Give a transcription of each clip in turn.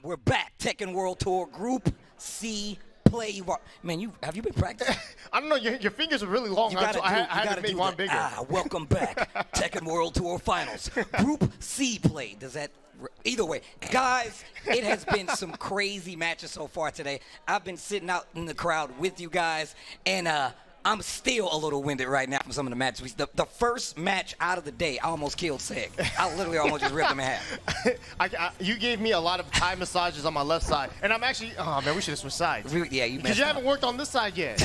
We're back. Tekken World Tour Group C play. Man, have you been practicing? I don't know. Your fingers are really long. You gotta I had to make one bigger. Welcome back. Tekken World Tour Finals. Group C play. Does that... Either way, guys, it has been some crazy matches so far today. I've been sitting out in the crowd with you guys, and I'm still a little winded right now from some of the matches. The first match out of the day, I almost killed Seg. I literally almost just ripped him in half. You gave me a lot of Thai massages on my left side, and I'm actually, oh man, we should have switched sides. Yeah, because you haven't worked on this side yet.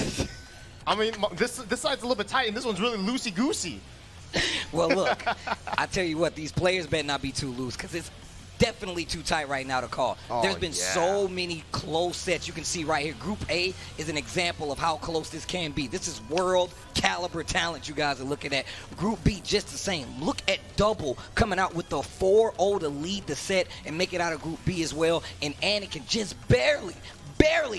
I mean, this side's a little bit tight, and this one's really loosey-goosey. Well, look, I tell you what, these players better not be too loose, because it's definitely too tight right now to call. There's been so many close sets. You can see right here, Group A is an example of how close this can be. This is world caliber talent you guys are looking at. Group B, just the same. Look at Double coming out with the 4-0 to lead the set and make it out of Group B as well. And Anakin just barely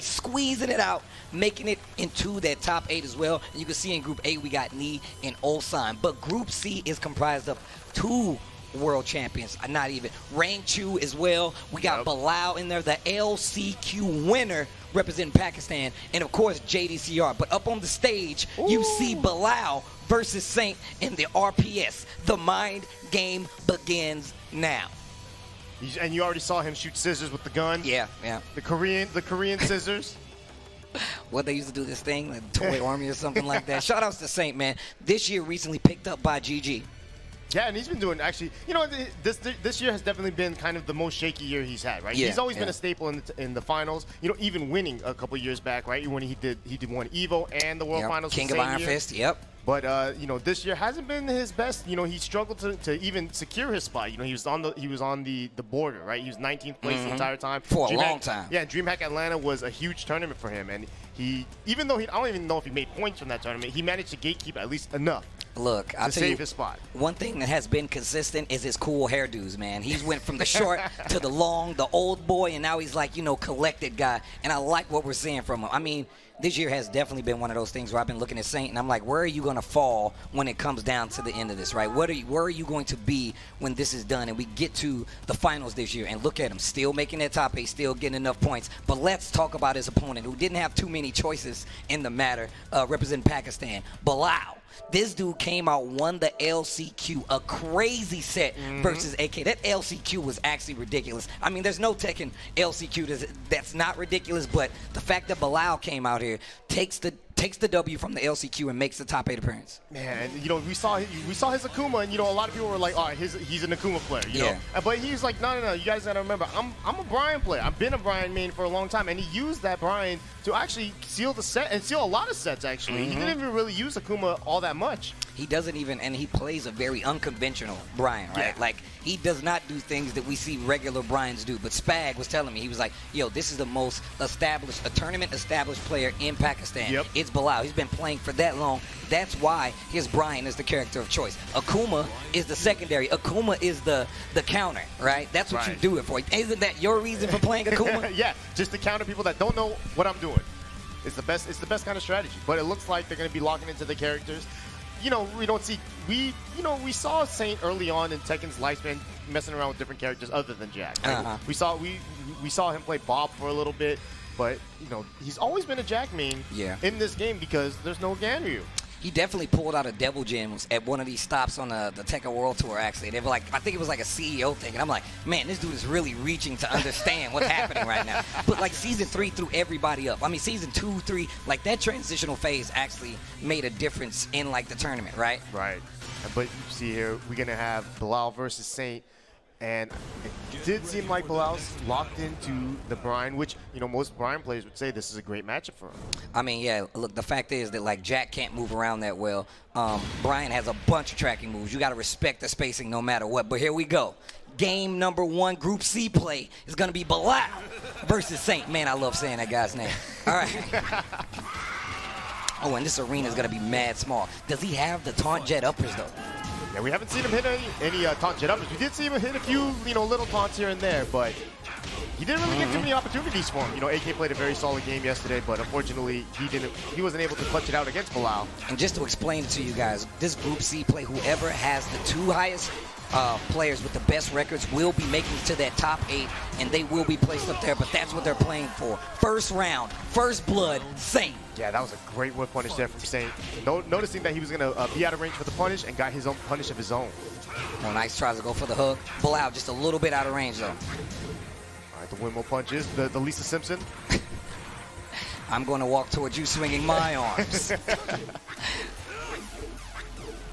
squeezing it out, making it into that top 8 as well. And you can see in Group A we got Knee and Ulsan. But Group C is comprised of 2 world champions, not even. Rangchu as well. We got Bilal in there, the LCQ winner representing Pakistan, and of course JDCR. But up on the stage, you see Bilal versus Saint in the RPS. The mind game begins now. And you already saw him shoot scissors with the gun. Yeah. The Korean scissors. What they used to do this thing, like toy army or something like that. Shout outs to Saint, man. This year recently picked up by GG. Yeah, and he's been doing, actually, you know, this year has definitely been kind of the most shaky year he's had, right? Yeah, he's always been a staple in the finals, you know, even winning a couple years back, right? When he did one EVO and the World Finals. King of Iron Fist, But you know, this year hasn't been his best. You know, he struggled to even secure his spot. You know, he was on the border, right? He was 19th place the entire time for a long time. Yeah, DreamHack Atlanta was a huge tournament for him, and even though I don't even know if he made points from that tournament, he managed to gatekeep at least enough. Look, I'll tell you, his spot. One thing that has been consistent is his cool hairdos, man. He's went from the short to the long, the old boy, and now he's like, you know, collected guy. And I like what we're seeing from him. I mean, this year has definitely been one of those things where I've been looking at Saint, and I'm like, where are you going to fall when it comes down to the end of this, right? Where are you going to be when this is done and we get to the finals this year? And look at him, still making that top 8, still getting enough points. But let's talk about his opponent, who didn't have too many choices in the matter, representing Pakistan, Bilal. This dude came out, won the LCQ, a crazy set versus AK. That LCQ was actually ridiculous. I mean, there's no Tekken LCQ that's not ridiculous, but the fact that Bilal came out here takes the W from the LCQ and makes the top 8 appearance. Man, you know, we saw his Akuma, and you know, a lot of people were like, "Oh, he's an Akuma player," you know. But he's like, "No, you guys gotta remember, I'm a Brian player. I've been a Brian main for a long time," and he used that Brian to actually seal the set and seal a lot of sets. Actually, he didn't even really use Akuma all that much. He doesn't even, and he plays a very unconventional Brian, right? Yeah. Like, he does not do things that we see regular Brians do. But Spag was telling me, he was like, yo, this is the most established, a tournament-established player in Pakistan. It's Bilal. He's been playing for that long. That's why his Brian is the character of choice. Akuma is the secondary. Akuma is the counter, right? That's what you do it for. Isn't that your reason for playing Akuma? Yeah, just to counter people that don't know what I'm doing. It's the best kind of strategy. But it looks like they're going to be locking into the characters. You know, we saw Saint early on in Tekken's lifespan messing around with different characters other than Jack. We saw him play Bob for a little bit, but you know, he's always been a Jack main in this game because there's no Ganryu. He definitely pulled out a Devil Gems at one of these stops on the Tekken World Tour, actually. They were like, I think it was like a CEO thing. And I'm like, man, this dude is really reaching to understand what's happening right now. But like Season 3 threw everybody up. I mean, Season 2, 3, like that transitional phase actually made a difference in like the tournament, right? Right. But you see here, we're going to have Bilal versus Saint. And it did seem like Bilal's locked into the Brian, which, you know, most Brian players would say this is a great matchup for him. I mean, yeah, look, the fact is that, like, Jack can't move around that well. Brian has a bunch of tracking moves. You got to respect the spacing no matter what. But here we go. Game number 1, Group C play is going to be Bilal versus Saint. Man, I love saying that guy's name. All right. Oh, and this arena is going to be mad small. Does he have the taunt jet uppers, though? Yeah, we haven't seen him hit any taunt jet uppers. We did see him hit a few, you know, little taunts here and there, but he didn't really get too many opportunities for him. You know, AK played a very solid game yesterday, but unfortunately, he wasn't able to clutch it out against Bilal. And just to explain it to you guys, this Group C play, whoever has the 2 highest players with the best records will be making it to that top 8, and they will be placed up there, but that's what they're playing for. First round, first blood, Saint. Yeah, that was a great whip punish there from Saint. Noticing that he was going to be out of range for the punish and got his own punish of his own. Oh, nice tries to go for the hook. Bilal just a little bit out of range, though. All right, the windmill punches, the Lisa Simpson. I'm going to walk towards you swinging my arms.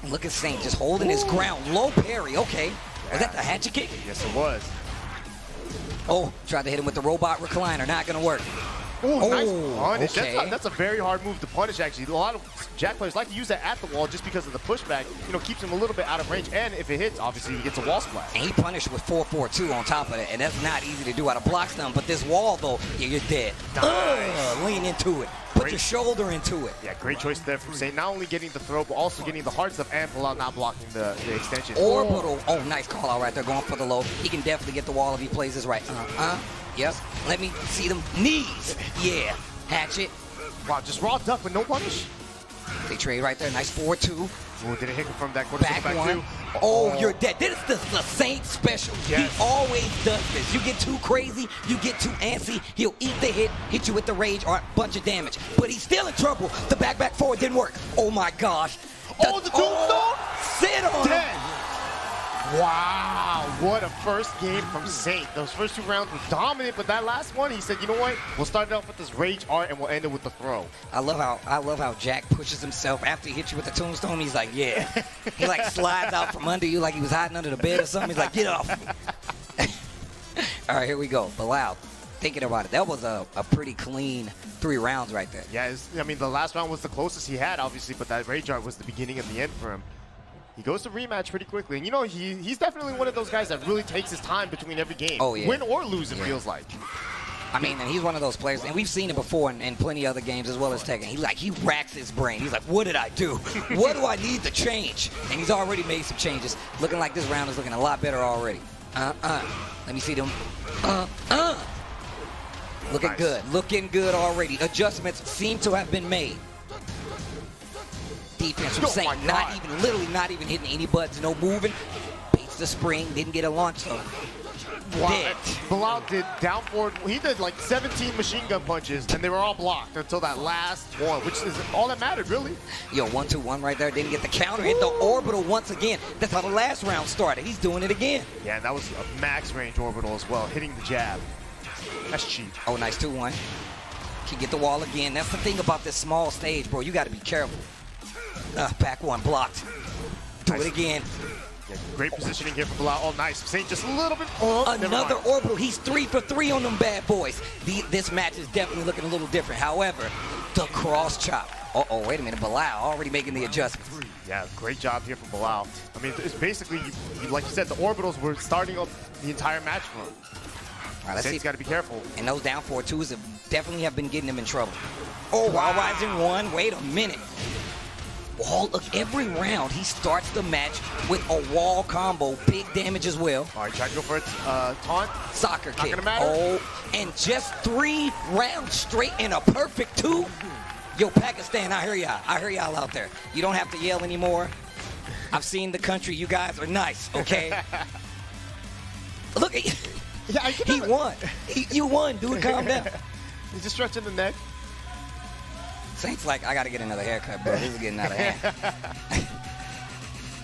Look at Saint just holding his ground. Low parry, okay. Yeah. Was that the hatchet kick? Yes, it was. Oh, tried to hit him with the robot recliner. Not going to work. Ooh, nice punish. Okay. That's a very hard move to punish, actually. A lot of Jack players like to use that at the wall just because of the pushback. Keeps him a little bit out of range. And if it hits, obviously, he gets a wall splash. And he punished with 4-4-2 on top of it. And that's not easy to do out of block stun. But this wall, though, yeah, you're dead. Nice. Lean into it. Put your shoulder into it. Yeah, great choice there from Saint. Not only getting the throw, but also getting the hard stuff and Bilal not blocking the extension. Orbital. Oh, nice call out right there. Going for the low. He can definitely get the wall if he plays this right. Yep. Let me see them knees. Yeah. Hatchet. Wow, just raw duck with no punish. They trade right there. Nice 4-2. Ooh, did it hit from that quarter back one. Two? Oh, you're dead. This is the Saint special. Yes. He always does this. You get too crazy, you get too antsy, he'll eat the hit you with the rage or a bunch of damage. But he's still in trouble. The back forward didn't work. Oh my gosh. The tombstone? Sit on dead. him. Wow, what a first game from Saint. Those first 2 rounds were dominant, but that last one, he said, you know what? We'll start it off with this rage art and we'll end it with the throw. I love how Jack pushes himself after he hits you with the tombstone. He's like, yeah. He like slides out from under you like he was hiding under the bed or something. He's like, get off. All right, here we go. Bilal, thinking about it, that was a pretty clean 3 rounds right there. Yeah, I mean, the last round was the closest he had, obviously, but that rage art was the beginning of the end for him. He goes to rematch pretty quickly. And, he's definitely one of those guys that really takes his time between every game. Oh, yeah. Win or lose, it feels like. I mean, and he's one of those players, and we've seen it before in plenty of other games as well as Tekken. He racks his brain. He's like, what did I do? What do I need to change? And he's already made some changes. Looking like this round is looking a lot better already. Let me see them. Looking nice. good. Looking good already. Adjustments seem to have been made. Defense from Saint, literally not even hitting any buttons, no moving. Beats the spring, didn't get a launch though. Dead. Bilal did down forward. He did like 17 machine gun punches, and they were all blocked until that last one, which is all that mattered, really. Yo, 1-2-1 right there. Didn't get the counter. Hit the orbital once again. That's how the last round started. He's doing it again. Yeah, and that was a max range orbital as well, hitting the jab. That's cheap. Oh, nice 2-1. Can get the wall again. That's the thing about this small stage, bro. You got to be careful. Back one blocked. Do it again. Yeah, great positioning here for Bilal. Oh, nice. Saint just a little bit. Another orbital. He's 3 for 3 on them bad boys. This match is definitely looking a little different. However, the cross chop. Uh-oh, wait a minute. Bilal already making the adjustments. Yeah, great job here from Bilal. I mean, it's basically, like you said, the orbitals were starting up the entire match for him. All right, let's Saint's got to be careful. And those down 4-2s definitely have been getting him in trouble. Oh, wow. Rising 1. Wait a minute. Wall, look, every round he starts the match with a wall combo, big damage as well. All right, try to go for it. Taunt. Soccer kick. Not gonna matter. Oh, and just 3 rounds straight in a perfect 2. Yo, Pakistan, I hear y'all. I hear y'all out there. You don't have to yell anymore. I've seen the country. You guys are nice, okay? Look, he won. You won, dude. Calm down. He's just stretching the neck. Saint's like, I got to get another haircut, bro. This is getting out of hand.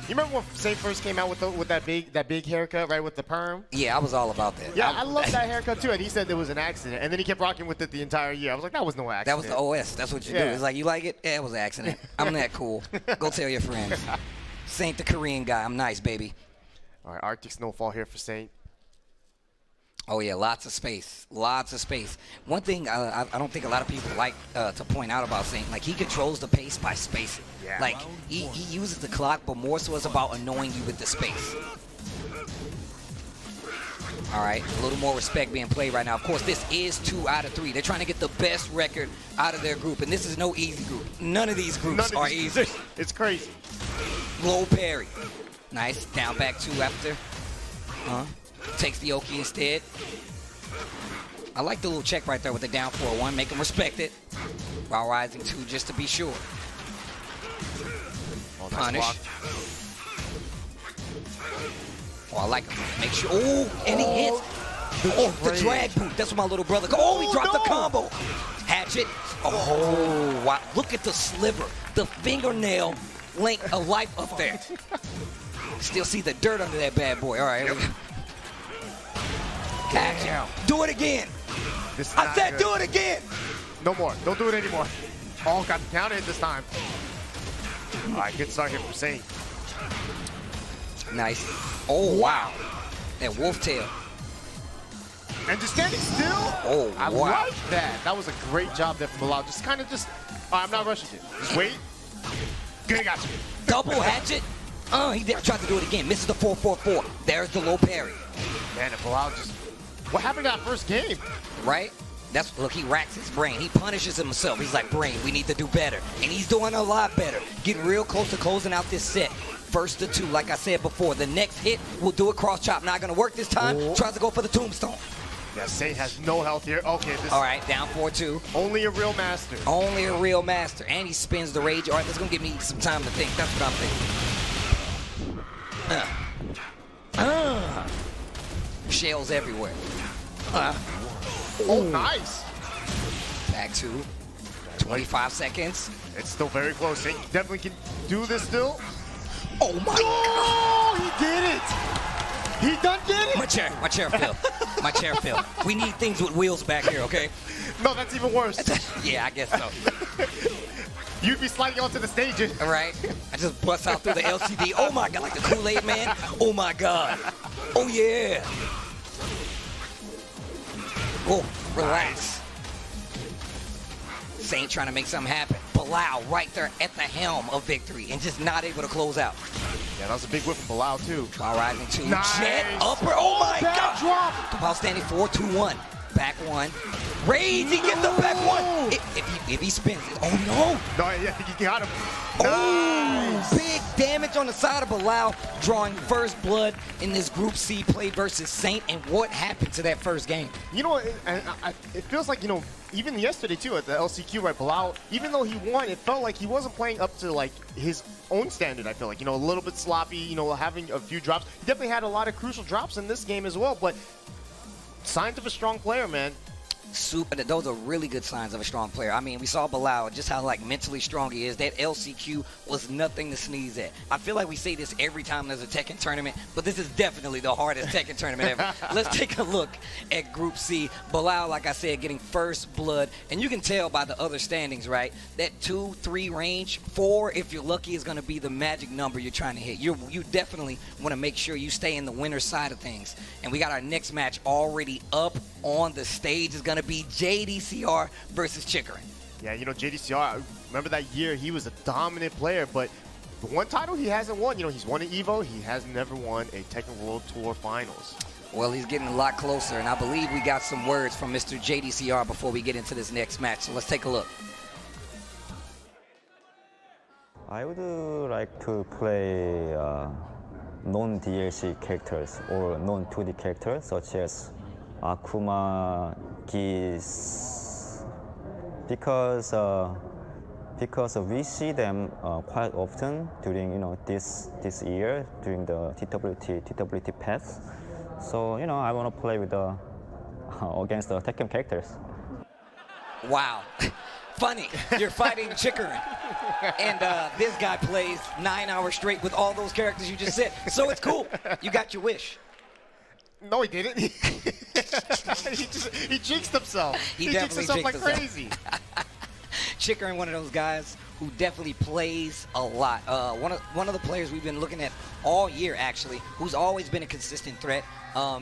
You remember when Saint first came out with that big haircut, right, with the perm? Yeah, I was all about that. Yeah, I love that haircut too. And he said it was an accident, and then he kept rocking with it the entire year. I was like, that was no accident. That was the OS. That's what you do. It's like, you like it? Yeah, it was an accident. I'm that cool. Go tell your friends. Saint the Korean guy. I'm nice, baby. All right, Arctic Snowfall here for Saint. Oh, yeah, lots of space. Lots of space. One thing I don't think a lot of people like to point out about Saint, like, he controls the pace by spacing. Yeah. Like, he uses the clock, but more so it's about annoying you with the space. All right, a little more respect being played right now. Of course, this is 2 out of 3. They're trying to get the best record out of their group, and this is no easy group. None of these groups are easy. It's crazy. Low parry. Nice. Down back 2 after. Takes the Oki instead. I like the little check right there with the down 4-1. Make him respect it. While rising 2 just to be sure. Oh, nice Punish. block. Oh, I like him. Make sure. Oh, and he hits. The drag boot. That's what my little brother. Oh, he dropped the combo. Hatchet. Oh, wow. Look at the sliver. The fingernail length of life up there. Still see the dirt under that bad boy. All right. Here we go. Action. Do it again. I said do it again. No more. Don't do it anymore. Oh, got the counter hit this time. All right, good start here for Saint. Nice. Oh, wow. That wolf tail. And just standing still. Oh, I wow. like that. That was a great job there from Bilal. Just kind of just, I'm not rushing it. Just wait. Good, got you. Double hatchet. Oh, he tried to do it again. Misses the 4-4-4. There's the low parry. Man, and Bilal just, what happened to that first game? Right? Look, he racks his brain. He punishes himself. He's like, brain, we need to do better. And he's doing a lot better. Getting real close to closing out this set. First to two, like I said before. The next hit will do a cross chop. Not going to work this time. Oh. Tries to go for the tombstone. Yeah, Saint has no health here. Okay, this all right, down 4-2. Only a real master. Only a real master. And he spins the rage. All right, that's going to give me some time to think. That's what I'm thinking. Shells everywhere. Oh, nice. Back to 25 seconds. It's still very close. Saint definitely can do this still. Oh, my God. He did it. He done did it. My chair fell. My chair fell. We need things with wheels back here, okay? No, that's even worse. Yeah, I guess so. You'd be sliding onto the stage. All right. I just bust out through the LCD. Oh, my God, like the Kool-Aid man. Oh, my God. Oh, yeah. Oh, relax. Saint trying to make something happen. Bilal right there at the helm of victory and just not able to close out. Yeah, that was a big whip from Bilal, too. While rising two. Nice. Jet upper. Oh, my God. Drop. While standing 4-2-1. Back one. Rage, he gets the back one. If he spins it. Oh, no. No, yeah, he got him. Oh, Nice. big damage on the side of Bilal, drawing first blood in this Group C play versus Saint. And what happened to that first game? You know, it feels like, you know, even yesterday, too, at the LCQ, right, Bilal, even though he won, it felt like he wasn't playing up to, like, his own standard, I feel like. You know, a little bit sloppy, you know, having a few drops. He definitely had a lot of crucial drops in this game as well, but signs of a strong player, man. Those are really good signs of a strong player. I mean, we saw Bilal, just how like mentally strong he is. That LCQ was nothing to sneeze at. I feel like we say this every time there's a Tekken tournament, but this is definitely the hardest Tekken tournament ever. Let's take a look at Group C. Bilal, like I said, getting first blood, and you can tell by the other standings, right? That 2-3 range, 4 if you're lucky is going to be the magic number you're trying to hit. You definitely want to make sure you stay in the winner's side of things. And we got our next match already up on the stage. Is going to be JDCR versus Chikurin. Yeah, you know, JDCR, remember that year, he was a dominant player, but the one title he hasn't won, you know, he's won an EVO, he has never won a Tekken World Tour Finals. Well, he's getting a lot closer, and I believe we got some words from Mr. JDCR before we get into this next match, so let's take a look. I would like to play non-DLC characters or non-2D characters such as Akuma, Geese, because we see them quite often during this year during the TWT path. So I want to play with against the Tekken characters. Wow. Funny, you're fighting Chikurin, and this guy plays 9 hours straight with all those characters you just said. So it's cool. You got your wish. No, he didn't. He jinxed himself. He jinxed himself like crazy. Chikurin, one of those guys who definitely plays a lot. One of the players we've been looking at all year, actually, who's always been a consistent threat.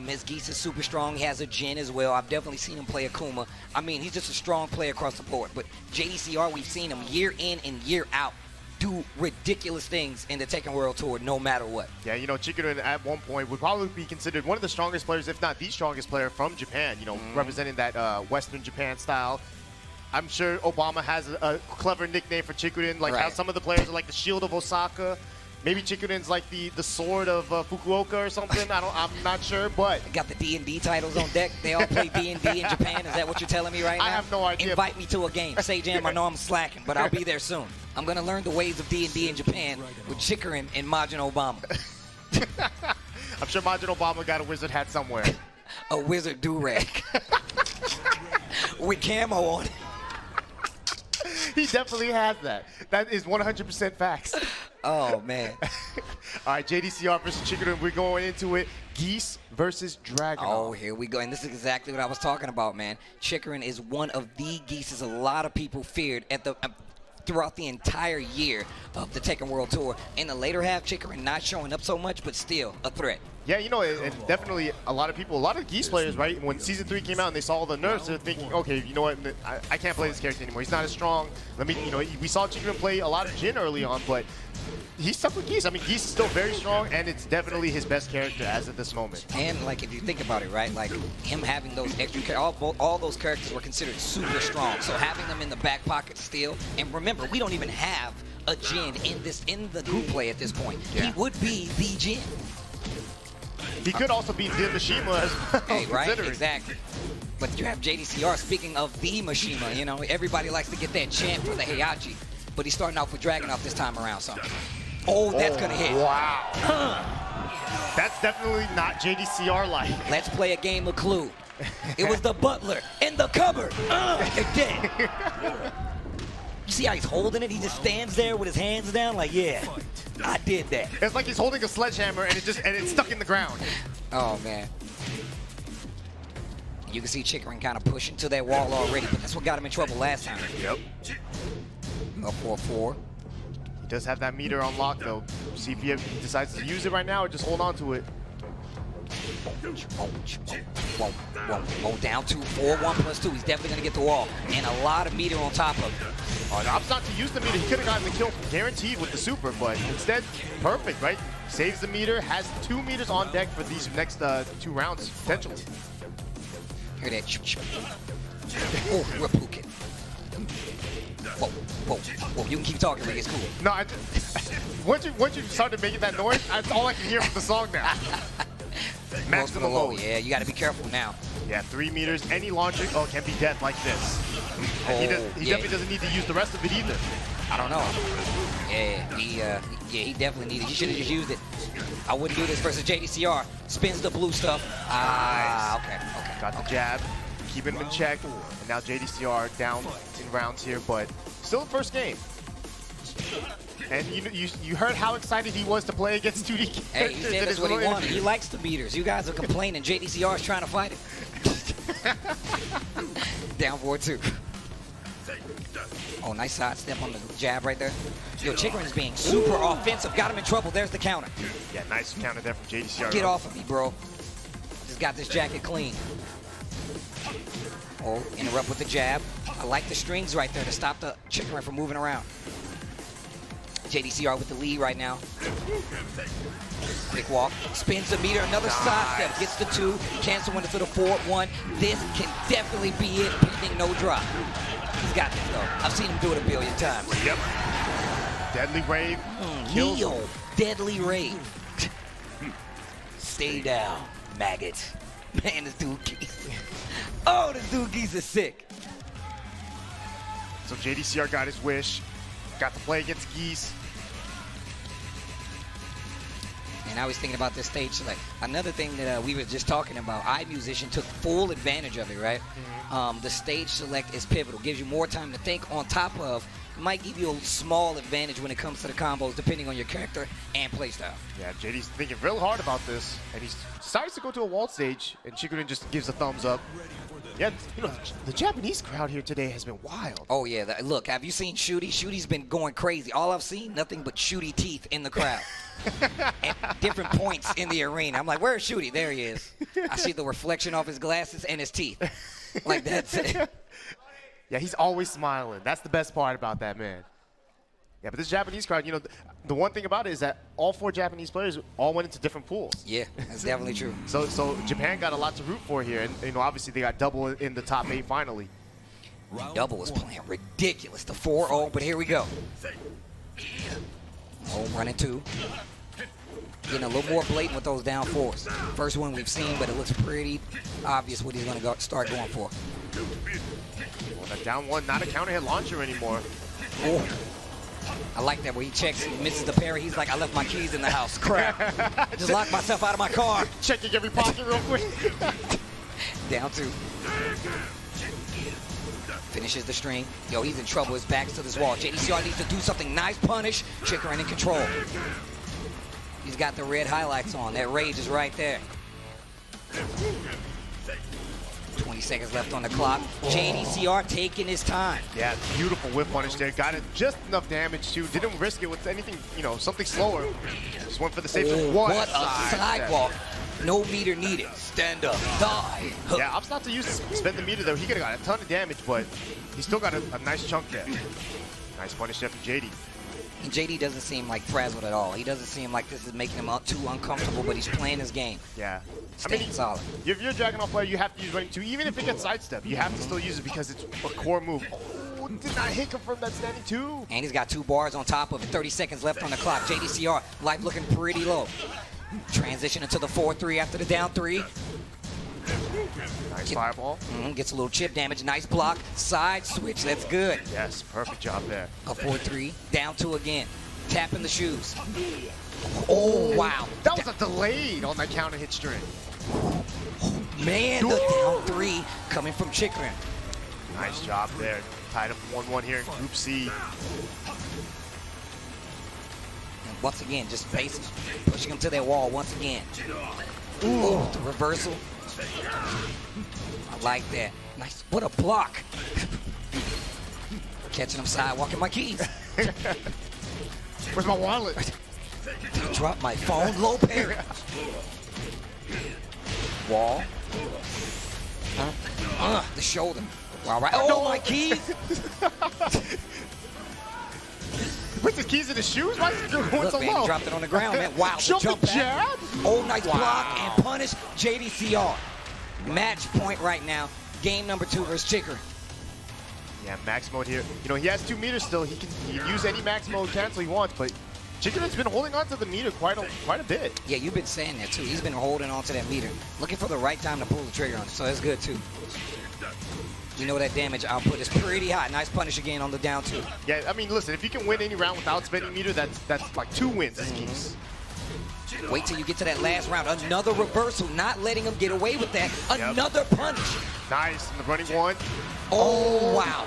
His Geese is super strong. He has a Jin as well. I've definitely seen him play Akuma. I mean, he's just a strong player across the board. But JDCR, we've seen him year in and year out do ridiculous things in the Tekken World Tour no matter what. Yeah, Chikurin at one point would probably be considered one of the strongest players, if not the strongest player from Japan, representing that Western Japan style. I'm sure Obama has a clever nickname for Chikurin, like how some of the players are like the Shield of Osaka. Maybe Chikurin's like the sword of Fukuoka or something. I'm not sure, but got the D&D titles on deck. They all play D&D in Japan. Is that what you're telling me right now? I have no idea. Invite me to a game. Say, Jam, I know I'm slacking, but I'll be there soon. I'm gonna learn the ways of D&D in Japan with Chikurin and Majin Obama. I'm sure Majin Obama got a wizard hat somewhere. A wizard do-rag. With camo on it. He definitely has that. That is 100% facts. Oh, man. All right, JDCR versus Chikurin. We're going into it. Geese versus Dragon. Oh, here we go. And this is exactly what I was talking about, man. Chikurin is one of the Geeses a lot of people feared at the throughout the entire year of the Tekken World Tour. In the later half, Chikurin not showing up so much, but still a threat. Yeah, you know, and definitely a lot of people, a lot of Geese players, right, when Season 3 came out and they saw all the nerfs, they're thinking, okay, you know what, I can't play this character anymore. He's not as strong. Let me, you know, we saw Chikurin play a lot of Jin early on, but he's stuck with Geese. I mean, Geese is still very strong, and it's definitely his best character as of this moment. And, like, if you think about it, right, like, him having those extra, all those characters were considered super strong. So having them in the back pocket still, and remember, we don't even have a Jin in the group play at this point. Yeah. He would be the Jin. He could also be the Mishima as well. Hey, right? Exactly. But you have JDCR, speaking of the Mishima, you know, everybody likes to get that chant for the Heihachi, but he's starting off with Dragunov this time around, so. Oh, that's going to hit. Wow. That's definitely not JDCR-like. Let's play a game of Clue. It was the butler in the cupboard. Again. You see how he's holding it? He just stands there with his hands down like, yeah, I did that. It's like he's holding a sledgehammer and it's stuck in the ground. Oh, man. You can see Chikurin kind of pushing to that wall already, but that's what got him in trouble last time. Yep. Up 4-4. He does have that meter unlocked, though. See if he decides to use it right now or just hold on to it. Oh, down 2-4, 1+2. He's definitely going to get the wall. And a lot of meter on top of him. Oh, no, opts not to use the meter. He could have gotten the kill guaranteed with the super, but instead, perfect, right? Saves the meter, has 2 meters on deck for these next 2 rounds, potentially. Hear that? Oh, we're puking. Whoa, you can keep talking, like it's cool. No, once you started making that noise, that's all I can hear from the song now. Maximum low. Yeah, you got to be careful now. Yeah, 3 meters. Any launcher, can be death like this. He definitely doesn't need to use the rest of it either. I don't know. Yeah, he definitely needed. He should have just used it. I wouldn't do this versus JDCR. Spins the blue stuff. Nice. Okay. Got the jab, keeping him in check. And now JDCR down in rounds here, but still in first game. And you heard how excited he was to play against 2D characters. Hey, he said that's what he wanted. He likes the meters. You guys are complaining. JDCR is trying to fight it. Down 4-2. Oh, nice side step on the jab right there. Yo, Chikurin is being super offensive. Got him in trouble. There's the counter. Yeah, nice counter there from JDCR. Get off of me, bro. Just got this jacket clean. Oh, interrupt with the jab. I like the strings right there to stop the Chikurin from moving around. JDCR with the lead right now. Quick walk, spins the meter, another side step, gets the 2, canceling it to the 4-1. This can definitely be it, pending no drop. He's got this though. I've seen him do it a billion times. Yep. Deadly Rave. Neo, Deadly Rave. Stay down, maggot. Man, this dude Geese. Oh, this dude Geese is sick. So JDCR got his wish. Got to play against Geese. And I was thinking about this stage select. Another thing that we were just talking about, iMusician took full advantage of it, right? Mm-hmm. The stage select is pivotal. Gives you more time to think on top of, might give you a small advantage when it comes to the combos, depending on your character and playstyle. Yeah, JD's thinking real hard about this. And he decides to go to a wall stage, and Chikurin just gives a thumbs up. Yeah, you know, the Japanese crowd here today has been wild. Oh, yeah. Look, have you seen Shooty? Shooty's been going crazy. All I've seen, nothing but Shooty teeth in the crowd. At different points in the arena. I'm like, where's Shooty? There he is. I see the reflection off his glasses and his teeth. Like, that's it. Yeah, he's always smiling. That's the best part about that, man. Yeah, but this Japanese crowd, you know, the one thing about it is that all 4 Japanese players all went into different pools. Yeah, that's definitely true. So Japan got a lot to root for here, and you know, obviously they got double in the top 8 finally. Double was playing ridiculous. The 4-0, but here we go. Oh, running 2. Getting a little more blatant with those down 4s. First one we've seen, but it looks pretty obvious what he's going to start going for. Well, that down 1, not a counter hit launcher anymore. Oh. I like that where he checks, he misses the parry. He's like, I left my keys in the house. Crap. Just locked myself out of my car. Checking every pocket real quick. Down 2. Finishes the string. Yo, he's in trouble. His back's to this wall. JDCR needs to do something. Nice punish. Chikurin in control. He's got the red highlights on. That rage is right there. 20 seconds left on the clock. JDCR taking his time. Yeah, beautiful whip punish there. Got it just enough damage too. Didn't risk it with anything, you know, something slower. Just went for the safe. What a sidewalk. No meter needed. Stand up. Die. Yeah, opts not to spend the meter though. He could have got a ton of damage, but he still got a nice chunk there. Nice punish there from JD. And JD doesn't seem like frazzled at all. He doesn't seem like this is making him too uncomfortable, but he's playing his game. Yeah. Staying solid. If you're a Dragon Ball player, you have to use running 2. Even if it gets sidestep, you have to still use it because it's a core move. Oh, did not hit him from that standing 2. And he's got 2 bars on top of it. 30 seconds left on the clock. JDCR, life looking pretty low. Transition into the 4-3 after the down 3. Nice fireball. Gets a little chip damage. Nice block. Side switch. That's good. Yes, perfect job there. A 4-3. Down 2 again. Tapping the shoes. Oh, wow. That was a delayed on that counter hit string. Man, the down 3 coming from Chikurin. Nice job there. Tied up 1-1 here in Group C. And once again, just basic. Pushing him to that wall once again. Ooh, the reversal. I like that. Nice. What a block. Catching him sidewalking my keys. Where's my wallet? I dropped my phone. Low parry. Wall. The shoulder. All right. Oh, my keys. Put the keys in his shoes? Why is it going Look, so man, low? he dropped it on the ground, man. Wow, the jump back. Jab? Oh, nice block and punish JDCR. Match point right now. Game number 2 versus Chikurin. Yeah, max mode here. You know, he has 2 meters still. He can use any max mode cancel he wants, but Chikurin's been holding on to the meter quite a bit. Yeah, you've been saying that too. He's been holding on to that meter, looking for the right time to pull the trigger on it, so that's good too. You know that damage output is pretty high. Nice punish again on the down 2. Yeah, I mean, listen, if you can win any round without spending meter, that's like 2 wins as keys. Wait till you get to that last round. Another reversal, not letting him get away with that. Another punish. Nice, in the running 1. Oh, wow.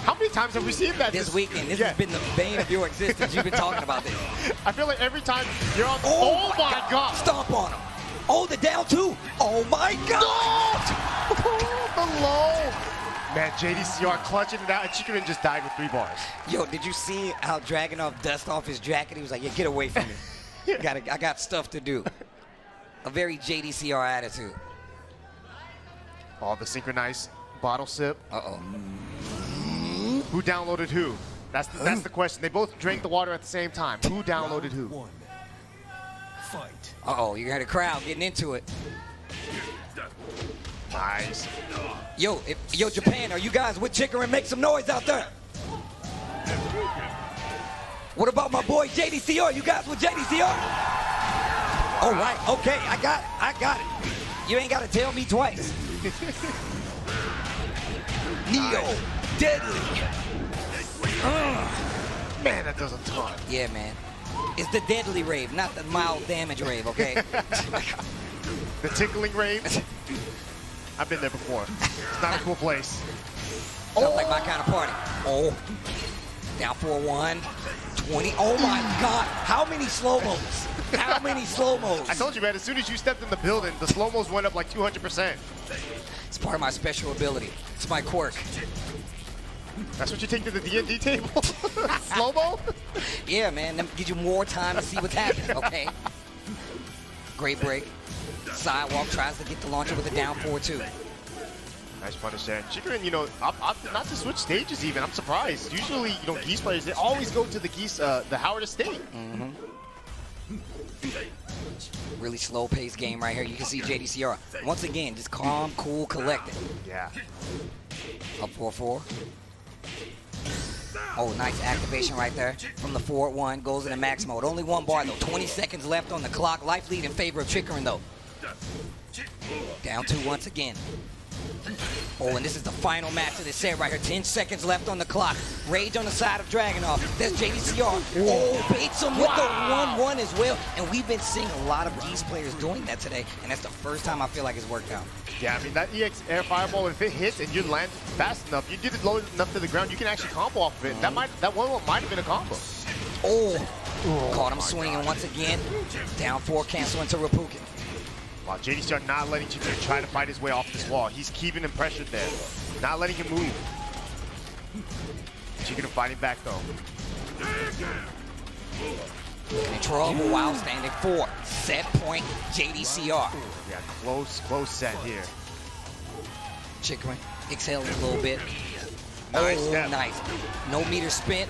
How many times have we seen that this weekend? This has been the bane of your existence. You've been talking about this. I feel like every time you're on. Oh my God! Stomp on him. Oh, the down 2. Oh my God! No! The low. Man, JDCR clutching it out, and Chikurin just died with 3 bars. Yo, did you see how Dragunov dust off his jacket? He was like, yeah, get away from me. I got stuff to do. A very JDCR attitude. Oh, the synchronized bottle sip. Uh-oh. Who downloaded who? That's the question. They both drank the water at the same time. Who downloaded who? Fight. Uh-oh, you got a crowd getting into it. Nice. Yo, Japan, are you guys with Chikurin? Make some noise out there. What about my boy JDCR? You guys with JDCR? All right, okay, I got it. You ain't got to tell me twice. Neo, deadly. Man, that does a ton. Yeah, man. It's the deadly rave, not the mild damage rave, okay? The tickling rave. I've been there before. It's not a cool place. Sounds like my kind of party. Oh, down 4-1. 20. Oh my God! How many slow-mos? How many slow-mos? I told you, man. As soon as you stepped in the building, the slow-mos went up like 200%. It's part of my special ability. It's my quirk. That's what you take to the D&D table? Slow-mo? Yeah, man. That gives you more time to see what's happening. Okay. Great break. Sidewalk tries to get the launcher with a down 4-2. Nice punish there. Chikurin, you know, not to switch stages even. I'm surprised. Usually, you know, Geese players, they always go to the Geese, the Howard Estate. Really slow-paced game right here. You can see JDCR. Once again, just calm, cool, collected. Yeah. Up 4-4. Oh, nice activation right there. From the 4-1, goes into max mode. Only 1 bar, though. 20 seconds left on the clock. Life lead in favor of Chikurin, though. Down 2 once again. Oh, and this is the final match of this set right here. 10 seconds left on the clock. Rage on the side of Dragunov. There's JDCR. Oh, baits him with the 1-1 as well. And we've been seeing a lot of these players doing that today, and that's the first time I feel like it's worked out. Yeah, I mean, that EX air fireball, if it hits and you land fast enough, you did it low enough to the ground, you can actually combo off of it. That 1-1 might have been a combo. Oh, caught him swinging once again. Down 4, cancel into Rapukin. Wow, JDCR not letting Chikurin try to fight his way off this wall. He's keeping him pressured there. Not letting him move. Chikurin fighting back though. In trouble while standing 4. Set point, JDCR. Yeah, close set here. Chikurin exhaling a little bit. Nice oh, step. Nice. No meter spent.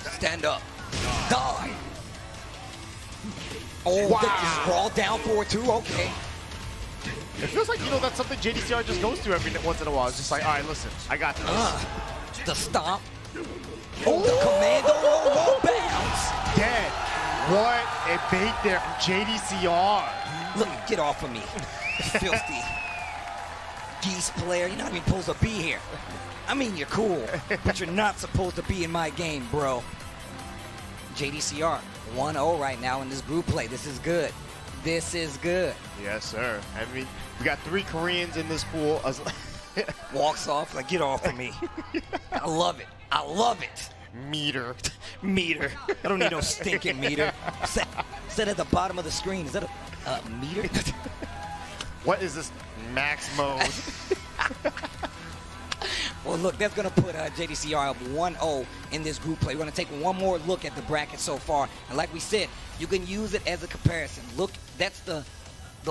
Stand up. Die. Oh, wow. Just raw down 4-2. Okay. It feels like, you know, that's something JDCR just goes through every once in a while. It's just like, all right, listen, I got this. The stomp. Oh, the commando low bounce. Dead. What a bait there from JDCR. Look, get off of me. Filthy. Geese player, you're not even supposed to be here. I mean, you're cool, but you're not supposed to be in my game, bro. JDCR, 1-0 right now in this group play. This is good. This is good. Yes, sir. I mean, we got 3 Koreans in this pool. Walks off, like, get off of me. I love it. I love it. Meter. Meter. I don't need no stinking meter. Set at the bottom of the screen. Is that a meter? What is this max mode? Well, look, that's going to put JDCR up 1-0 in this group play. We're going to take one more look at the bracket so far. And like we said, you can use it as a comparison. Look, that's the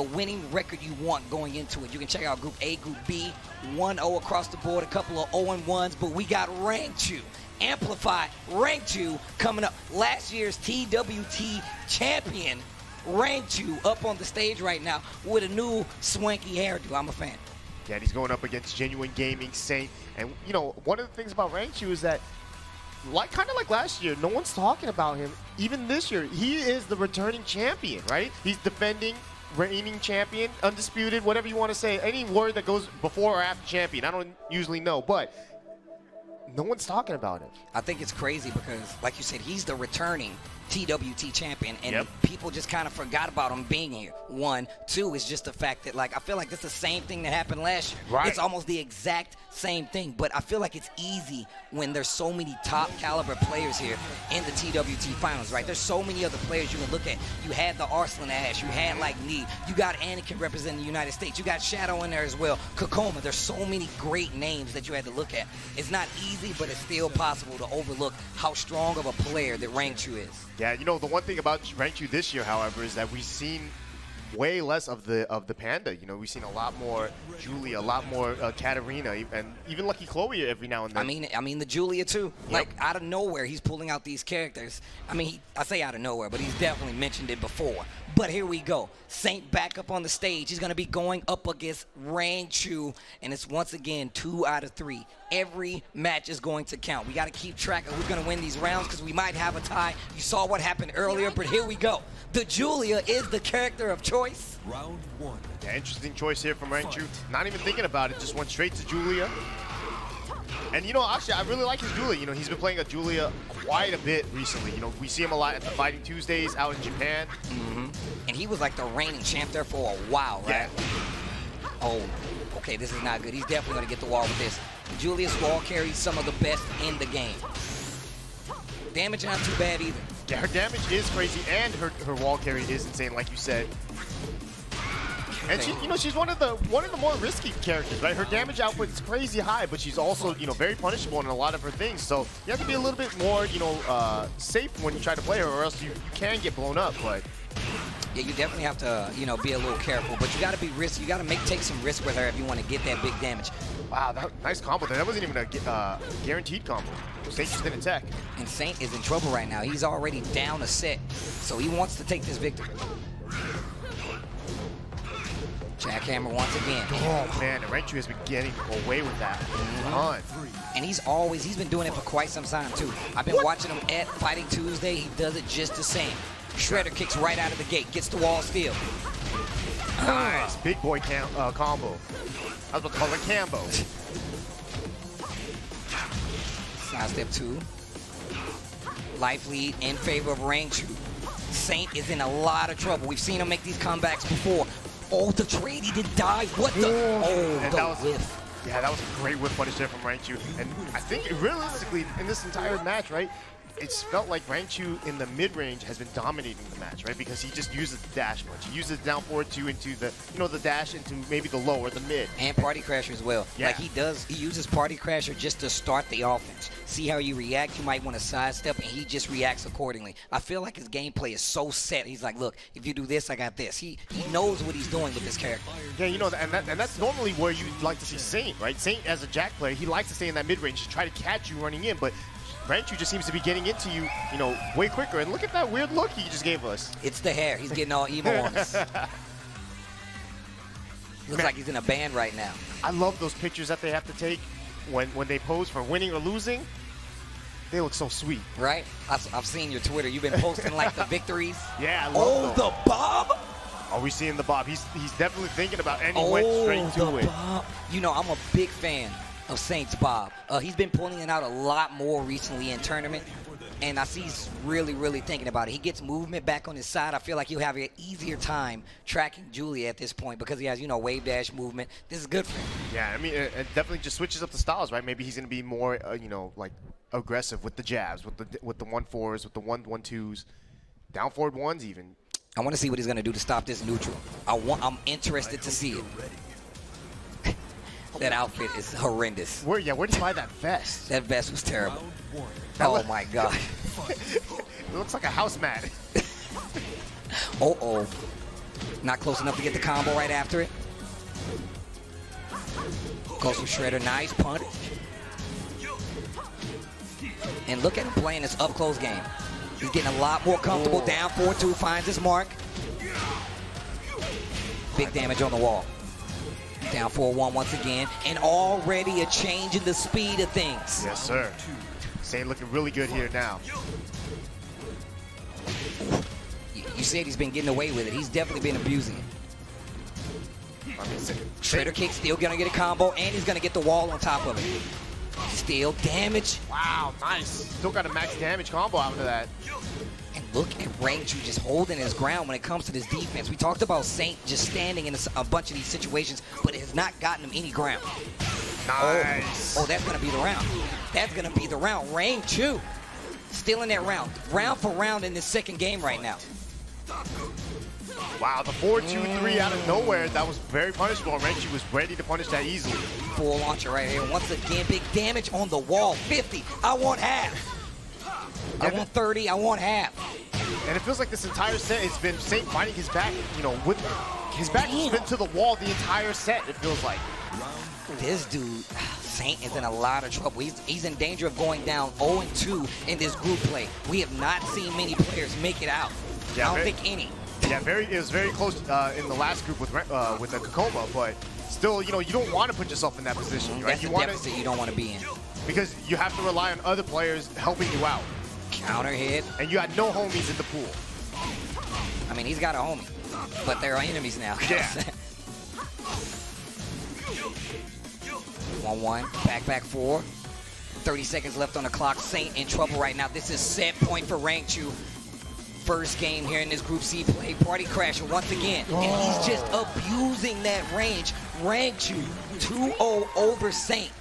winning record you want going into it. You can check out Group A, Group B, 1-0 across the board, a couple of 0-1s, but we got Rangchu, Amplify Rangchu coming up. Last year's TWT champion, Rangchu, up on the stage right now with a new swanky hairdo. I'm a fan. Yeah, and he's going up against Genuine Gaming, Saint. And, you know, one of the things about Rangchu is that, kind of like last year, no one's talking about him. Even this year, he is the returning champion, right? He's defending, reigning champion, undisputed, whatever you want to say. Any word that goes before or after champion, I don't usually know, but no one's talking about him. I think it's crazy because, like you said, he's the returning TWT champion, and yep. people just kind of forgot about him being here. 1, 2 is just the fact that, like, I feel like it's the same thing that happened last year. Right. It's almost the exact same thing, but I feel like it's easy when there's so many top caliber players here in the TWT finals, right? There's so many other players you can look at. You had the Arslan Ash, you had like Need, you got Anakin representing the United States, you got Shadow in there as well, Kokoma. There's so many great names that you had to look at. It's not easy, but it's still possible to overlook how strong of a player that Rangchu is. Yeah, you know, the one thing about Rangchu this year, however, is that we've seen way less of the Panda. You know, we've seen a lot more Julia, a lot more Katarina, and even Lucky Chloe every now and then. I mean the Julia too. Yep. Like, out of nowhere, he's pulling out these characters. I mean, I say out of nowhere, but he's definitely mentioned it before. But here we go. Saint back up on the stage. He's going to be going up against Rangchu, and it's once again 2 out of 3. Every match is going to count. We got to keep track of who's going to win these rounds because we might have a tie. You saw what happened earlier, but here we go. The Julia is the character of choice. Round 1. Yeah, interesting choice here from Rangchu. Not even thinking about it, just went straight to Julia. And, you know, actually, I really like his Julia. You know, he's been playing a Julia quite a bit recently. You know, we see him a lot at the Fighting Tuesdays out in Japan. Mm-hmm. And he was like the reigning champ there for a while, right? Yeah. Oh, okay, this is not good. He's definitely going to get the wall with this. Julia's wall carries some of the best in the game. Damage not too bad either. Yeah, her damage is crazy, and her wall carry is insane, like you said. And she, you know, she's one of the more risky characters, right? Her damage output is crazy high, but she's also, you know, very punishable in a lot of her things. So you have to be a little bit more, you know, safe when you try to play her, or else you can get blown up. But yeah, you definitely have to, you know, be a little careful. But you got to be risky. You got to take some risk with her if you want to get that big damage. Wow, nice combo there. That wasn't even a guaranteed combo. Saint just didn't attack. And Saint is in trouble right now. He's already down a set, so he wants to take this victory. Jackhammer once again. Oh man, and Rangchu has been getting away with that. And he's been doing it for quite some time too. I've been watching him at Fighting Tuesday. He does it just the same. Shredder kicks right out of the gate, gets the wall steal. Nice. Big boy combo. I was about to call it Cambo. Side step 2. Life lead in favor of Rangchu. Saint is in a lot of trouble. We've seen him make these comebacks before. Oh, the trade, he didn't die. What the? Oh, and the that was, whiff. Yeah, that was a great whiff punish there from Rangchu. And I think realistically, in this entire match, right, it's felt like Rangchu in the mid-range has been dominating the match, right? Because he just uses the dash much. He uses down forward 2 into the, the dash into maybe the low or the mid. And Party Crasher as well. Yeah. Like he uses Party Crasher just to start the offense. See how you react. You might want to sidestep, and he just reacts accordingly. I feel like his gameplay is so set. He's like, look, if you do this, I got this. He knows what he's doing with this character. Yeah, and that's normally where you like to see Saint, right? Saint, as a Jack player, he likes to stay in that mid-range to try to catch you running in, but Rangchu just seems to be getting into you, way quicker. And look at that weird look he just gave us. It's the hair. He's getting all emo on us. Looks like he's in a band right now. I love those pictures that they have to take when they pose for winning or losing. They look so sweet. Right? I've seen your Twitter. You've been posting like the victories. Yeah, I love those. The bob? Are we seeing the bob? He's definitely thinking about it, and he went straight to it. Bob. I'm a big fan of Saint's bob. He's been pulling it out a lot more recently in tournament, and I see he's really, really thinking about it. He gets movement back on his side. I feel like he'll have an easier time tracking Julia at this point because he has, wave dash movement. This is good for him. Yeah, I mean, it definitely just switches up the styles, right? Maybe he's going to be more, like aggressive with the jabs, with the 1-4s, with the 1-1-2s, down forward 1s even. I want to see what he's going to do to stop this neutral. I'm interested to see it. That outfit is horrendous. Where did you buy that vest? That vest was terrible. Oh my God. It looks like a house mat. Uh-oh. Not close enough to get the combo right after it. Goes for Shredder. Nice punch. And look at him playing this up-close game. He's getting a lot more comfortable. Down 4-2, finds his mark. Big damage on the wall. Down 4-1 once again, and already a change in the speed of things. Yes, sir. Saint looking really good here now. You said he's been getting away with it. He's definitely been abusing it. Shredder kick, still gonna get a combo, and he's gonna get the wall on top of it. Still damage. Wow, nice. Still got a max damage combo out of that. And look at Rangchu just holding his ground when it comes to this defense. We talked about Saint just standing in a bunch of these situations, but it has not gotten him any ground. Nice. Oh, that's going to be the round. That's going to be the round. Rangchu still in that round. Round for round in this second game right now. Wow, the 4-2-3 out of nowhere. That was very punishable. Rangchu was ready to punish that easily. Full launcher right here. Once again, big damage on the wall. 50. I want half. I want 30. I want half. And it feels like this entire set has been Saint fighting his back, with his back has been to the wall the entire set, it feels like. This dude, Saint, is in a lot of trouble. He's in danger of going down 0-2 in this group play. We have not seen many players make it out. Yeah, I don't think any. Yeah, it was very close in the last group with the Kakoma, but still, you don't want to put yourself in that position, right? That's a deficit you don't want to be in. Because you have to rely on other players helping you out. Counter hit. And you had no homies in the pool. I mean, he's got a homie, but they're enemies now. Yeah. 1-1, back 4. 30 seconds left on the clock. Saint in trouble right now. This is set point for Rangchu. First game here in this Group C play. Party Crasher once again. And he's just abusing that range. Rangchu 2-0 over Saint.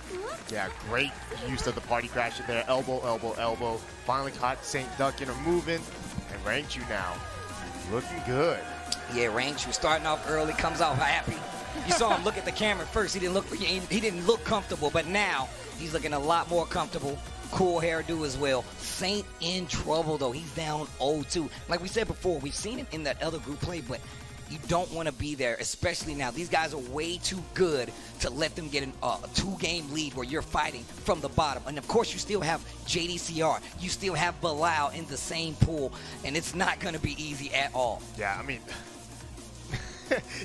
Yeah, great use of the Party Crasher there. Elbow, elbow, elbow. Finally caught Saint ducking or moving. And Rangchu now looking good. Yeah, Rangchu starting off early, comes out happy. You saw him look at the camera first. He didn't look comfortable, but now he's looking a lot more comfortable. Cool hairdo as well. Saint in trouble though. He's down 0-2. Like we said before, we've seen him in that other group play, but you don't want to be there, especially now. These guys are way too good to let them get a 2-game lead where you're fighting from the bottom. And of course, you still have JDCR. You still have Bilal in the same pool, and it's not going to be easy at all. Yeah, I mean,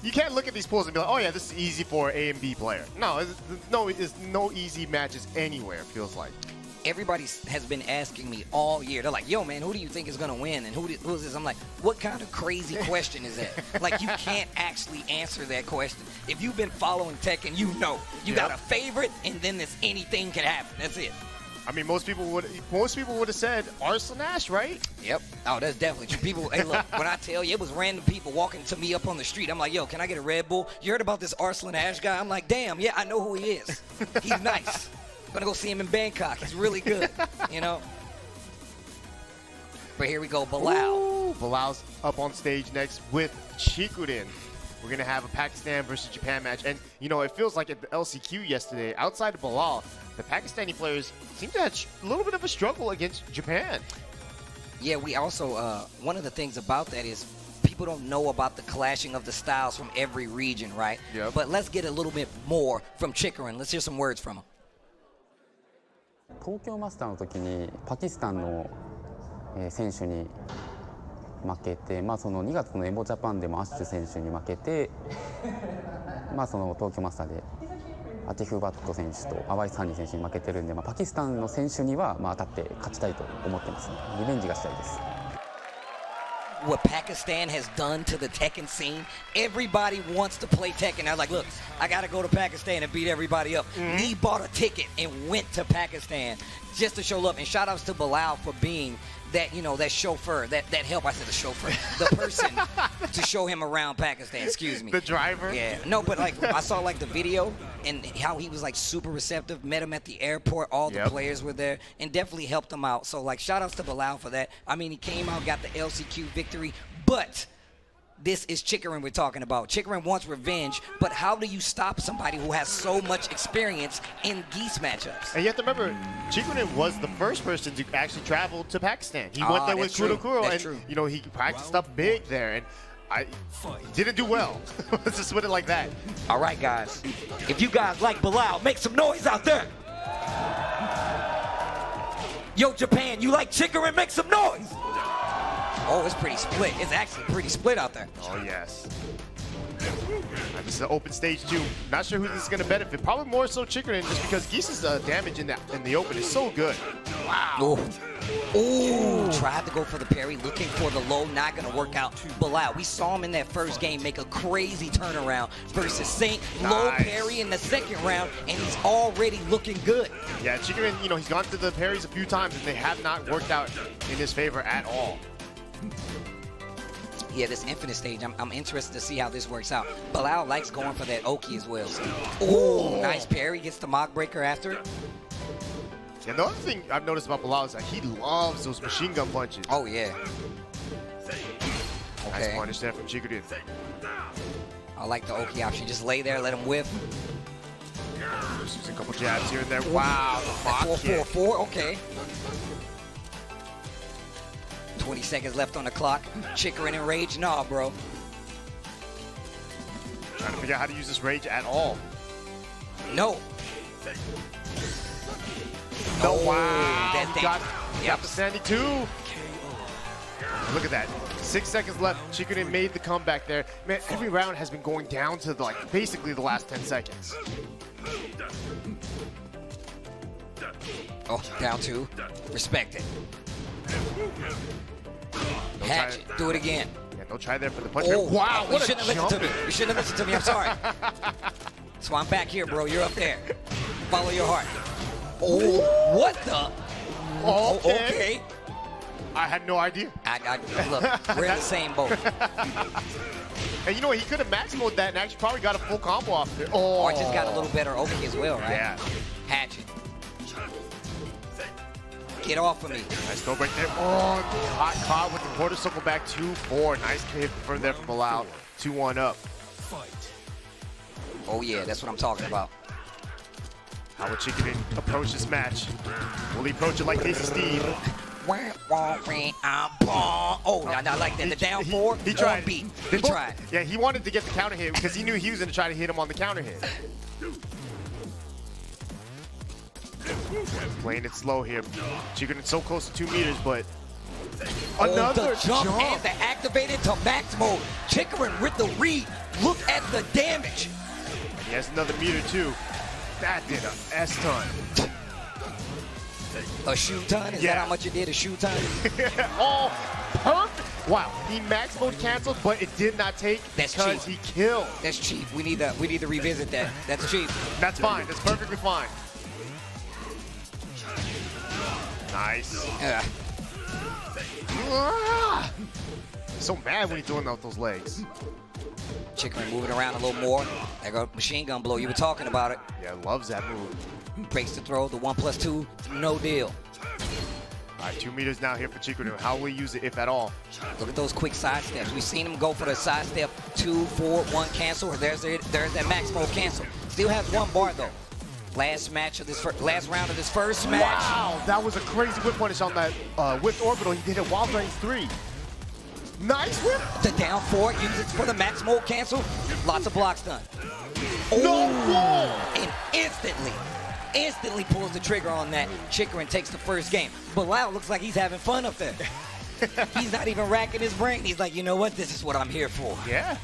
you can't look at these pools and be like, oh yeah, this is easy for A and B player. No, there's no easy matches anywhere, it feels like. everybody has been asking me all year. They're like, yo, man, who do you think is going to win? And who is this? I'm like, what kind of crazy question is that? Like, you can't actually answer that question. If you've been following Tekken, you know. You got a favorite, and then there's anything can happen. That's it. I mean, most people would have said Arslan Ash, right? Yep. Oh, that's definitely true. People, hey, look, when I tell you, it was random people walking to me up on the street. I'm like, yo, can I get a Red Bull? You heard about this Arslan Ash guy? I'm like, damn, yeah, I know who he is. He's nice. I'm going to go see him in Bangkok. He's really good, you know? But here we go, Bilal. Ooh, Bilal's up on stage next with Chikurin. We're going to have a Pakistan versus Japan match. And, you know, it feels like at the LCQ yesterday, outside of Bilal, the Pakistani players seem to have a little bit of a struggle against Japan. Yeah, we also, one of the things about that is people don't know about the clashing of the styles from every region, right? Yep. But let's get a little bit more from Chikurin. Let's hear some words from him. 東京マスターの時にパキスタンの選手に負けて、その2月のエボジャパンでもアッシュ選手に負けて、その東京マスターでアティフバット選手とアワイサンニ選手に負けてるんで、パキスタンの選手には当たって勝ちたいと思ってますね。リベンジがしたいです。What Pakistan has done to the Tekken scene, everybody wants to play Tekken. I was like, look, I got to go to Pakistan and beat everybody up. He bought a ticket and went to Pakistan just to show love. And shout outs to Bilal for being that, you know, that chauffeur, that help. I said the chauffeur, the person to show him around Pakistan. Excuse me. The driver? Yeah. No, but like I saw like the video and how he was like super receptive, met him at the airport. All the players were there and definitely helped him out. So like shout outs to Bilal for that. I mean, he came out, got the LCQ victory, but this is Chikurin we're talking about. Chikurin wants revenge, but how do you stop somebody who has so much experience in geese matchups? And you have to remember, Chikurin was the first person to actually travel to Pakistan. He went there with Kurokuro, and you know, he practiced up big there, and I didn't do well. Let's just put it like that. All right, guys. If you guys like Bilal, make some noise out there. Yo, Japan, you like Chikurin? Make some noise. Oh, it's pretty split. It's actually pretty split out there. Oh, yes. This is an open stage, too. Not sure who this is going to benefit. Probably more so Chikurin, just because Geese's damage in the open is so good. Wow. Ooh. Tried to go for the parry, looking for the low, not going to work out. Bilal, we saw him in that first game make a crazy turnaround versus Saint. Low parry in the second round, and he's already looking good. Yeah, Chikurin, you know, he's gone to the parries a few times, and they have not worked out in his favor at all. Yeah, this infinite stage, I'm interested to see how this works out. Bilal likes going for that Oki as well. So. Ooh, nice parry, gets the mock breaker after it. And the other thing I've noticed about Bilal is that he loves those machine gun punches. Oh, yeah. Nice punish there from Chikurin. I like the Oki option. Just lay there, let him whiff. Just using a couple jabs here and there. Wow, the mock kick. 4-4-4, okay. 20 seconds left on the clock. Chikurin in rage? Nah, bro. Trying to figure out how to use this rage at all. No. No, wow. That got the standing too. Look at that. 6 seconds left. Chikurin made the comeback there. Man, every round has been going down to like basically the last 10 seconds. Oh, down 2. Respect it. Hatchet, do it again. Yeah, don't try there for the punch. Oh, wow, you shouldn't have listened to me. You shouldn't have listened to me. I'm sorry. So I'm back here, bro. You're up there. Follow your heart. Oh, what the? Okay. I had no idea. Look, we're in the same boat. And you know what? He could have max mode that and actually probably got a full combo off there. Oh, or just got a little better Oki as well, right? Yeah. Hatchet. Get off of me. Nice throw right there. Oh, hot caught with the quarter circle back 2-4. Nice hit from there from Bilal. 2-1 up. Oh, yeah, that's what I'm talking about. How will Chikurin approach this match? Will he approach it like Casey Steve? Oh, not like that. The down 4. He tried. He tried. Yeah, he wanted to get the counter hit because he knew he was going to try to hit him on the counter hit. Playing it slow here. Chikurin so close to 2 meters, but another jump and the activated to max mode. Chikurin with the read. Look at the damage. He has another meter too. That did a S-ton. A shoe ton? Is that how much it did? A shoe ton? Oh, perfect. Wow, he max mode canceled, but it did not take That's because cheap. he killed. That's cheap. We need to revisit that. That's cheap. That's fine. That's perfectly fine. Nice. So mad when he's doing out those legs. Chikurin moving around a little more. There go machine gun blow. You were talking about it. Yeah, loves that move. Breaks the throw. The 1+2. No deal. All right, 2 meters now here for Chikurin. How will he use it, if at all? Look at those quick side steps. We've seen him go for the side step 2, 4, 1 cancel. There's that max mode cancel. Still has 1 bar though. Last round of this first match. Wow, that was a crazy whip punish on that whipped orbital. He did it while range 3. Nice whip. The down 4 uses for the max mode cancel. Lots of blocks done. No wall. And instantly pulls the trigger on that. Chikurin takes the first game. Bilal looks like he's having fun up there. He's not even racking his brain. He's like, you know what? This is what I'm here for. Yeah.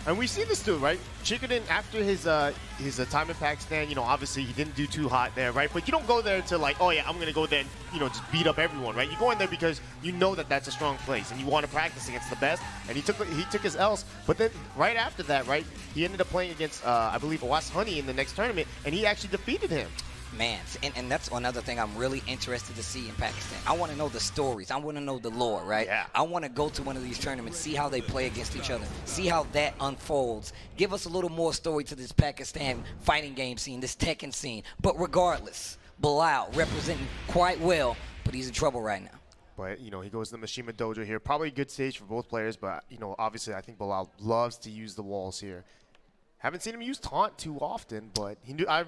And we see this too, right? Chikurin, after his time impact stand, you know, obviously he didn't do too hot there, right? But you don't go there to like, oh yeah, I'm going to go there and, you know, just beat up everyone, right? You go in there because you know that that's a strong place and you want to practice against the best. And he took his L's. But then right after that, right, he ended up playing against, I believe, Was Honey in the next tournament, and he actually defeated him. Man, and that's another thing I'm really interested to see in Pakistan. I want to know the stories. I want to know the lore, right? Yeah. I want to go to one of these tournaments, see how they play against each other, see how that unfolds. Give us a little more story to this Pakistan fighting game scene, this Tekken scene. But regardless, Bilal representing quite well, but he's in trouble right now. But, you know, he goes to the Mishima Dojo here. Probably a good stage for both players, but, you know, obviously I think Bilal loves to use the walls here. Haven't seen him use taunt too often, but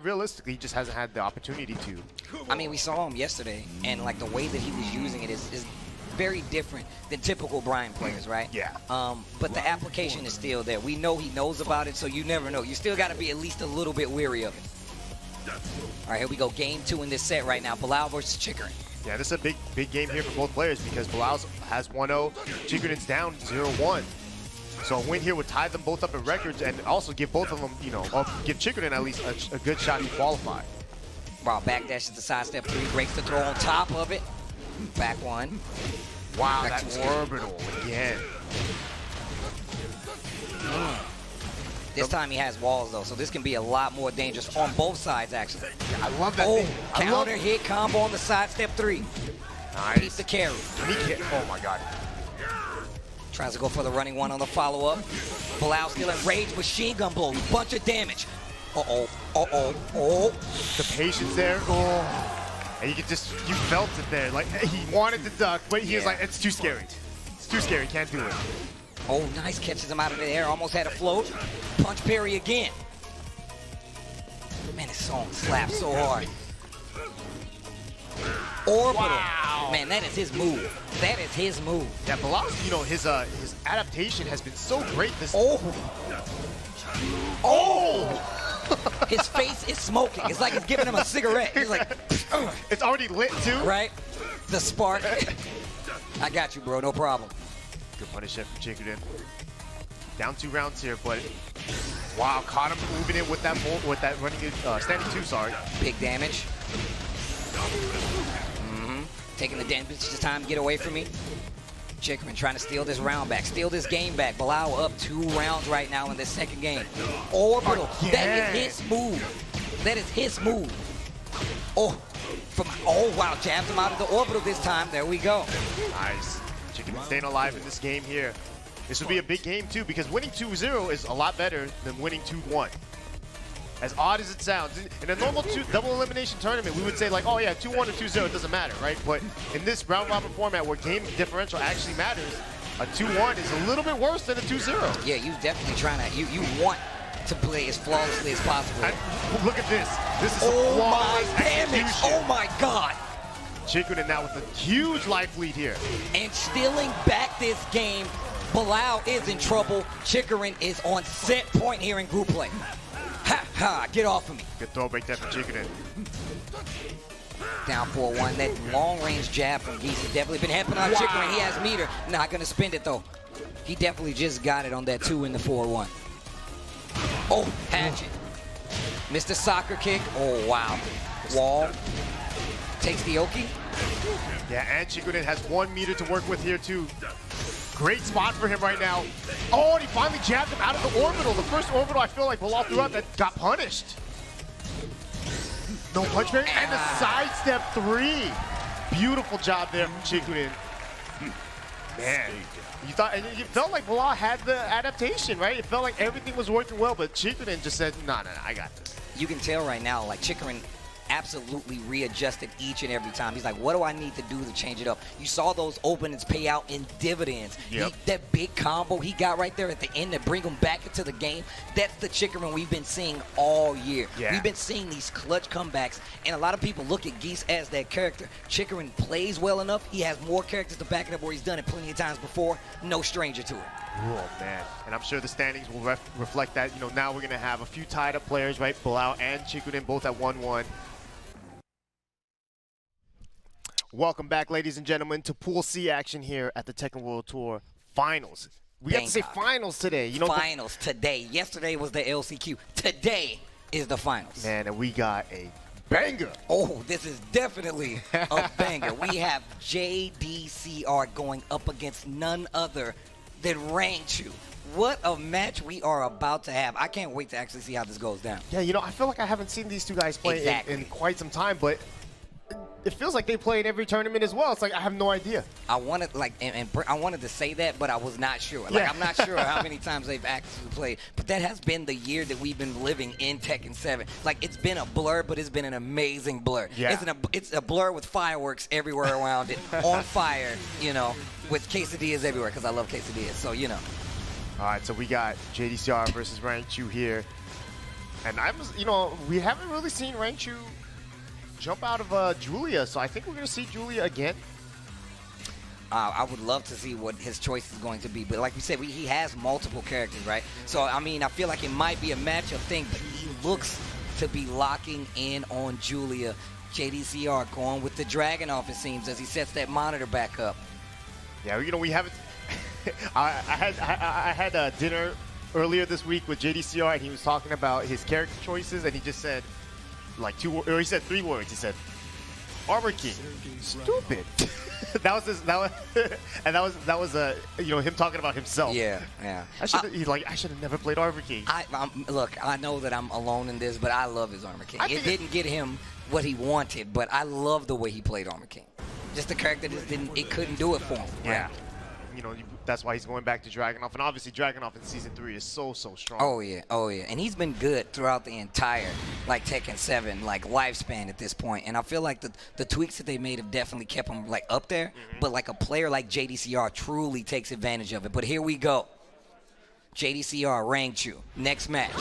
realistically, he just hasn't had the opportunity to. I mean, we saw him yesterday, and like the way that he was using it is very different than typical Brian players, right? Yeah. But the application is still there. We know he knows about it, so you never know. You still got to be at least a little bit weary of it. All right, here we go. Game 2 in this set right now. Bilal versus Chikurin. Yeah, this is a big game here for both players because Bilal has 1-0, Chikurin's down 0-1. So a win here would tie them both up in records and also give both of them, you know, give Chikurin at least a good shot to qualify. Wow, backdash to the side step 3, breaks the throw on top of it. Back 1. Wow, Back that's 2. orbital again. This time he has walls though, so this can be a lot more dangerous on both sides actually. I love that Oh, thing. counter hit combo on the side step 3. Nice. Keep the carry. Oh my God. Tries to go for the running 1 on the follow-up. Bilal still in rage, machine gun blow, bunch of damage. Uh-oh. The patience there. Oh. And you felt it there. Like, he wanted to duck, but he was like, it's too scary. It's too scary, can't do it. Oh, nice, catches him out of the air, almost had a float. Punch parry again. Man, this song slaps so hard. Orbital. Wow. Man, that is his move. That is his move. Yeah, Bilal, you know, his adaptation has been so great this. His face is smoking. It's like it's giving him a cigarette. He's like, it's already lit too. right? The spark. I got you, bro. No problem. Good punish there from Chikurin. Down 2 rounds here, but wow, caught him moving in with that running standing 2. Sorry. Big damage. Taking the damage this time to get away from me. Chikurin trying to steal this round back, steal this game back. Bilal up 2 rounds right now in this second game. Orbital. That is his move. That is his move. Oh, wow, jabs him out of the orbital this time. There we go. Nice. Chikurin staying alive in this game here. This would be a big game too because winning 2-0 is a lot better than winning 2-1. As odd as it sounds, in a normal double elimination tournament, we would say like, oh yeah, 2-1 or 2-0, it doesn't matter, right? But in this round robin format where game differential actually matters, a 2-1 is a little bit worse than a 2-0. Yeah, you definitely trying to, you want to play as flawlessly as possible. And look at this. This is some flawless execution. Oh my God. Chikurin now with a huge life lead here. And stealing back this game, Bilal is in trouble. Chikurin is on set point here in group play. Ha ha, get off of me. Good throw break there for Chikurin. Down 4-1, that long-range jab from Geese has definitely been helping out Chikurin. He has meter, not gonna spend it though. He definitely just got it on that 2 in the 4-1. Oh, hatchet. Missed the soccer kick. Oh, wow. Wall. Takes the Oki. Yeah, and Chikurin has 1 meter to work with here too. Great spot for him right now. Oh, and he finally jabbed him out of the orbital. The first orbital I feel like Bilal threw out that got punished. No punch parry, and the sidestep 3. Beautiful job there from Chikurin. Man, you thought, and it felt like Bilal had the adaptation, right? It felt like everything was working well, but Chikurin just said, no, I got this. You can tell right now, like Chikurin absolutely readjusted each and every time. He's like, what do I need to do to change it up? You saw those openings pay out in dividends. Yep. That big combo he got right there at the end to bring him back into the game, that's the Chikurin we've been seeing all year. Yeah. We've been seeing these clutch comebacks, and a lot of people look at Geese as that character. Chikurin plays well enough. He has more characters to back it up where he's done it plenty of times before. No stranger to it. Oh, man. And I'm sure the standings will reflect that. You know, now we're going to have a few tied-up players, right? Bilal and Chikurin both at 1-1. Welcome back, ladies and gentlemen, to Pool C action here at the Tekken World Tour Finals. We have to say finals today. You know, finals today. Yesterday was the LCQ. Today is the finals. Man, and we got a banger. Oh, this is definitely a banger. We have JDCR going up against none other than Rangchu. What a match we are about to have. I can't wait to actually see how this goes down. Yeah, you know, I feel like I haven't seen these two guys play in quite some time, but it feels like they play in every tournament as well. It's like I have no idea. I wanted I wanted to say that, but I was not sure. Like I'm not sure how many times they've actually played. But that has been the year that we've been living in Tekken 7. Like it's been a blur, but it's been an amazing blur. Yeah. It's a blur with fireworks everywhere around it, on fire, you know, with quesadillas everywhere because I love quesadillas. So you know. All right, so we got JDCR versus Rangchu here, and you know, we haven't really seen Rangchu jump out of Julia, so I think we're going to see Julia again. I would love to see what his choice is going to be, but like we said, he has multiple characters, right? So, I mean, I feel like it might be a matchup thing, but he looks to be locking in on Julia. JDCR going with the Dragunov, it seems, as he sets that monitor back up. Yeah, you know, we haven't... I had dinner earlier this week with JDCR, and he was talking about his character choices, and he just said, like he said 3 words. He said, "Armor King, stupid." that was you know, him talking about himself. Yeah, yeah. I should have never played Armor King. Look, I know that I'm alone in this, but I love his Armor King. It didn't get him what he wanted, but I love the way he played Armor King. Just the character just couldn't do it for him. Yeah. Right? You know, that's why he's going back to Dragunov, and obviously Dragunov in Season 3 is so strong. Oh yeah, and he's been good throughout the entire like Tekken 7 like lifespan at this point, and I feel like the tweaks that they made have definitely kept him like up there. But like a player like JDCR truly takes advantage of it. But here we go, JDCR Rangchu next match.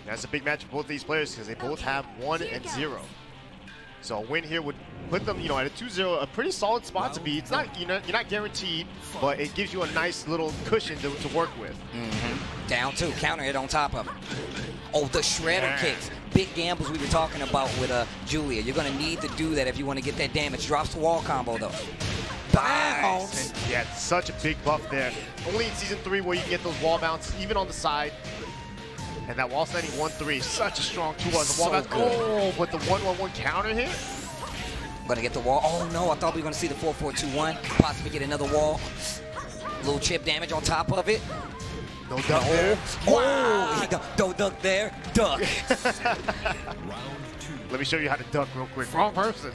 That's a big match for both these players because they both have 1-0. So a win here would put them, you know, at a 2-0, a pretty solid spot to be. It's not, you know, you're not guaranteed, but it gives you a nice little cushion to work with. Down 2, counter hit on top of it. Oh, the shredder kicks. Big gambles we were talking about with Julia. You're going to need to do that if you want to get that damage. Drops the wall combo, though. Bounce. Yeah, such a big buff there. Only in Season 3 where you can get those wall bounces, even on the side. And that wall standing 1-3, such a strong 2-1. The wall bounce. Oh, but the 1-1-1 counter hit. Gonna get the wall. Oh no, I thought we were gonna see the 4-4-2-1. Possibly get another wall. Little chip damage on top of it. No duck there. Wow. Don't duck there. Duck. Let me show you how to duck real quick. Wrong person.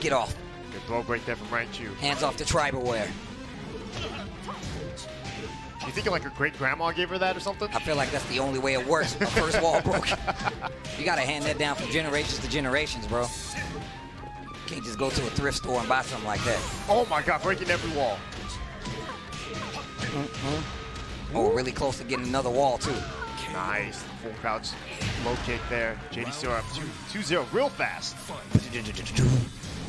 Get off. Good throw right there from Rangchu. Hands off the tribal wear. You thinking like her great-grandma gave her that or something? I feel like that's the only way it works. My first wall broke. You gotta hand that down from generations to generations, bro. You can't just go to a thrift store and buy something like that. Oh my God, breaking every wall. Oh, really close to getting another wall too. Nice, full crouch, low kick there. JDCR up 2-0 real fast.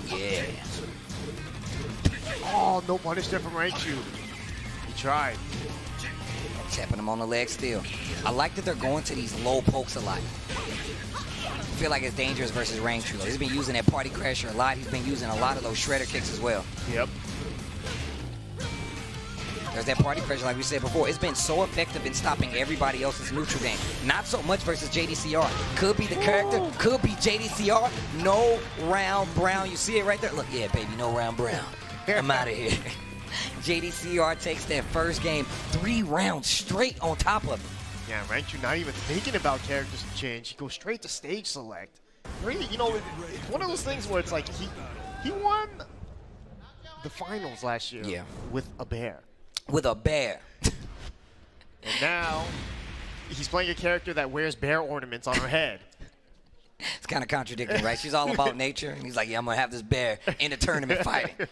Yeah. Oh, no punish there from Rangchu. He tried. Tapping him on the leg still. I like that they're going to these low pokes a lot. I feel like it's dangerous versus Rangchu. He's been using that party crasher a lot. He's been using a lot of those shredder kicks as well. Yep. Because that party pressure, like we said before, it's been so effective in stopping everybody else's neutral game. Not so much versus JDCR. Could be the character, could be JDCR. No round Brown. You see it right there? Look, yeah, baby, no round Brown. I'm out of here. JDCR takes that first game 3 rounds straight on top of it. Yeah, Rangchu not even thinking about characters to change. He goes straight to stage select. Really, you know, it's one of those things where it's like he won the finals last year with a bear. With a bear. And now he's playing a character that wears bear ornaments on her head. It's kind of contradicting, right? She's all about nature, and he's like, yeah, I'm going to have this bear in the tournament fighting.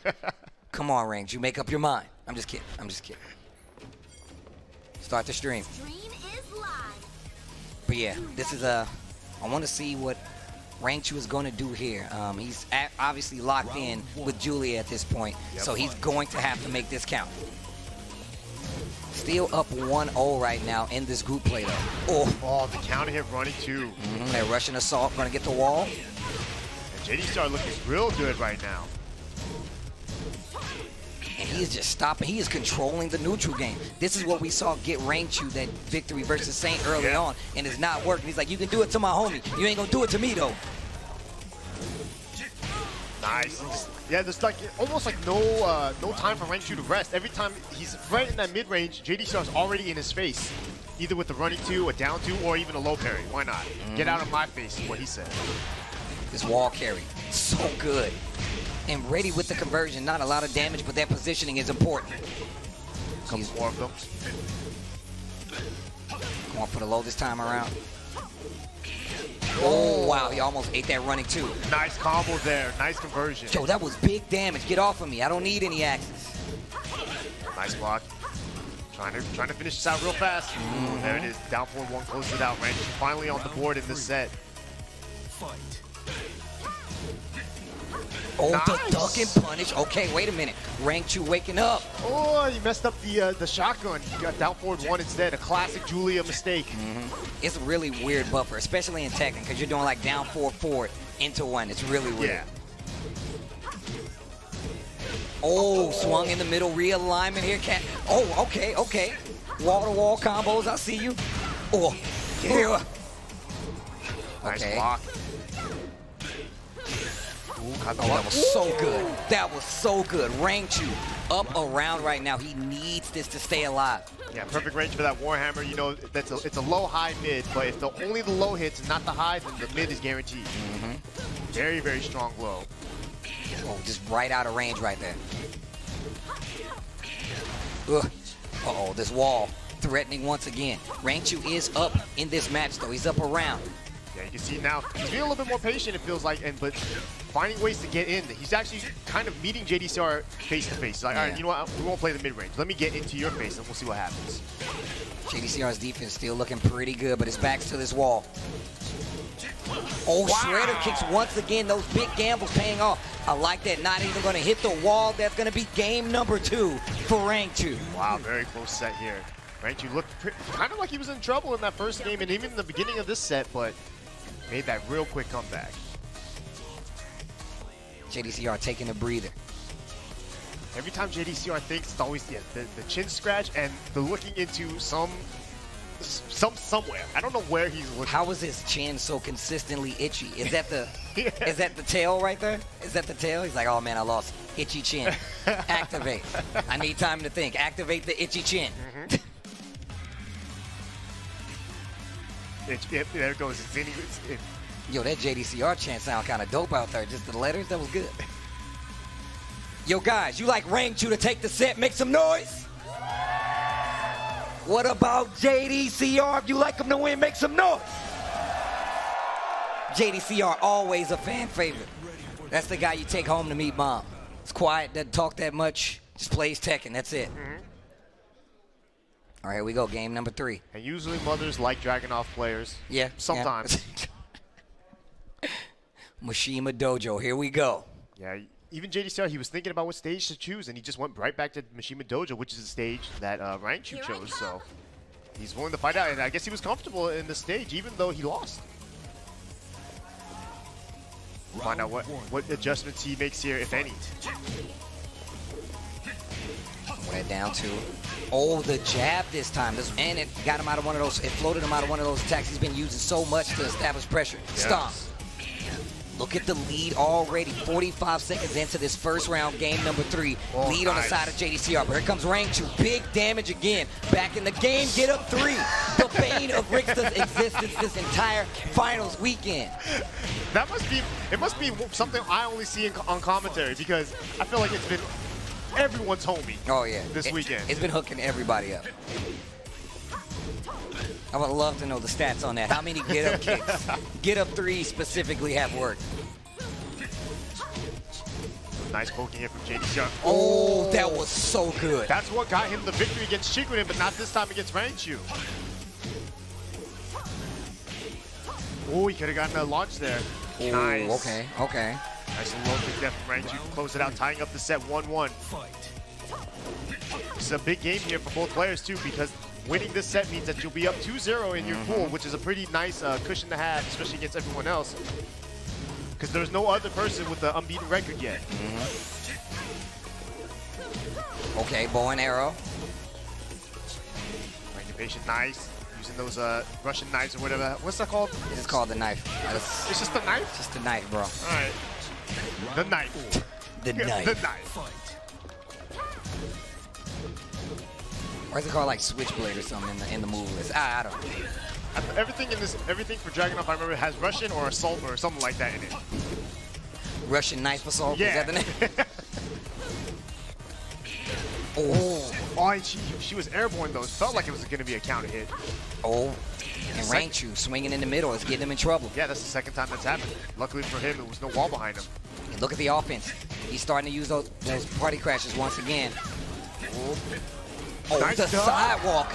Come on, Rangchu, make up your mind. I'm just kidding. I'm just kidding. Start the stream. But yeah, this is I want to see what Rangchu is going to do here. He's obviously locked in with Julia at this point, so he's going to have to make this count. Still up 1-0 right now in this group play, though. Oh, the counter hit running too. That Russian assault going to get the wall. And JDCR looking real good right now. And he is just stopping. He is controlling the neutral game. This is what we saw get Rangchu that victory versus Saint early on, and it's not working. He's like, you can do it to my homie. You ain't going to do it to me, though. Nice. Yeah, there's like almost like no time for Rangchu to rest. Every time he's right in that mid-range, JDCR's already in his face. Either with the running 2, a down 2, or even a low parry. Why not? Get out of my face is what he said. This wall carry, so good. And ready with the conversion. Not a lot of damage, but that positioning is important. Couple more of them. Going for the low this time around. Oh, wow, he almost ate that running too. Nice combo there, nice conversion. Yo, that was big damage. Get off of me. I don't need any axes. Nice block. Trying to finish this out real fast. There it is, down 4-1, closes it out. Rangchu finally on the board in this set. Oh, nice. The duck and punish. Okay, wait a minute. Rangchu waking up. Oh, you messed up the shotgun. You got down forward 1 instead. A classic Julia mistake. It's a really weird buffer, especially in Tekken, because you're doing like down 4 forward into 1. It's really weird. Yeah. Oh, swung in the middle. Realignment here, cat. Oh, okay, okay. Wall-to-wall combos. I see you. Oh, yeah. Nice Okay. block. Oh, that was so good. That was so good. Rangchu up around right now. He needs this to stay alive. Yeah, perfect range for that Warhammer. You know, it's a low, high, mid, but if only the low hits and not the high, then the mid is guaranteed. Very, very strong low. Oh, just right out of range right there. Ugh. Uh-oh, this wall threatening once again. Rangchu is up in this match, though. He's up around. Yeah, you can see now, he's being a little bit more patient, it feels like, but finding ways to get in. He's actually kind of meeting JDCR face to face. He's like, all right, you know what, we won't play the mid-range. Let me get into your face, and we'll see what happens. JDCR's defense still looking pretty good, but his back's to this wall. Oh, wow. Shredder kicks once again. Those big gambles paying off. I like that. Not even going to hit the wall. That's going to be game number 2 for Rangchu. Wow, very close set here. Rangchu looked kind of like he was in trouble in that first game and even in the beginning of this set, but made that real quick comeback. JDCR taking a breather. Every time JDCR thinks, it's always the chin scratch and the looking into somewhere. I don't know where he's looking. How is his chin so consistently itchy? Is that the is that the tail right there? Is that the tail? He's like, oh man, I lost itchy chin. Activate. I need time to think. Activate the itchy chin. There it goes. Yo, that JDCR chant sound kind of dope out there. Just the letters, that was good. Yo, guys, you like Rangchu to take the set? Make some noise. What about JDCR? If you like him to win, make some noise. JDCR, always a fan favorite. That's the guy you take home to meet mom. It's quiet, doesn't talk that much, just plays Tekken, that's it. All right, here we go, game number 3. And usually mothers like dragging off players. Yeah. Sometimes. Yeah. Mishima Dojo, here we go. Yeah, even JDCR, he was thinking about what stage to choose, and he just went right back to Mishima Dojo, which is the stage that Rangchu chose. So he's willing to fight out, and I guess he was comfortable in the stage, even though he lost. We'll find out what adjustments he makes here, if any. That down two. Oh, the jab this time. And it got him out of one of those, it floated him out of one of those attacks he's been using so much to establish pressure. Yes. Stomp. Look at the lead already. 45 seconds into this first round, game number 3. Oh, lead on the side of JDCR. But here comes Rangchu. Big damage again. Back in the game. Get up 3. The bane of Rickster's existence this entire finals weekend. That must be something I only see on commentary, because I feel like it's been everyone's homie. Oh yeah, this weekend. It's been hooking everybody up. I would love to know the stats on that. How many get-up kicks, get-up 3 specifically have worked? Nice poking here from JDCR. Oh, that was so good. That's what got him the victory against Chikurin, but not this time against Rangchu. Oh, he could have gotten a launch there. Ooh, nice. Okay. Nice and low kick there from Rangchu. Close it out, tying up the set 1-1. This is a big game here for both players too, because winning this set means that you'll be up 2-0 in your pool, which is a pretty nice cushion to have, especially against everyone else. Because there's no other person with the unbeaten record yet. Okay, bow and arrow. Range patient, nice. Using those Russian knives or whatever. What's that called? It's called the knife. It's just the knife? Just the knife, bro. All right. The knife. The knife. The knife. Or is it called like switchblade or something in the move list? I don't know. Everything for Dragunov, I remember, has Russian or assault or something like that in it. Russian knife assault? Yeah. Is that the name? Oh, she was airborne though. It felt like it was going to be a counter hit. Oh, and Rangchu swinging in the middle is getting him in trouble. Yeah, that's the second time that's happened. Luckily for him, there was no wall behind him. And look at the offense. He's starting to use those party crashes once again. Oh, Nice the job. sidewalk.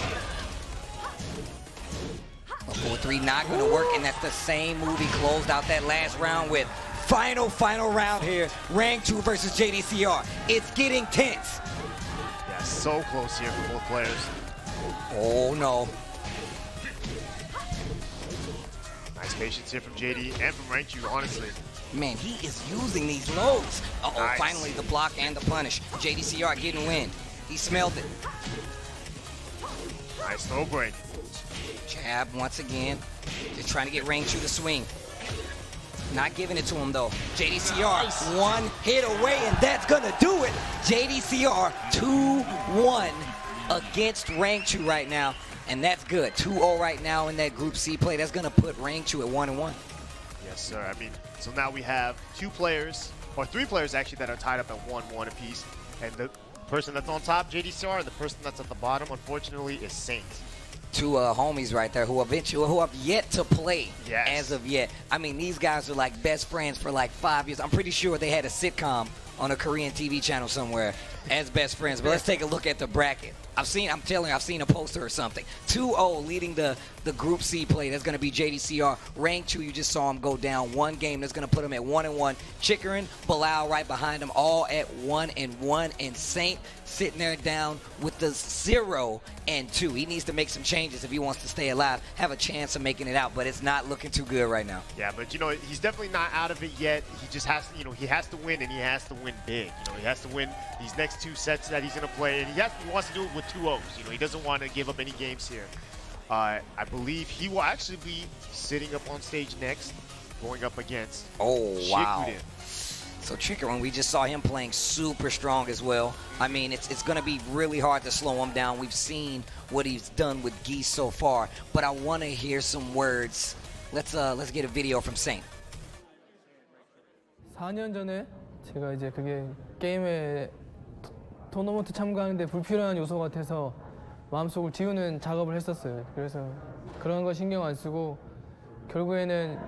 A 4-3 not going to work, and that's the same move he closed out that last round with. Final round here. Rangchu versus JDCR. It's getting tense. Yeah, so close here for both players. Oh, no. Nice patience here from JD and from Rangchu, honestly. Man, he is using these lows. Uh-oh, Nice. Finally the block and the punish. JDCR getting wind. He smelled it. Nice throw break. Jab once again. Just trying to get Rangchu to swing. Not giving it to him though. JDCR one hit away, and that's gonna do it. JDCR 2-1 against Rangchu right now, and that's good. 2-0 right now in that Group C play. That's gonna put Rangchu at 1-1. Yes, sir. I mean, so now we have 2 players, or 3 players actually, that are tied up at 1-1 apiece, and the person that's on top, JDCR, and the person that's at the bottom, unfortunately, is Saint. 2 homies right there who have yet to play. Yes. As of yet. I mean, these guys are like best friends for like 5 years. I'm pretty sure they had a sitcom on a Korean TV channel somewhere as best friends. But let's take a look at the bracket. I've seen a poster or something. 2-0 leading the Group C play. That's going to be JDCR. Rangchu, you just saw him go down 1 game. That's going to put him at 1-1. Chikurin, Bilal right behind him, all at 1-1. And Saint sitting there down with the 0-2. He needs to make some changes if he wants to stay alive, have a chance of making it out. But it's not looking too good right now. Yeah, but you know, he's definitely not out of it yet. He just has to, he has to win, and he has to win big. He has to win these next 2 sets that he's going to play, and he wants to do it with 2 O's. He doesn't want to give up any games here. I believe he will actually be sitting up on stage next, going up against wow. Chikurin. So Chikurin, we just saw him playing super strong as well. I mean, it's going to be really hard to slow him down. We've seen what he's done with Geese so far, but I want to hear some words. Let's get a video from Saint. 4년 전에 제가 이제 그게 게임에 토너먼트 참가하는데 불필요한 요소 같아서 마음속을 지우는 작업을 했었어요. 그래서 그런 거 신경 안 쓰고 결국에는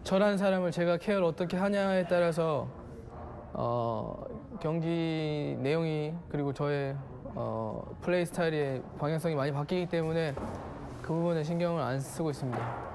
저란 사람을 제가 케어를 어떻게 하냐에 따라서 경기 내용이 그리고 저의 플레이 스타일의 방향성이 많이 바뀌기 때문에 그 부분에 신경을 안 쓰고 있습니다.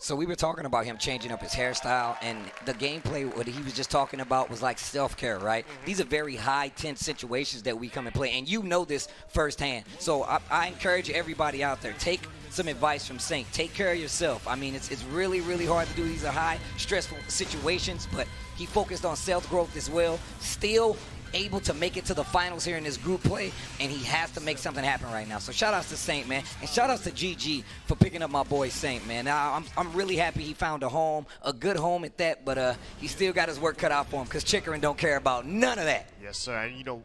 So we were talking about him changing up his hairstyle, and the gameplay, what he was just talking about was like self-care, right? These are very high-tense situations that we come and play, and you know this firsthand. So I encourage everybody out there, take some advice from Saint. Take care of yourself. I mean, it's really, really hard to do. These are high, stressful situations, but he focused on self-growth as well. Still able to make it to the finals here in this group play, and he has to make something happen right now. So shout outs to Saint, man, and shout outs to GG for picking up my boy Saint, man. Now, I'm really happy he found a home, a good home at that, but he still got his work cut out for him because Chikurin don't care about none of that. Yes, sir. And you know,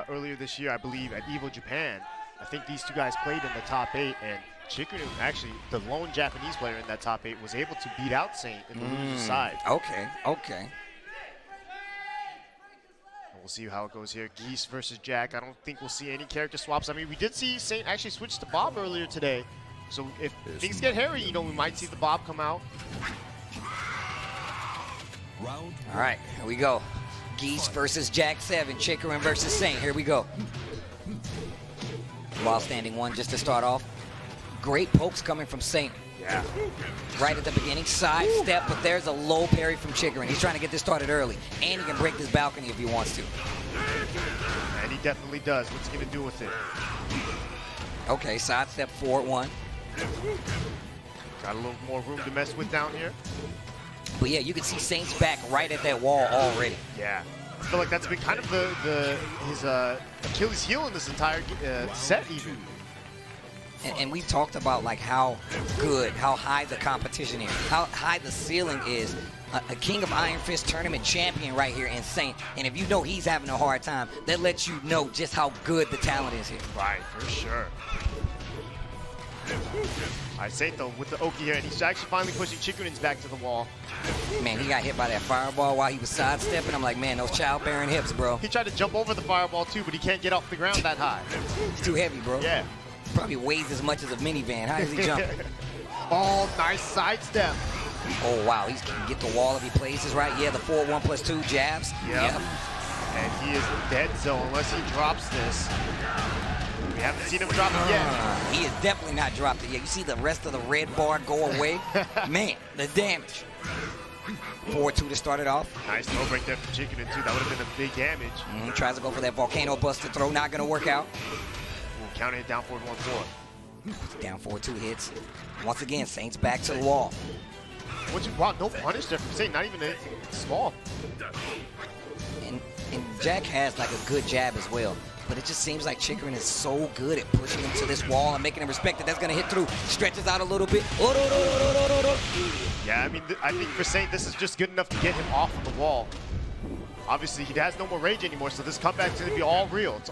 earlier this year, I believe at EVO Japan, I think these two guys played in the top 8, and Chikurin, actually, the lone Japanese player in that top 8, was able to beat out Saint in the loser side. Okay, okay. We'll see how it goes here. Geese versus Jack. I don't think we'll see any character swaps. I mean, we did see Saint actually switch to Bob earlier today. So if things get hairy, you know, we might see the Bob come out. All right, here we go. Geese versus Jack 7, Chikurin versus Saint. Here we go. While standing 1 just to start off. Great pokes coming from Saint. Yeah. Right at the beginning, side step, but there's a low parry from Chikurin. He's trying to get this started early, and he can break this balcony if he wants to. And he definitely does. What's he going to do with it? Okay, side step forward 1. Got a little more room to mess with down here. But yeah, you can see Saint's back right at that wall already. Yeah. I feel like that's been kind of his Achilles heel in this entire set even. And we've talked about like how good, how high the competition is, how high the ceiling is. A King of Iron Fist tournament champion right here in Saint. And if you know he's having a hard time, that lets you know just how good the talent is here. Right, for sure. All right, Saint though with the Oki here, and he's actually finally pushing Chikurin's back to the wall. Man, he got hit by that fireball while he was sidestepping. I'm like, man, those childbearing hips, bro. He tried to jump over the fireball too, but he can't get off the ground that high. It's too heavy, bro. Yeah. Probably weighs as much as a minivan. How does he jump? Oh, nice sidestep. Oh, wow. He can get the wall if he places right. Yeah, the 4-1+2 jabs. Yep. And he is dead zone unless he drops this. We haven't seen him drop it yet. He has definitely not dropped it yet. You see the rest of the red bar go away? Man, the damage. 4-2 to start it off. Nice throw break there from Chikurin too. That would have been a big damage. Tries to go for that volcano buster throw. Not going to work out. Ooh, counter hit down forward 1-4. Down 4-2 hits. Once again, Saint's back to the wall. Wow, no punish there from Saint. Not even anything small. And Jack has like a good jab as well. But it just seems like Chikurin is so good at pushing him to this wall and making him respect that that's going to hit through. Stretches out a little bit. Yeah, I mean, I think for Saint, this is just good enough to get him off of the wall. Obviously, he has no more rage anymore, so this comeback's going to be all real. It's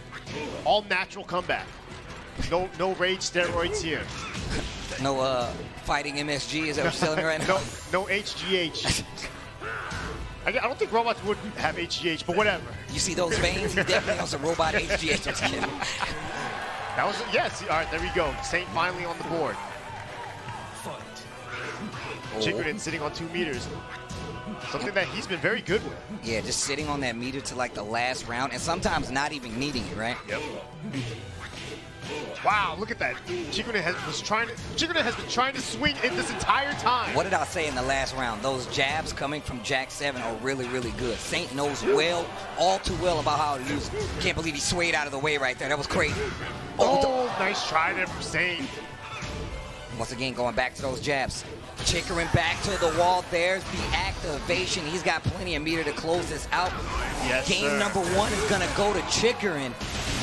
all natural comeback. No rage steroids here. No fighting MSG, is that what you're selling right now? No HGH. I don't think robots would have HGH, but whatever. You see those veins? He definitely has a robot HGH. Just kidding. That was, yes. All right, there we go. Saint finally on the board. Chikurin sitting on 2 meters. Something that he's been very good with. Yeah, just sitting on that meter to like the last round, and sometimes not even needing it, right? Yep. Wow, look at that. Chikurin has been trying to swing it this entire time. What did I say in the last round? Those jabs coming from Jack 7 are really, really good. Saint knows all too well about how to use it. Can't believe he swayed out of the way right there. That was crazy. Oh, nice try there from Saint. Once again, going back to those jabs. Chikurin back to the wall. There's the activation. He's got plenty of meter to close this out. Yes, Game sir. number 1 is going to go to Chikurin.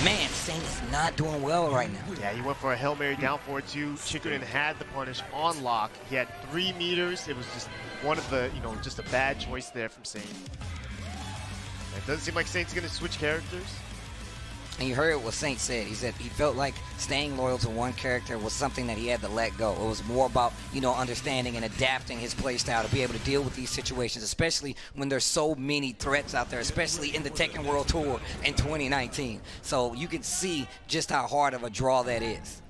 Man, Saint is not doing well right now. Yeah, he went for a Hail Mary down forward 2. Chikurin had the punish on lock. He had 3 meters. It was just one of the, just a bad choice there from Saint. It doesn't seem like Saint's going to switch characters. And you heard what Saint said. He said he felt like staying loyal to one character was something that he had to let go. It was more about, understanding and adapting his play style to be able to deal with these situations, especially when there's so many threats out there, especially in the Tekken World Tour in 2019. So you can see just how hard of a draw that is.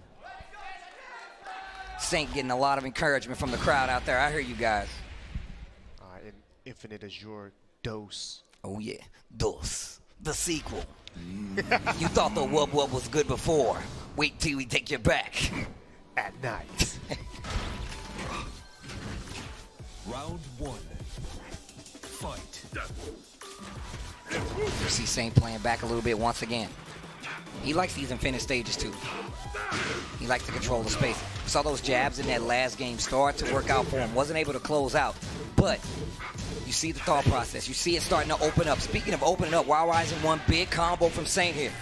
Saint getting a lot of encouragement from the crowd out there. I hear you guys. And Infinite Azure Dose. Oh, yeah. Dos. The sequel. You thought the Wub Wub was good before. Wait till we take you back. At night. Round 1. Fight. You see Saint playing back a little bit once again. He likes these infinite stages too. He likes to control the space. We saw those jabs in that last game start to work out for him. Wasn't able to close out, but You see the thought process. You see it starting to open up. Speaking of opening up, Wild Rising one big combo from Saint here.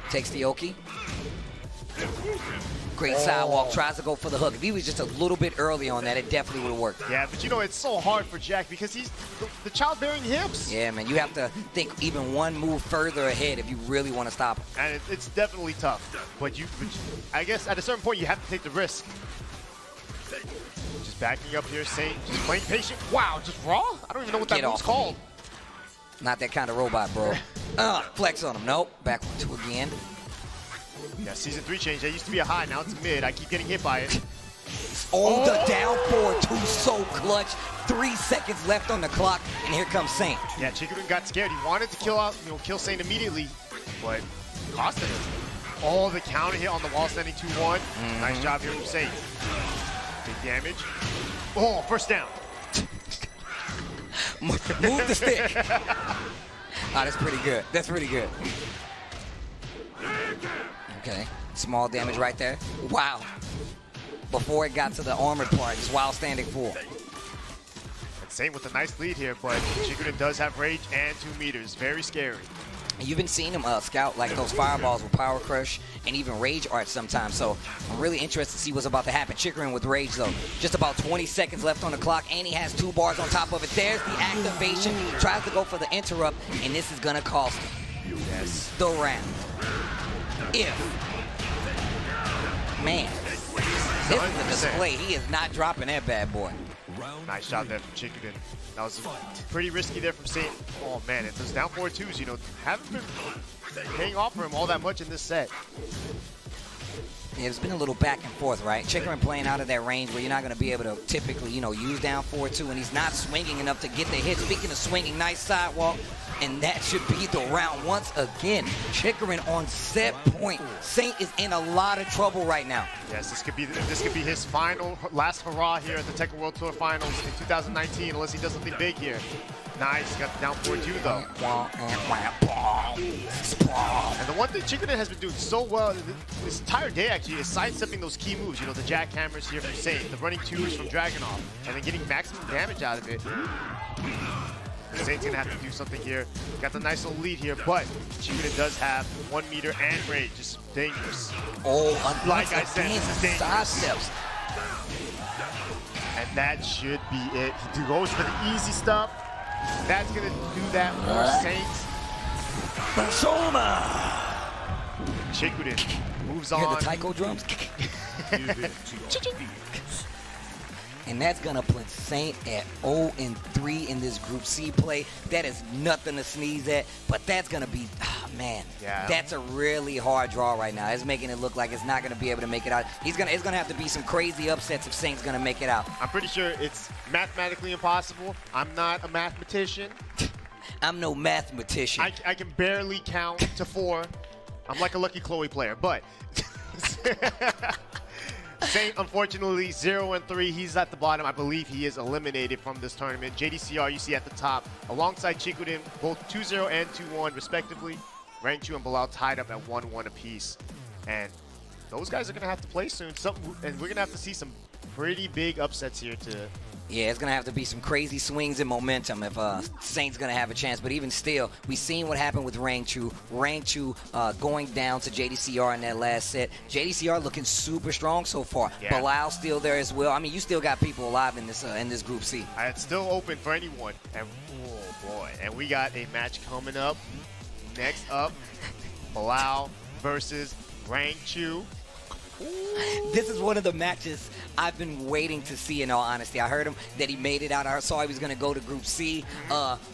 Takes the Oki. Great sidewalk, tries to go for the hook. If he was just a little bit early on that, it definitely would have worked. Yeah, but you know, it's so hard for Jack because he's the childbearing hips. Yeah, man, you have to think even one move further ahead if you really want to stop him. And it's definitely tough. But I guess at a certain point, you have to take the risk. Just backing up here, Saint, just playing patient. Wow, just raw? I don't even know what that Get move's off. called. Not that kind of robot, bro. Flex on him. Nope. Back 1-2 again. Yeah, season 3 change. That used to be a high. Now it's a mid. I keep getting hit by it. Oh, the down forward 2 so clutch. 3 seconds left on the clock, and here comes Saint. Yeah, Chikurin got scared. He wanted to kill Saint immediately, but costed him. Oh, the counter hit on the wall standing 2-1. Nice job here from Saint. Big damage. Oh, first down. Move the stick. That's pretty good. That's pretty good. Okay, small damage right there. Wow. Before it got to the armored part, it's while standing full. And Saint with a nice lead here, but Chikurin does have rage and 2 meters. Very scary. You've been seeing him scout like those fireballs with Power Crush and even Rage Art sometimes, so I'm really interested to see what's about to happen. Chikurin with Rage, though. Just about 20 seconds left on the clock, and he has 2 bars on top of it. There's the activation. Tries to go for the interrupt, and this is going to cost him the round. Man, this is a display. He is not dropping that bad boy. Nice shot there from Chikurin. That was pretty risky there from Saint. Oh man, and those down 4-2s, you know, haven't been paying off for him all that much in this set. Yeah, it's been a little back and forth, right? Chikurin playing out of that range where you're not going to be able to typically, use down 4-2, and he's not swinging enough to get the hit. Speaking of swinging, nice sidewalk, and that should be the round once again. Chikurin on set point. Saint is in a lot of trouble right now. Yes, this could be his last hurrah here at the Tekken World Tour Finals in 2019, unless he does something big here. Nice, got the down 4-2 though. And the one thing Chikurin has been doing so well this entire day actually is sidestepping those key moves. The jackhammers here from Saint, the running 2s from Dragunov, and then getting maximum damage out of it. Saint's gonna have to do something here. Got the nice little lead here, but Chikurin does have 1 meter and rage, just dangerous. Oh, like I said, this is dangerous. Side steps. And that should be it. He goes for the easy stuff. That's gonna do that for Saint. Persona. Chikurin moves You on. hear the taiko drums? And that's going to put Saint at 0-3 in this Group C play. That is nothing to sneeze at, but that's going to be, man, that's a really hard draw right now. It's making it look like it's not going to be able to make it out. It's going to have to be some crazy upsets if Saint's going to make it out. I'm pretty sure it's mathematically impossible. I'm not a mathematician. I'm no mathematician. I can barely count to 4. I'm like a Lucky Chloe player, but Saint, unfortunately, 0-3. He's at the bottom. I believe he is eliminated from this tournament. JDCR, you see at the top, alongside Chikurin, both 2-0 and 2-1, respectively. Rangchu and Bilal tied up at 1-1 apiece. And those guys are going to have to play soon. And we're going to have to see some pretty big upsets here to... Yeah, it's going to have to be some crazy swings in momentum if Saint's going to have a chance. But even still, we've seen what happened with Rangchu. Rangchu going down to JDCR in that last set. JDCR looking super strong so far. Yeah. Bilal still there as well. I mean, you still got people alive in this Group C. It's still open for anyone. And, oh, boy. And we got a match coming up. Next up, Bilal versus Rangchu. This is one of the matches I've been waiting to see, in all honesty. I heard him that he made it out. I saw he was going to go to Group C.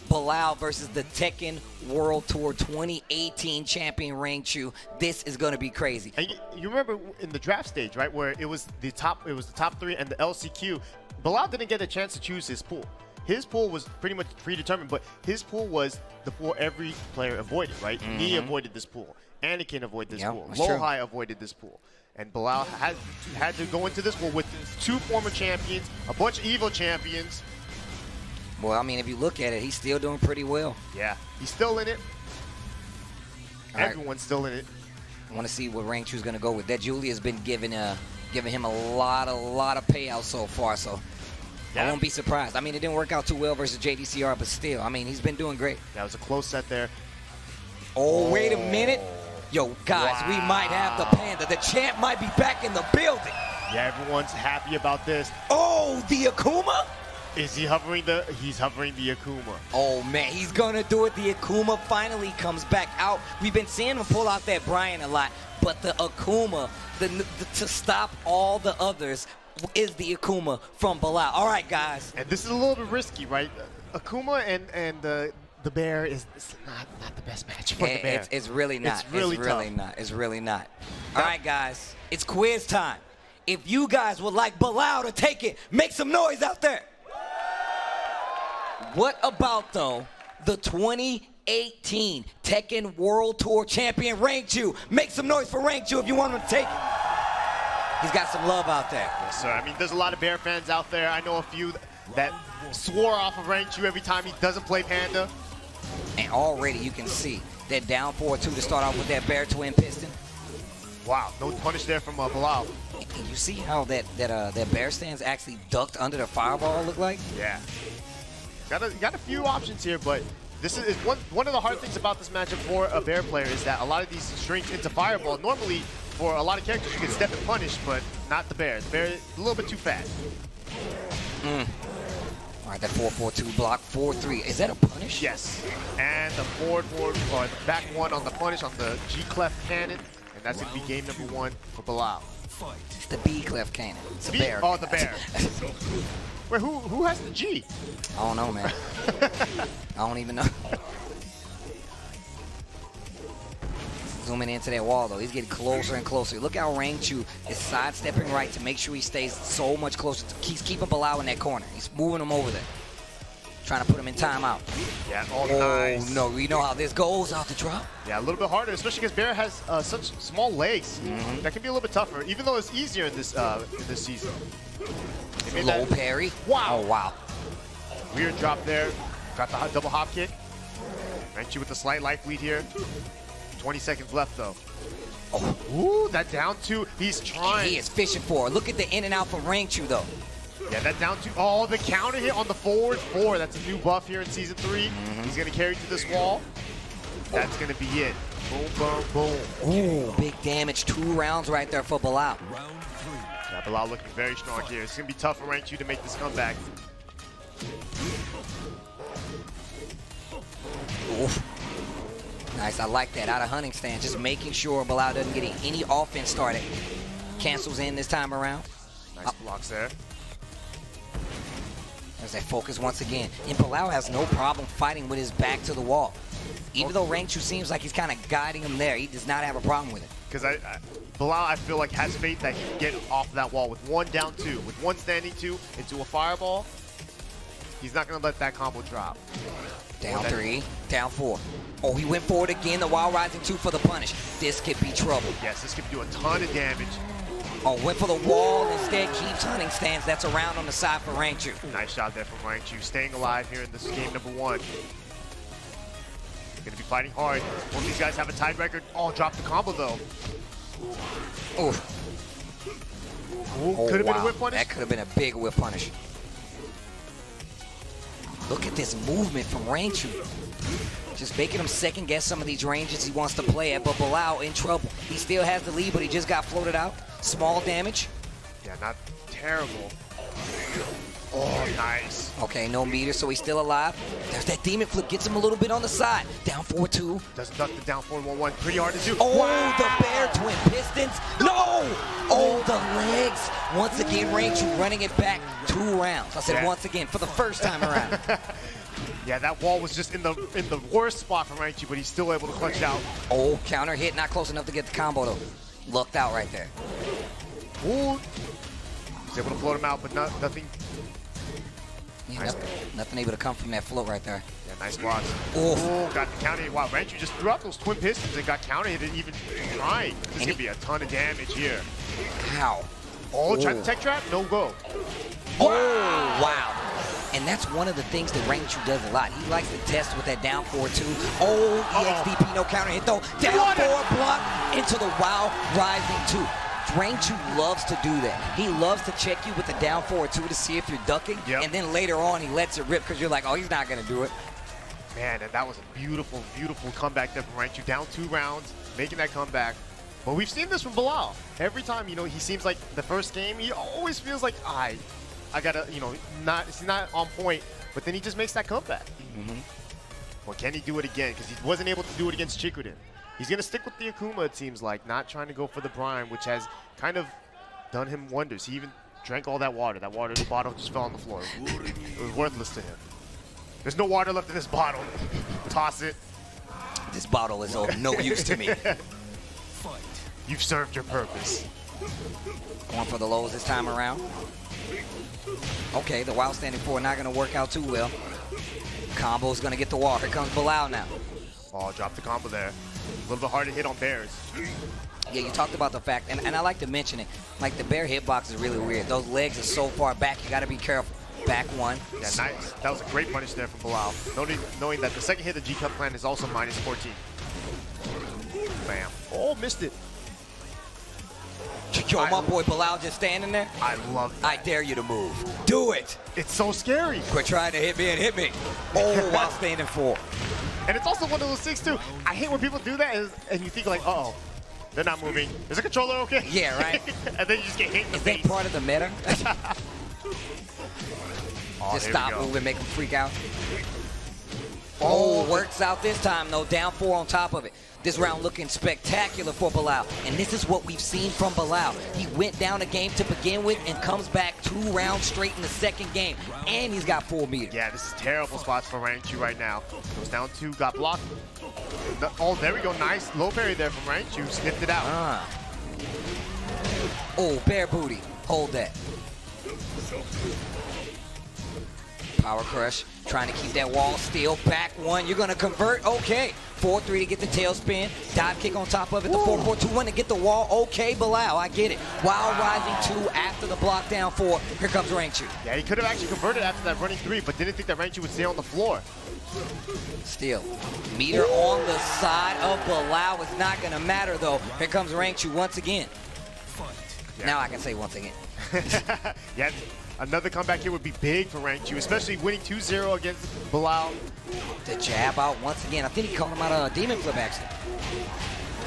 Bilal versus the Tekken World Tour 2018 champion Rangchu. This is going to be crazy. And you remember in the draft stage, right, where it was the top 3 and the LCQ. Bilal didn't get a chance to choose his pool. His pool was pretty much predetermined, but his pool was the pool every player avoided, right? Ni avoided this pool. Anakin avoided this pool. Lohai avoided this pool. And Bilal had to go into this pool with 2 former champions, a bunch of Evo champions. Well, I mean, if you look at it, he's still doing pretty well. Yeah, he's still in it. All right. Everyone's still in it. I want to see what Rangchu's going to go with. That Julia's been giving him a lot of payouts so far. So I won't be surprised. I mean, it didn't work out too well versus JDCR, but still, I mean, he's been doing great. That was a close set there. Oh, wait a minute. Yo, guys, we might have the Panda. The champ might be back in the building. Yeah, everyone's happy about this. Oh, the Akuma? Is he hovering the? He's hovering the Akuma. Oh, man, he's going to do it. The Akuma finally comes back out. We've been seeing him pull out that Brian a lot, but the Akuma, to stop all the others, is the Akuma from Bilal. All right, guys. And this is a little bit risky, right? Akuma and the bear is not the best match for the bear. It's really not. It's really tough. not. It's really not. All right, guys. It's quiz time. If you guys would like Bilal to take it, make some noise out there. What about, though, the 2018 Tekken World Tour Champion, Rangchu? Make some noise for Rangchu if you want him to take it. He's got some love out there. Yes, sir. I mean, there's a lot of bear fans out there. I know a few that swore off of Rangchu every time he doesn't play Panda. And already you can see that down 4-2 to start off with that bear twin piston. Wow, no punish there from Bilal. And you see how that bear stands actually ducked under the fireball look like? Yeah. Got a few options here, but this is one of the hard things about this matchup for a bear player is that a lot of these strings into fireball. Normally, for a lot of characters, you can step and punish, but not the bear. The bear is a little bit too fast. All right, that 4-4-2 block, 4-3. Is that a punish? Yes. And the forward, or the back one on the punish on the G clef cannon, and that's going to be game number 1 for Bilal. It's the B clef cannon. It's a bear. Oh, the bear. Wait, who has the G? I don't know, man. I don't even know. Zooming into that wall, though. He's getting closer and closer. Look how Rangchu is sidestepping right to make sure he stays so much closer. He's keeping Bilal in that corner. He's moving him over there. Trying to put him in timeout. Yeah, nice. No, we know how this goes out the drop. Yeah, a little bit harder, especially because Bear has such small legs. That can be a little bit tougher, even though it's easier in this season. Low parry. Wow. Oh, wow. Weird drop there. Got the double hop kick. Rangchu with the slight life lead here. 20 seconds left, though. Oh. Ooh, that down 2. He's trying. He is fishing for it. Look at the in and out from Rangchu, though. Yeah, that down 2. Oh, the counter hit on the forward 4. That's a new buff here in Season 3. He's going to carry to this wall. That's going to be it. Boom, boom, boom. Ooh, big damage. 2 rounds right there for Bilal. Round 3. Yeah, Bilal looking very strong here. It's going to be tough for Rangchu to make this comeback. Oof. Nice, I like that. Out of hunting stand, just making sure Bilal doesn't get any offense started. Cancels in this time around. Nice blocks there. There's that focus once again. And Bilal has no problem fighting with his back to the wall. Even though Rangchu seems like he's kind of guiding him there, he does not have a problem with it. Because Bilal, I feel like, has faith that he can get off that wall with 1 down 2. With 1 standing 2 into a fireball, he's not going to let that combo drop. Down 3, down 4. Oh, he went forward again, the wild rising 2 for the punish. This could be trouble. Yes, this could do a ton of damage. Oh, went for the wall, instead keeps hunting stands. That's a round on the side for Rangchu. Nice shot there from Rangchu, staying alive here in this game number 1. Going to be fighting hard. Both these guys have a tied record. Oh, dropped the combo though. Oof. Ooh, could have been a whip punish. That could have been a big whip punish. Look at this movement from Rangchu. Just making him second guess some of these ranges he wants to play at, but Bilal in trouble. He still has the lead, but he just got floated out. Small damage. Yeah, not terrible. Oh, nice. Okay, no meter, so he's still alive. There's that demon flip, gets him a little bit on the side. Down 4-2. Doesn't duck the down 4-1-1. Pretty hard to do. Oh, wow. The bear twin pistons. No! Oh, the legs. Once again, Rangchu running it back 2 rounds. I said once again, for the first time around. Yeah, that wall was just in the worst spot for Rangchu, but he's still able to clutch it out. Oh, counter hit, not close enough to get the combo though. Lucked out right there. Ooh. He's able to float him out, but nothing. Yeah, nice. Nothing able to come from that float right there. Yeah, nice blocks. Oof. Oh, got the counter hit. Wow, Rangchu just threw out those twin pistons and got counter hit even trying. This is going to be a ton of damage here. How? Oh, tried the tech trap? No go. Oh, wow. And that's one of the things that Rangchu does a lot. He likes to test with that down 4-2. Oh, EXDP, no counter hit though. Down 4 block into the wild rising 2. Rangchu loves to do that. He loves to check you with the down forward 2 to see if you're ducking, and then later on he lets it rip because you're like, oh, he's not going to do it. Man, and that was a beautiful, beautiful comeback there from Rangchu. Down 2 rounds, making that comeback. But we've seen this from Bilal. Every time, you know, he seems like the first game, he always feels like, I gotta, you know, he's not on point, but then he just makes that comeback. Well, can he do it again? Because he wasn't able to do it against Chikurin. He's going to stick with the Akuma, it seems like, not trying to go for the brine, which has kind of done him wonders. He even drank all that water. That water, the bottle just fell on the floor. It was worthless to him. There's no water left in this bottle. Toss it. This bottle is of no use to me. You've served your purpose. Going for the lows this time around. Okay, the wild standing forward not going to work out too well. Combo's going to get the wall. Here comes Bilal now. Oh, dropped the combo there. A little bit hard to hit on bears. Yeah, you talked about the fact, and I like to mention it, like the bear hitbox is really weird. Those legs are so far back, you got to be careful. Back 1. Yeah, nice. That was a great punish there from Bilal. Knowing that the second hit of G-Cup plan is also minus 14. Bam. Oh, missed it. Yo, my boy Bilal just standing there. I love that. I dare you to move. Do it. It's so scary. Quit trying to hit me and hit me. Oh, while standing 4. And it's also one of those things, too. I hate when people do that and you think like, uh-oh, they're not moving. Is the controller okay? Yeah, right. And then you just get hit in the face. Is that part of the meta? Oh, just stop moving, make them freak out. Oh, works out this time, though. Down 4 on top of it. This round looking spectacular for Bilal. And this is what we've seen from Bilal. He went down a game to begin with and comes back 2 rounds straight in the second game. And he's got 4 meters. Yeah, this is terrible spots for Rangchu right now. Goes down 2, got blocked. Oh, there we go. Nice low parry there from Rangchu. Sniffed it out. Oh, bear booty. Hold that. Power crush, trying to keep that wall still. Back 1, you're going to convert. Okay. 4-3 to get the tail spin. Dive kick on top of it. The 4-4-2-1 to get the wall. Okay, Bilal, I get it. Wild rising 2 after the block down 4. Here comes Rangchu. Yeah, he could have actually converted after that running 3, but didn't think that Rangchu would stay on the floor. Still, meter on the side of Bilal. It's not going to matter, though. Here comes Rangchu once again. Yeah. Now I can say once again. Yeah, another comeback here would be big for Rangchu, especially winning 2-0 against Bilal. The jab out once again. I think he called him out of a demon flip, actually.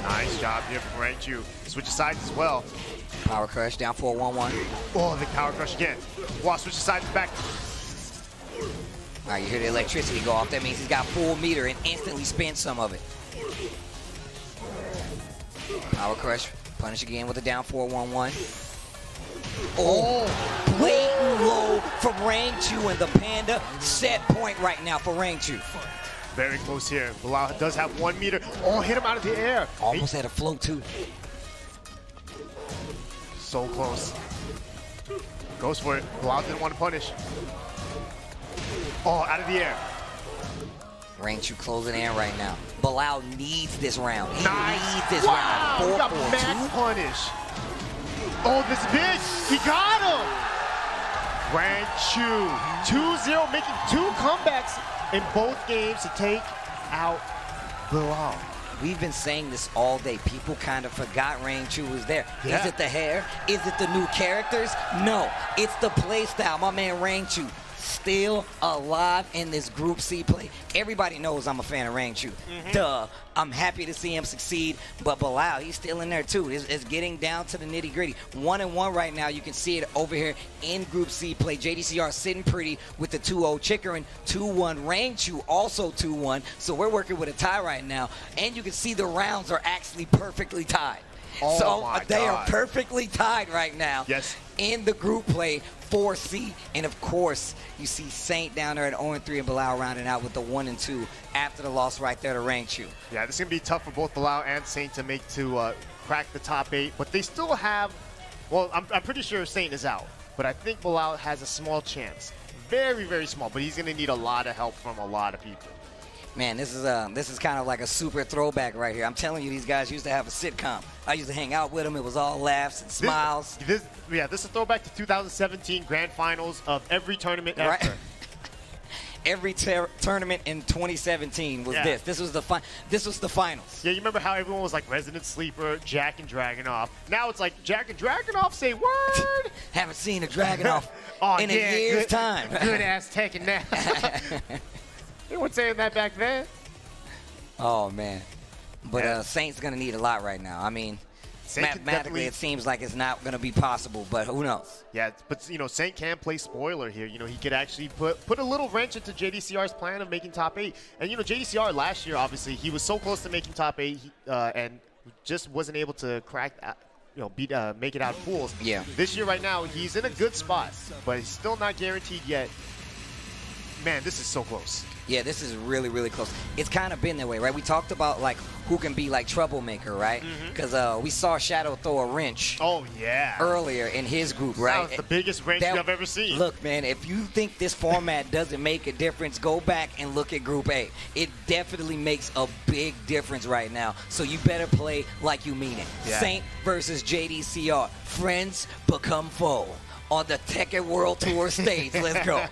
Nice job here from Rangchu. Switches sides as well. Power crush down 4-1-1. Oh, the power crush again. Wow, switches sides back. All right, you hear the electricity go off. That means he's got full meter and instantly spends some of it. Power crush. Punish again with a down 4-1-1. Oh, blatant low from Rangchu, and the Panda set point right now for Rangchu. Very close here. Bilal does have 1 meter. Oh, hit him out of the air. Almost had a float too. So close. Goes for it. Bilal didn't want to punish. Oh, out of the air. Rangchu closing in right now. Bilal needs this round. He Nice. needs this Wow, round. he got max 4-4-2. punish. Oh, this big. He got him. Rangchu 2-0, making 2 comebacks in both games to take out Bilal. We've been saying this all day. People kind of forgot Rangchu was there. Yeah. Is it the hair? Is it the new characters? No, it's the play style. My man Rangchu still alive in this Group C play. Everybody knows I'm a fan of Rangchu. Duh. I'm happy to see him succeed, but Bilal, he's still in there too. It's getting down to the nitty-gritty. 1-1 right now. You can see it over here in Group C play. JDCR sitting pretty with the 2-0. Chikurin 2-1. Rangchu also 2-1. So we're working with a tie right now, and you can see the rounds are actually perfectly tied. Oh So they are perfectly tied right now. Yes. In the group play 4C. And of course, you see Saint down there at 0-3 and Bilal rounding out with the 1-2 after the loss right there to Rangchu. Yeah, this is going to be tough for both Bilal and Saint to crack the top 8. But they still have, well, I'm pretty sure Saint is out. But I think Bilal has a small chance. Very, very small. But he's going to need a lot of help from a lot of people. Man, this is kind of like a super throwback right here. I'm telling you, these guys used to have a sitcom. I used to hang out with them. It was all laughs and smiles. This is a throwback to 2017 grand finals of every tournament ever. Right. every tournament in 2017 was this. This was the finals. Yeah, you remember how everyone was like Resident Sleeper, Jack and Dragunov. Now it's like Jack and Dragunov say word. Haven't seen a Dragunov in a yeah, year's time. Good ass Tekken now. They weren't saying that back then. Oh man, but Saint's gonna need a lot right now. I mean, mathematically, it seems like it's not gonna be possible, but who knows? Yeah, but you know, Saint can play spoiler here. You know, he could actually put a little wrench into JDCR's plan of making top 8. And you know, JDCR last year, obviously, he was so close to making top 8, and just wasn't able to crack, make it out of pools. Yeah. This year, right now, he's in a good spot, but he's still not guaranteed yet. Man, this is so close. Yeah, this is really, really close. It's kind of been that way, right? We talked about, like, who can be, like, troublemaker, right? Because we saw Shadow throw a wrench earlier in his group, right? That was the biggest wrench I've ever seen. Look, man, if you think this format doesn't make a difference, go back and look at Group A. It definitely makes a big difference right now, so you better play like you mean it. Yeah. Saint versus JDCR. Friends become foe. On the Tekken World Tour stage. Let's go.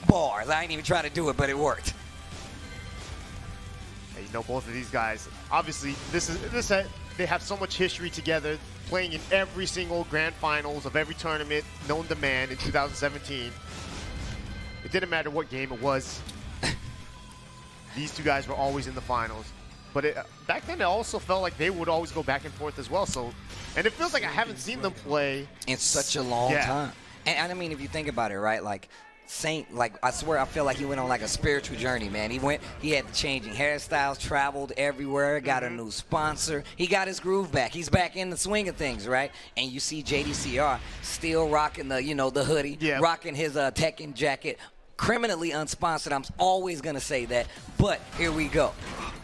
Bars. I ain't even trying to do it, but it worked. Hey, you know, both of these guys, obviously, they have so much history together, playing in every single grand finals of every tournament known to man in 2017. It didn't matter what game it was. These two guys were always in the finals. But back then, it also felt like they would always go back and forth as well. So, and it feels like I haven't seen them play in such a long time. And I mean, if you think about it, right? Like Saint, like I swear, I feel like he went on like a spiritual journey, man. He had changing hairstyles, traveled everywhere, got a new sponsor. He got his groove back. He's back in the swing of things, right? And you see JDCR still rocking the hoodie, rocking his Tekken jacket. Criminally unsponsored, I'm always going to say that, but here we go.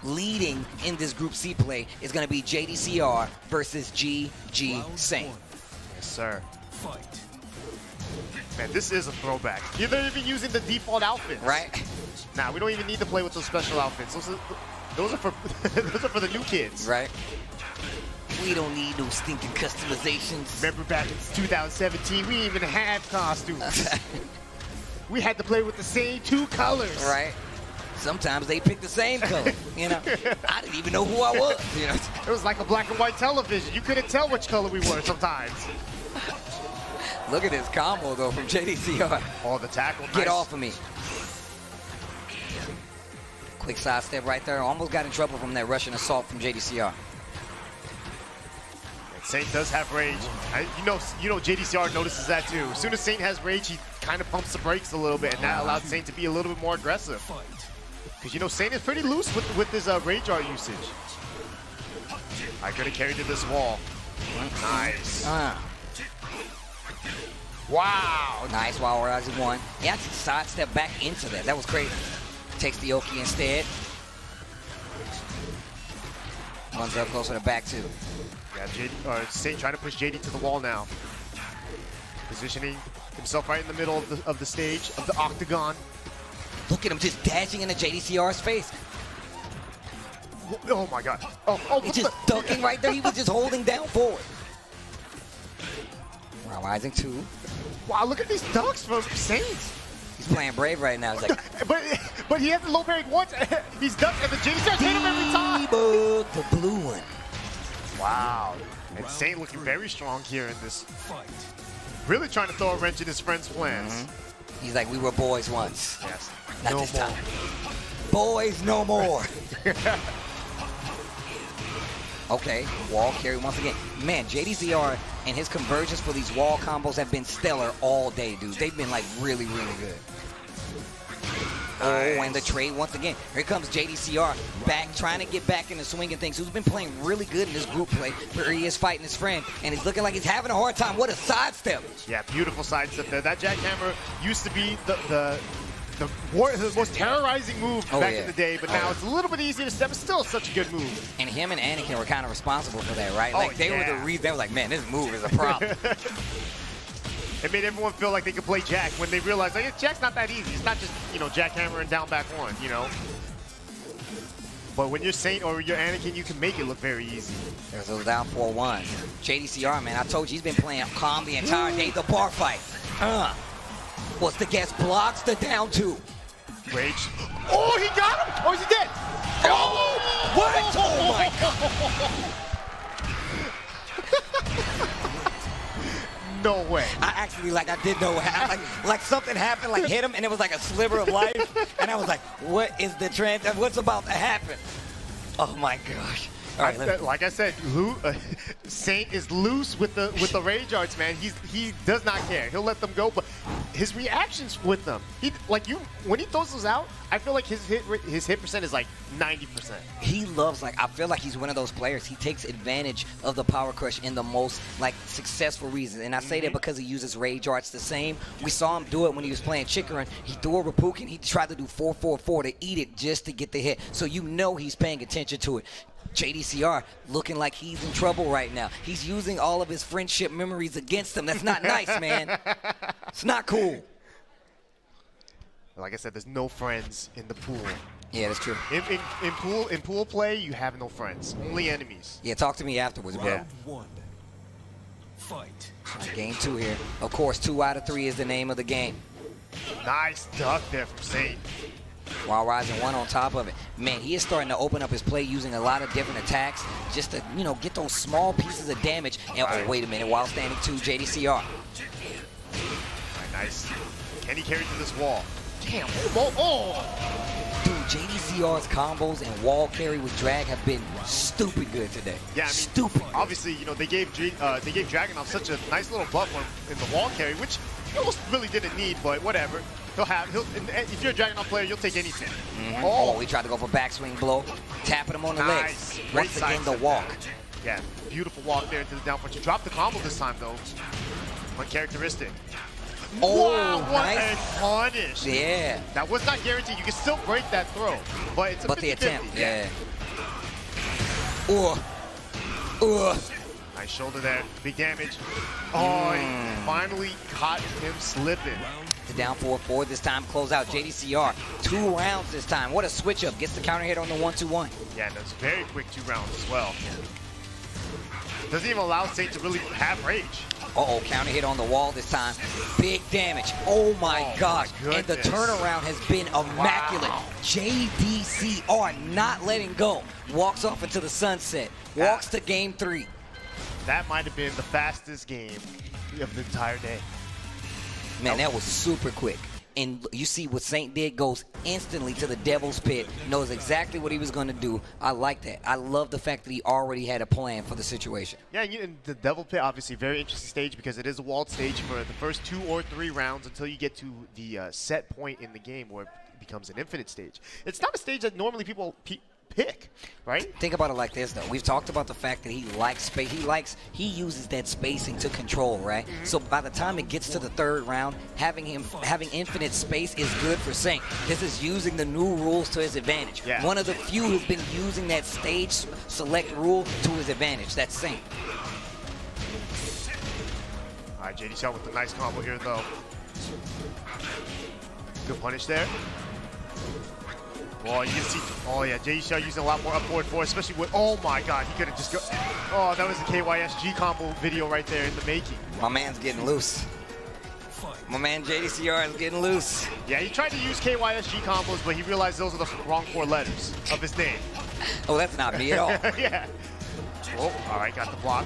Leading in this Group C play is going to be JDCR versus GG Saint. Yes, sir. Fight. Man, this is a throwback. They're even using the default outfits. Right? Nah, we don't even need to play with those special outfits. Those are for those are for the new kids. Right. We don't need no stinking customizations. Remember back in 2017, we didn't even have costumes. We had to play with the same 2 colors. Right. Sometimes they pick the same color, you know. I didn't even know who I was, you know. It was like a black and white television. You couldn't tell which color we were sometimes. Look at this combo, though, from JDCR. Oh, the tackle. Get off of me. Quick sidestep right there. Almost got in trouble from that Russian assault from JDCR. Saint does have rage. You know, JDCR notices that too. As soon as Saint has rage, he kind of pumps the brakes a little bit, and that allowed Saint to be a little bit more aggressive. Because, you know, Saint is pretty loose with his rage art usage. I could have carried to this wall. Nice. Wow. Nice while rising one. He actually sidestepped back into that. That was crazy. Takes the Oki instead. Runs up closer to back two. Yeah, Saint trying to push JD to the wall now. Positioning himself right in the middle of the stage, of the octagon. Look at him just dashing into JDCR's face. Oh my God. Oh, he's just ducking right there. He was just holding down forward. Rising two. Wow, look at these ducks from Saint. He's playing brave right now. He's like, but he hasn't low parried once. He's ducked, and the JDCR hit him every time. The blue one. Wow. And Saint looking very strong here in this fight. Really trying to throw a wrench in his friend's plans. He's like, we were boys once. Yes. Not this time. Boys no more. Okay, wall carry once again. Man, JDCR and his conversions for these wall combos have been stellar all day, dude. They've been like really, really good. Nice. Oh, and the trade once again. Here comes JDCR back, trying to get back in the swing of things. Who's been playing really good in this group play, where he is fighting his friend, and he's looking like he's having a hard time. What a sidestep. Yeah, beautiful sidestep there. That jackhammer used to be the most terrorizing move back in the day, but now it's a little bit easier to step. It's still such a good move. And him and Anakin were kind of responsible for that, right? Like they were the reason. They were like, man, this move is a problem. It made everyone feel like they could play Jack when they realized, like, Jack's not that easy. It's not just, jackhammer and down back one, But when you're Saint or you're Anakin, you can make it look very easy. There's those down 4-1. JDCR, man, I told you he's been playing calm the entire day. The bar fight. What's the guess? Blocks the down two. Rage. Oh, he got him! Oh, is he dead? Oh, what? Oh my God. No way. I actually, I did know what happened. Like something happened, hit him, and it was like a sliver of life. And I was like, what is the trend? What's about to happen? Oh my gosh. All right, Like I said, Saint is loose with the rage arts, man. He does not care. He'll let them go, but his reactions with them, when he throws those out, I feel like his hit percent is like 90%. He loves, I feel like he's one of those players. He takes advantage of the power crush in the most successful reasons, and I say that because he uses rage arts the same. We saw him do it when he was playing Chikurin. He threw a Reppuken. He tried to do 4-4-4 to eat it just to get the hit. So you know he's paying attention to it. JDCR looking like he's in trouble right now. He's using all of his friendship memories against him. That's not nice, man. It's not cool. Like I said, there's no friends in the pool. Yeah, that's true. In pool play, you have no friends, only enemies. Yeah, talk to me afterwards, bro. Yeah. Round 1. Fight. All right, game 2 here. Of course, 2 out of 3 is the name of the game. Nice duck there from Saint. While rising 1 on top of it. Man, he is starting to open up his play using a lot of different attacks just to, get those small pieces of damage. And oh, wait a minute, while standing 2, JDCR. All right, nice. Can he carry through this wall? Damn. Oh. Dude, JDCR's combos and wall carry with drag have been stupid good today. Yeah, I mean, stupid. Obviously, they gave Dragunov such a nice little buff in the wall carry, which he almost really didn't need, but whatever. If you're a Dragunov player, you'll take anything. Mm-hmm. Oh, he tried to go for backswing blow, tapping him on the legs. Once again, the walk. Yeah, beautiful walk there into the down punch. He dropped the combo this time, though. Uncharacteristic. Oh, wow, what nice. a punish. Yeah. That was not guaranteed. You can still break that throw, but it's a 50-50. The attempt, yeah. Nice shoulder there. Big damage. Oh, he finally caught him slipping. The down 4-4 this time, close out. JDCR, 2 rounds this time. What a switch up. Gets the counter hit on the 1-2-1. Yeah, and that's very quick 2 rounds as well. Doesn't even allow Saint to really have rage. Uh-oh, counter hit on the wall this time. Big damage. Oh my gosh. And the turnaround has been immaculate. Wow. JDCR not letting go. Walks off into the sunset. Walks to game 3. That might have been the fastest game of the entire day. Man, that was super quick. And you see what Saint did, goes instantly to the devil's pit, knows exactly what he was going to do. I like that. I love the fact that he already had a plan for the situation. Yeah, and the devil pit, obviously, very interesting stage because it is a walled stage for the first 2 or 3 rounds until you get to the set point in the game where it becomes an infinite stage. It's not a stage that normally people pick, right? Think about it like this, though. We've talked about the fact that he likes space. He uses that spacing to control, right? Mm-hmm. So by the time it gets to the 3rd round, having infinite space is good for Saint. This is using the new rules to his advantage. Yeah. One of the few who's been using that stage select rule to his advantage. That's Saint. All right, JDCR with the nice combo here, though. Good punish there. Well, you can see, oh yeah, JDCR using a lot more upward force, especially with, oh my god, he could have just go, oh, that was the KYSG combo video right there in the making. My man's getting loose. My man JDCR is getting loose. Yeah, he tried to use KYSG combos, but he realized those are the wrong 4 letters of his name. Oh, that's not me at all. Yeah. Oh, all right, got the block.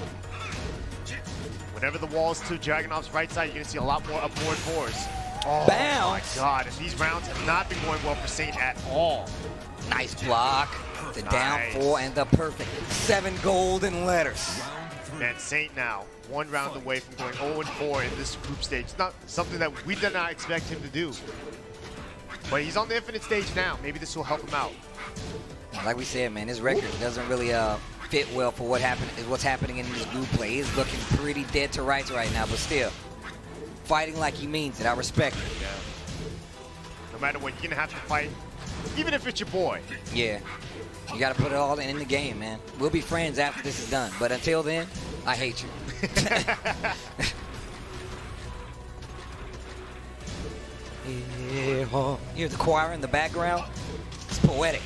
Whenever the wall is to Dragunov's right side, you're going to see a lot more upward force. Oh Bounce. my god, and these rounds have not been going well for Saint at all. Nice block. The down 4 and the perfect 7 golden letters. Man, Saint now 1 round away from going 0-4 in this group stage. It's not something that we did not expect him to do. But he's on the infinite stage now. Maybe this will help him out. Like we said, man, his record doesn't really fit well for what's happening in this group play. He's looking pretty dead to rights right now, but still. Fighting like he means it. I respect it. Yeah. No matter what, you're going to have to fight, even if it's your boy. Yeah. You got to put it all in the game, man. We'll be friends after this is done. But until then, I hate you. You hear the choir in the background? It's poetic.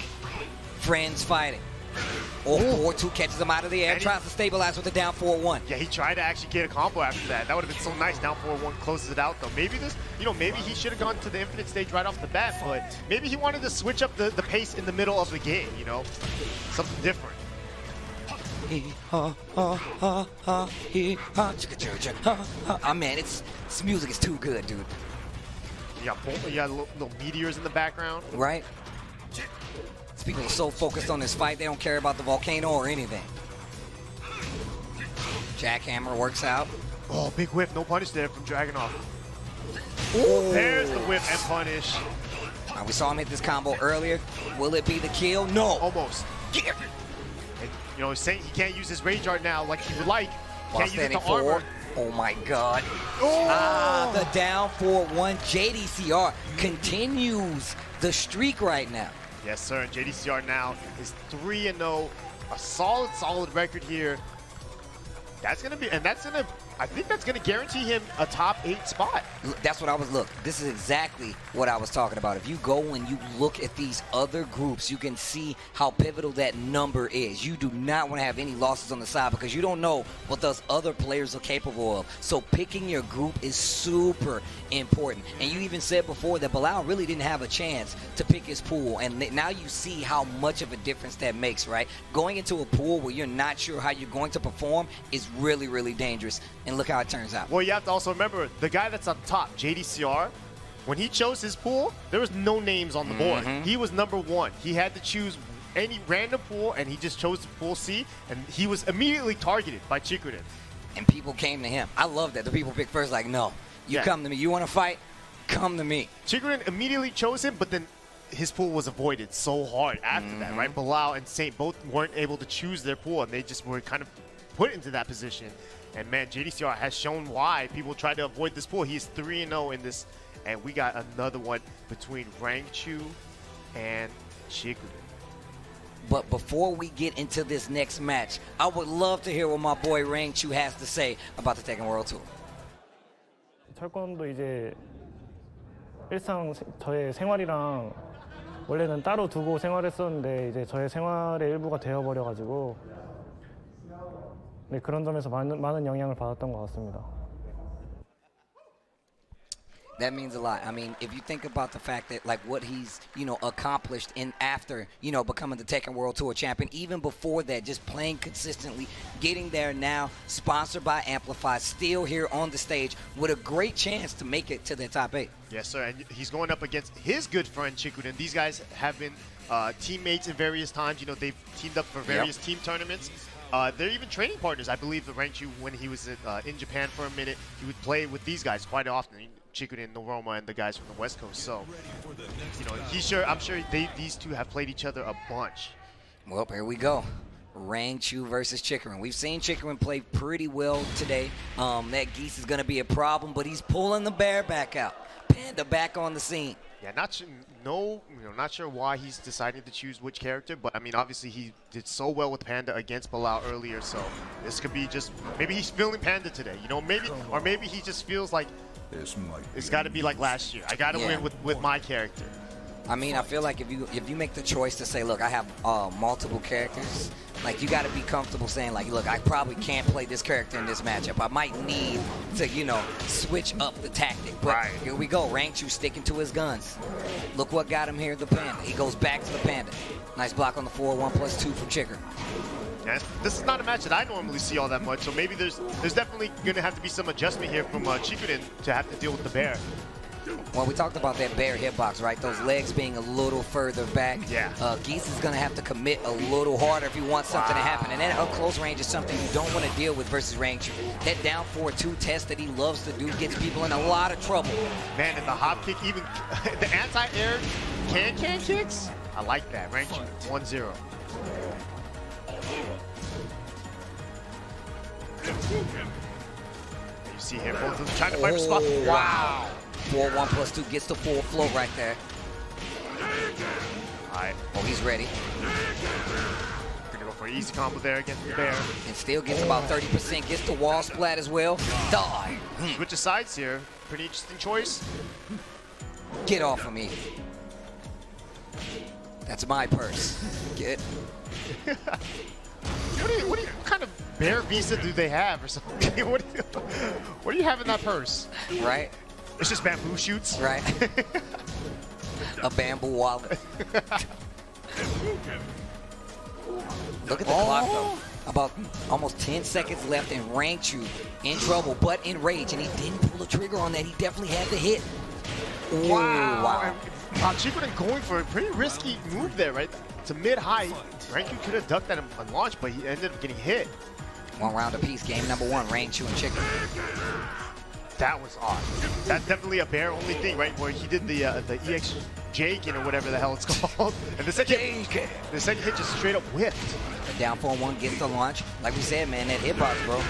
Friends fighting. Or 4-2 catches him out of the air, tries to stabilize with a down 4-1. Yeah, he tried to actually get a combo after that. That would have been so nice. Down 4-1 closes it out, though. Maybe this, maybe he should have gone to the infinite stage right off the bat, but maybe he wanted to switch up the pace in the middle of the game, something different. Oh man, this music is too good, dude. You got little meteors in the background. Right? These people are so focused on this fight, they don't care about the volcano or anything. Jackhammer works out. Oh, big whip, no punish there from Dragunov. There's the whip and punish. Now, we saw him hit this combo earlier. Will it be the kill? No. Almost. And, saying he can't use his rage art now like he would like. While Can't use it standing to armor. forward. Oh my God. The down 4-1. JDCR continues the streak right now. Yes, sir. And JDCR now is 3-0. A solid record here. I think that's gonna guarantee him a top 8 spot. That's what look, this is exactly what I was talking about. If you go and you look at these other groups, you can see how pivotal that number is. You do not want to have any losses on the side because you don't know what those other players are capable of. So picking your group is super important. And you even said before that Bilal really didn't have a chance to pick his pool. And now you see how much of a difference that makes, right? Going into a pool where you're not sure how you're going to perform is really, really dangerous. And look how it turns out. Well, you have to also remember, the guy that's up top, JDCR, when he chose his pool, there was no names on the board. He was number 1. He had to choose any random pool, and he just chose the pool C, and he was immediately targeted by Chikurin. And people came to him. I love that. The people pick first, like, no, you come to me. You want to fight? Come to me. Chikurin immediately chose him, but then his pool was avoided so hard after that, right? Bilal and Saint both weren't able to choose their pool, and they just were kind of put into that position. And man, JDCR has shown why people try to avoid this pool. He's 3-0 in this, and we got another one between Rangchu and Chikurin. But before we get into this next match, I would love to hear what my boy Rangchu has to say about the Tekken World Tour. 철권도 이제 일상 저의 생활이랑 원래는 따로 두고 생활했었는데 이제 저의 생활의 일부가 되어버려가지고 네, 그런 점에서 많은 영향을 받았던 것 같습니다. That means a lot. I mean, if you think about the fact that, like, what he's, accomplished after, becoming the Tekken World Tour champion, even before that, just playing consistently, getting there now, sponsored by Amplify, still here on the stage with a great chance to make it to the top 8. Yes, sir, and he's going up against his good friend Chikurin. These guys have been teammates in various times. They've teamed up for various team tournaments. They're even training partners. I believe the Rangchu, when he was in Japan for a minute, he would play with these guys quite often. Chikurin, Noroma, and the guys from the West Coast. So, I'm sure these two have played each other a bunch. Well, here we go. Rangchu versus Chikurin. We've seen Chikurin play pretty well today. That Geese is going to be a problem, but he's pulling the bear back out. Panda back on the scene. Yeah, not sure why he's deciding to choose which character, but I mean, obviously he did so well with Panda against Bilal earlier, so this could be just, maybe he's feeling Panda today, maybe he just feels like it's got to be like last year. I got to win with my character. I mean, I feel like if you make the choice to say, look, I have multiple characters, like, you got to be comfortable saying, like, look, I probably can't play this character in this matchup. I might need to, switch up the tactic. But here we go. Rangchu sticking to his guns. Look what got him here, the Panda. He goes back to the Panda. Nice block on the 4-1+2 from Chikurin. Yeah, this is not a match that I normally see all that much, so maybe there's definitely going to have to be some adjustment here from Chikurin to have to deal with the bear. Well, we talked about that bear hitbox, right? Those legs being a little further back. Yeah. Geese is going to have to commit a little harder if he wants something to happen. And then up close range is something you don't want to deal with versus Rangchu. That down 4-2 test that he loves to do gets people in a lot of trouble. Man, and the hop kick, even the anti-air can kicks, I like that. Rangchu 1-0. You see here, both of them trying to fight for spot. Wow. 4-1+2 gets the full float right there. All right. Oh, he's ready. Gonna go for an easy combo there against the bear. And still gets about 30%. Gets the wall splat as well. Die. Switch of sides here. Pretty interesting choice. Get off of me. That's my purse. Get. What kind of bear visa do they have or something? what do you have in that purse? Right? It's just bamboo shoots? Right. A bamboo wallet. Look at the clock, though. About almost 10 seconds left, and Rangchu in trouble, but in rage, and he didn't pull the trigger on that. He definitely had the hit. Wow. Chikurin going for a pretty risky move there, right? To mid-high. Rangchu could have ducked that on launch, but he ended up getting hit. One round apiece, game number 1, Rangchu and Chikurin. That was odd. That's definitely a bear-only thing, right? Where he did the EX Jaken or whatever the hell it's called. And the second hit just straight up whiffed. The down 4-1 gets the launch. Like we said, man, that hitbox, bro.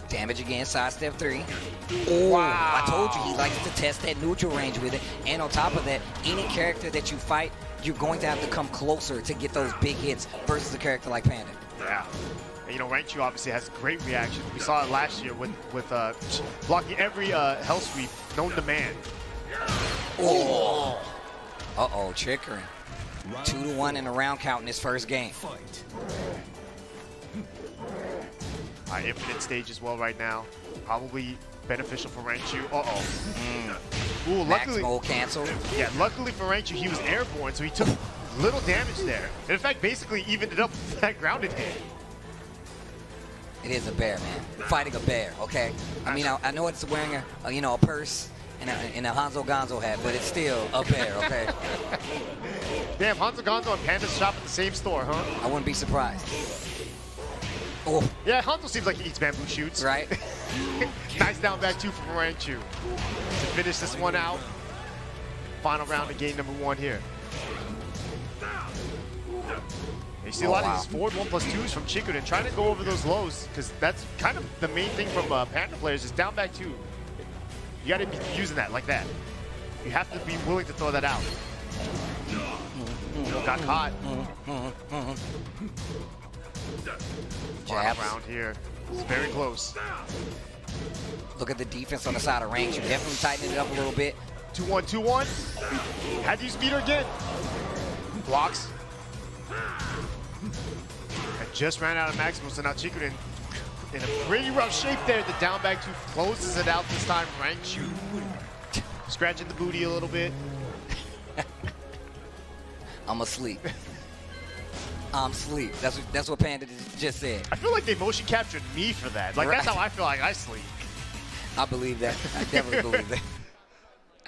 Damage again, sidestep 3. Oh, wow. I told you he likes to test that neutral range with it. And on top of that, any character that you fight, you're going to have to come closer to get those big hits versus a character like Panda. Yeah. And, you know, Rangchu obviously has great reaction. We saw it last year with blocking every hell sweep known to man. Oh. Uh-oh, Chikurin. 2-1 in the round count in this first game. Infinite stage as well right now. Probably beneficial for Rangchu. Uh-oh. Ooh, luckily, Max canceled. Yeah, luckily for Rangchu, he was airborne, so he took little damage there. And in fact, basically evened it up with that grounded hit. It is a bear, man. Fighting a bear, okay? I mean, I know it's wearing a purse and a Hanzo Gonzo hat, but it's still a bear, okay? Damn, Hanzo Gonzo and Panda shop at the same store, huh? I wouldn't be surprised. Oh. Yeah, Hanzo seems like he eats bamboo shoots. Right. Nice down back 2 from Rangchu to finish this one out. Final round of game number 1 here. You see a lot of these forward 1+2s from Chikurin trying to go over those lows, because that's kind of the main thing from Panda players is down back 2. You got to be using that like that. You have to be willing to throw that out. Got caught. Final round here. It's very close. Look at the defense on the side of Rangchu. Definitely tightening it up a little bit. 2-1, 2-1. Had to use meter again. Blocks. And just ran out of maximum, so now Chikurin in a pretty rough shape there. The down back 2 closes it out this time. Rangchu scratching the booty a little bit. I'm asleep. I'm asleep. That's what Panda just said. I feel like they motion captured me for that. Like, that's how I feel like I sleep. I believe that. I definitely believe that.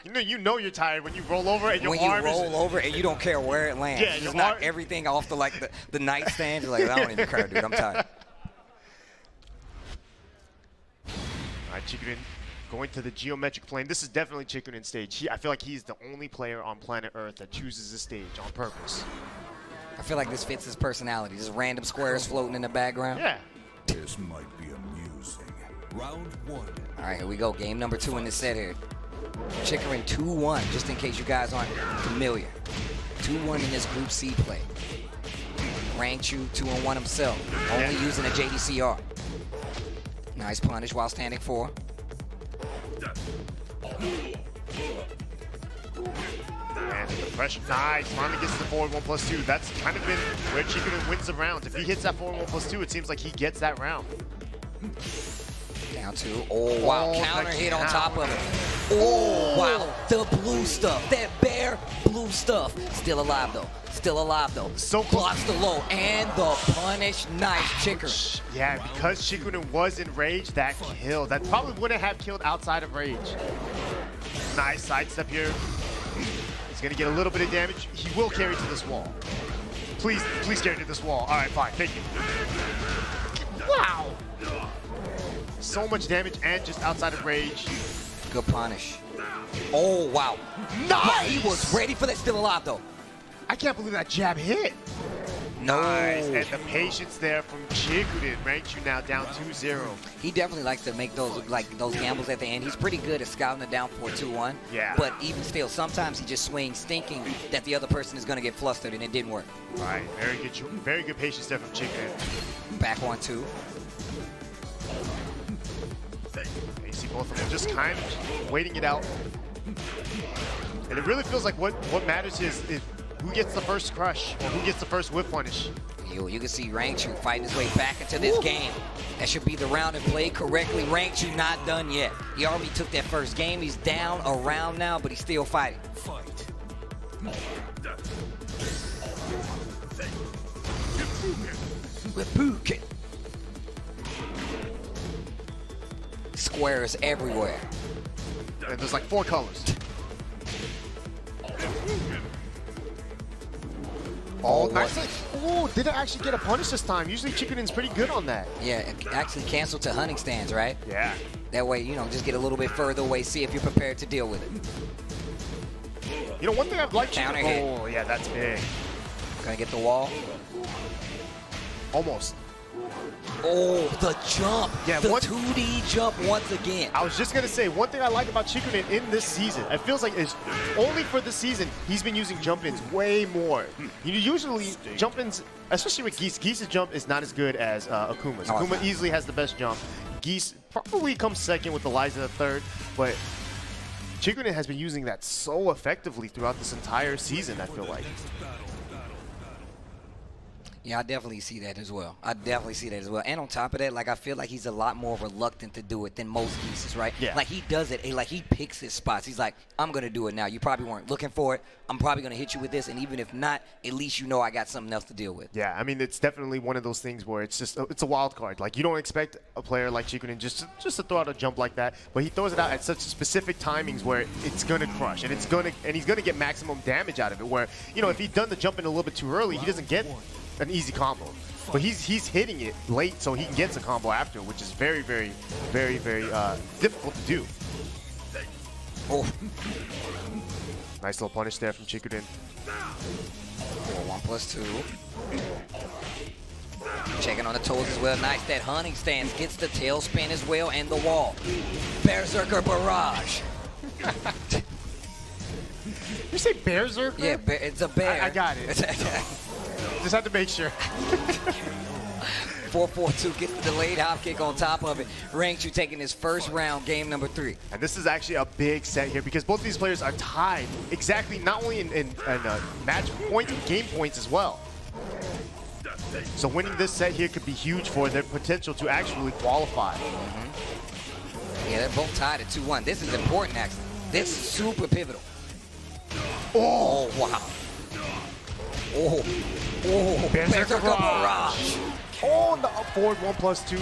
You know you're tired when you roll over and your arm is... When you roll over and you don't care where it lands. Yeah, you just knock everything off the nightstand. You're like, I don't even care, dude. I'm tired. All right, Chikurin going to the geometric plane. This is definitely Chikurin's stage. I feel like he's the only player on planet Earth that chooses this stage on purpose. I feel like this fits his personality. Just random squares floating in the background. Yeah. This might be amusing. Round 1. All right, here we go. Game number 2 in this set here. Chikurin 2-1, just in case you guys aren't familiar. 2-1 in this Group C play. Rangchu 2-1 himself, only using a JDCR. Nice punish while standing 4. And the pressure, nice. Finally gets the forward 1+2. That's kind of been where Chikurin wins the round. If he hits that forward 1+2, it seems like he gets that round. Down 2. Oh, wow. Counter hit on top of it. Oh, wow. The blue stuff. That bear blue stuff. Still alive, though. Still alive, though. So close. Blocks the low. And the punish. Nice, Chikurin. Yeah, because Chikurin was in rage, that killed. That probably wouldn't have killed outside of rage. Nice sidestep here. He's going to get a little bit of damage. He will carry to this wall. Please carry to this wall. All right, fine. Thank you. Wow. So much damage and just outside of rage. Good punish. Oh, wow. Nice! He was ready for that. Still alive, though. I can't believe that jab hit. No. Nice. And the patience there from Chikurin. Rangchu now down 2-0. He definitely likes to make those gambles at the end. He's pretty good at scouting it down for 2-1. Yeah. But even still, sometimes he just swings thinking that the other person is going to get flustered, and it didn't work. All right. Very good patience there from Chikurin. Back 1-2. You see both of them just kind of waiting it out. And it really feels like what matters is Who gets the first crush? Or who gets the first whip punish? You can see Rangchu fighting his way back into this game. That should be the round and played correctly. Rangchu not done yet. He already took that first game. He's down a round now, but he's still fighting. Repookin. Squares everywhere. And there's like 4 colors. Oh, nice. Oh, didn't actually get a punish this time. Usually Chikurin's pretty good on that. Yeah, it actually canceled to hunting stands, right? Yeah. That way, you know, just get a little bit further away, see if you're prepared to deal with it. You know, one thing I've liked Counter Chikurin. hit. Oh, yeah, that's big. Gonna get the wall. Almost. Oh, the jump. Yeah, the one- 2D jump once again. I was just going to say, one thing I like about Chikurin in this season, it feels like it's only for this season, he's been using jump-ins way more. Usually, jump-ins, especially with Geese, Geese's jump is not as good as Akuma's. Oh, Akuma easily has the best jump. Geese probably comes second with Eliza the third, but Chikurin has been using that so effectively throughout this entire season, I feel like. Yeah, I definitely see that as well. And on top of that, like, I feel like he's a lot more reluctant to do it than most Geeses, right? Yeah. Like, he does it, like, he picks his spots. He's like, I'm going to do it now. You probably weren't looking for it. I'm probably going to hit you with this, and even if not, at least you know I got something else to deal with. Yeah, I mean, it's definitely one of those things where it's just, it's a wild card. Like, you don't expect a player like Chikurin just to throw out a jump like that, but he throws it out at such specific timings where it's going to crush, and he's going to get maximum damage out of it, where, you know, if he'd done the jump in a little bit too early, he doesn't get an easy combo. But he's hitting it late so he can get a combo after, which is very, very, very, very difficult to do. Oh. Nice little punish there from Chikurin. 1+2. Checking on the toes as well. Nice. That hunting stance gets the tail spin as well and the wall. Berserker barrage. You say Berserker? Yeah, it's a bear. I got it. Just had to make sure. 4-4-2 gets the delayed hop kick on top of it. Rangchu taking his first round, game number 3. And this is actually a big set here because both of these players are tied exactly, not only in match points, but game points as well. So winning this set here could be huge for their potential to actually qualify. Yeah, they're both tied at 2-1. This is important, actually. This is super pivotal. Oh, wow. Oh, Berserker barrage. Oh, the up forward 1+2.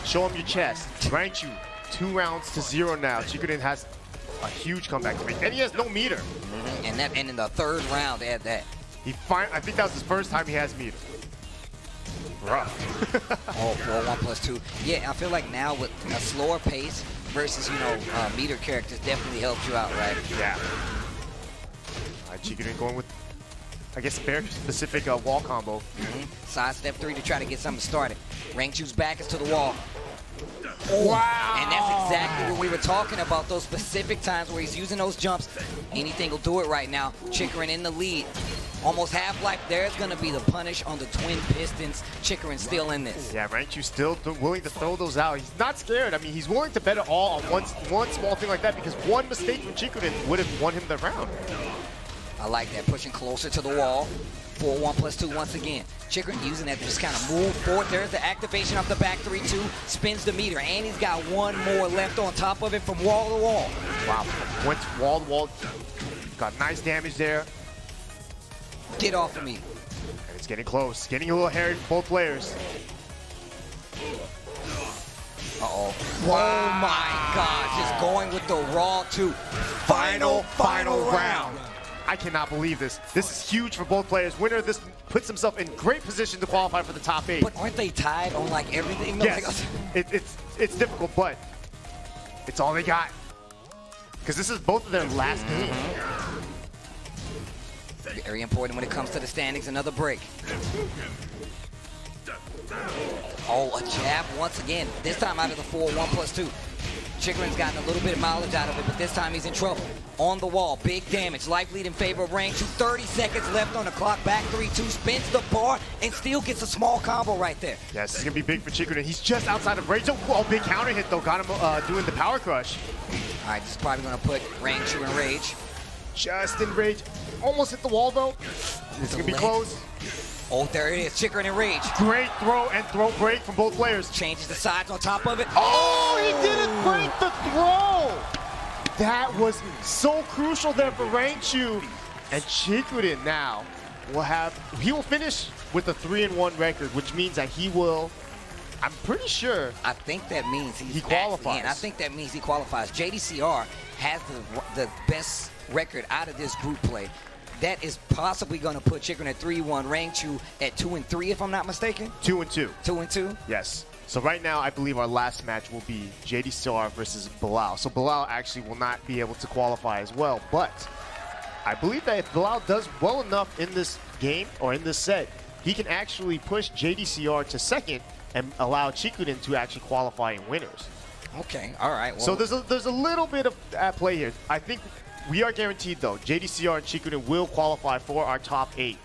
Show him your chest. Rangchu, 2 rounds to 0 now. Chikurin has a huge comeback to make, and he has no meter. And in the 3rd round, they had that. I think that was his first time he has meter. Rough. Oh, 4-1+2. Yeah, I feel like now with a slower pace versus, you know, meter characters definitely helps you out, right? Yeah. All right, Chikurin going with, I guess, a very specific wall combo. Side step 3 to try to get something started. Rangchu's back is to the wall. Oh, wow! And that's exactly what we were talking about, those specific times where he's using those jumps. Anything will do it right now. Chikurin in the lead. Almost half-life. There's going to be the punish on the twin pistons. Chikurin still in this. Yeah, Rangchu still willing to throw those out. He's not scared. I mean, he's willing to bet it all on one small thing like that because one mistake from Chikurin would have won him the round. I like that, pushing closer to the wall. 4-1+2 once again. Chikurin using that to just kind of move forward. There's the activation of the back 3-2. Spins the meter, and he's got one more left on top of it from wall to wall. Wow, went wall to wall. Got nice damage there. Get off of me. And it's getting close. Getting a little hairy for both players. Uh-oh. Wow. Oh my God, just going with the raw 2. Final round. I cannot believe this. This is huge for both players. Winner of this puts himself in great position to qualify for the top 8. But aren't they tied on like everything? No, yes, it's difficult, but it's all they got. Because this is both of their last game. Very important when it comes to the standings. Another break. Oh, a jab once again. This time out of the 4-1+2. Chikurin's gotten a little bit of mileage out of it, but this time he's in trouble. On the wall, big damage. Life lead in favor of Rangchu. 30 seconds left on the clock. Back 3-2, spins the bar, and still gets a small combo right there. Yes, it's going to be big for Chikurin. He's just outside of range. Oh, big counter hit, though. Got him doing the power crush. All right, this is probably going to put Rangchu in rage. just in rage. Almost hit the wall though. It's gonna be close. Oh, there it is. Chikurin in rage. Great throw and throw break from both players. Changes the sides on top of it. Oh, he didn't break the throw. That was so crucial there for Rangchu. And Chikurin now he will finish with a 3-1 record, which means that he will, I'm pretty sure. I think that means he qualifies. I think that means he qualifies. JDCR has the best record out of this group play. That is possibly going to put Chikurin at 3-1, Rangchu at 2-3, if I'm not mistaken. 2-2. 2-2? Yes. So right now, I believe our last match will be JDCR versus Bilal. So Bilal actually will not be able to qualify as well. But I believe that if Bilal does well enough in this game or in this set, he can actually push JDCR to second and allow Chikurin to actually qualify in winners. Okay, all right. Well, So there's a little bit of at play here. I think we are guaranteed, though, JDCR and Chikurin will qualify for our top 8,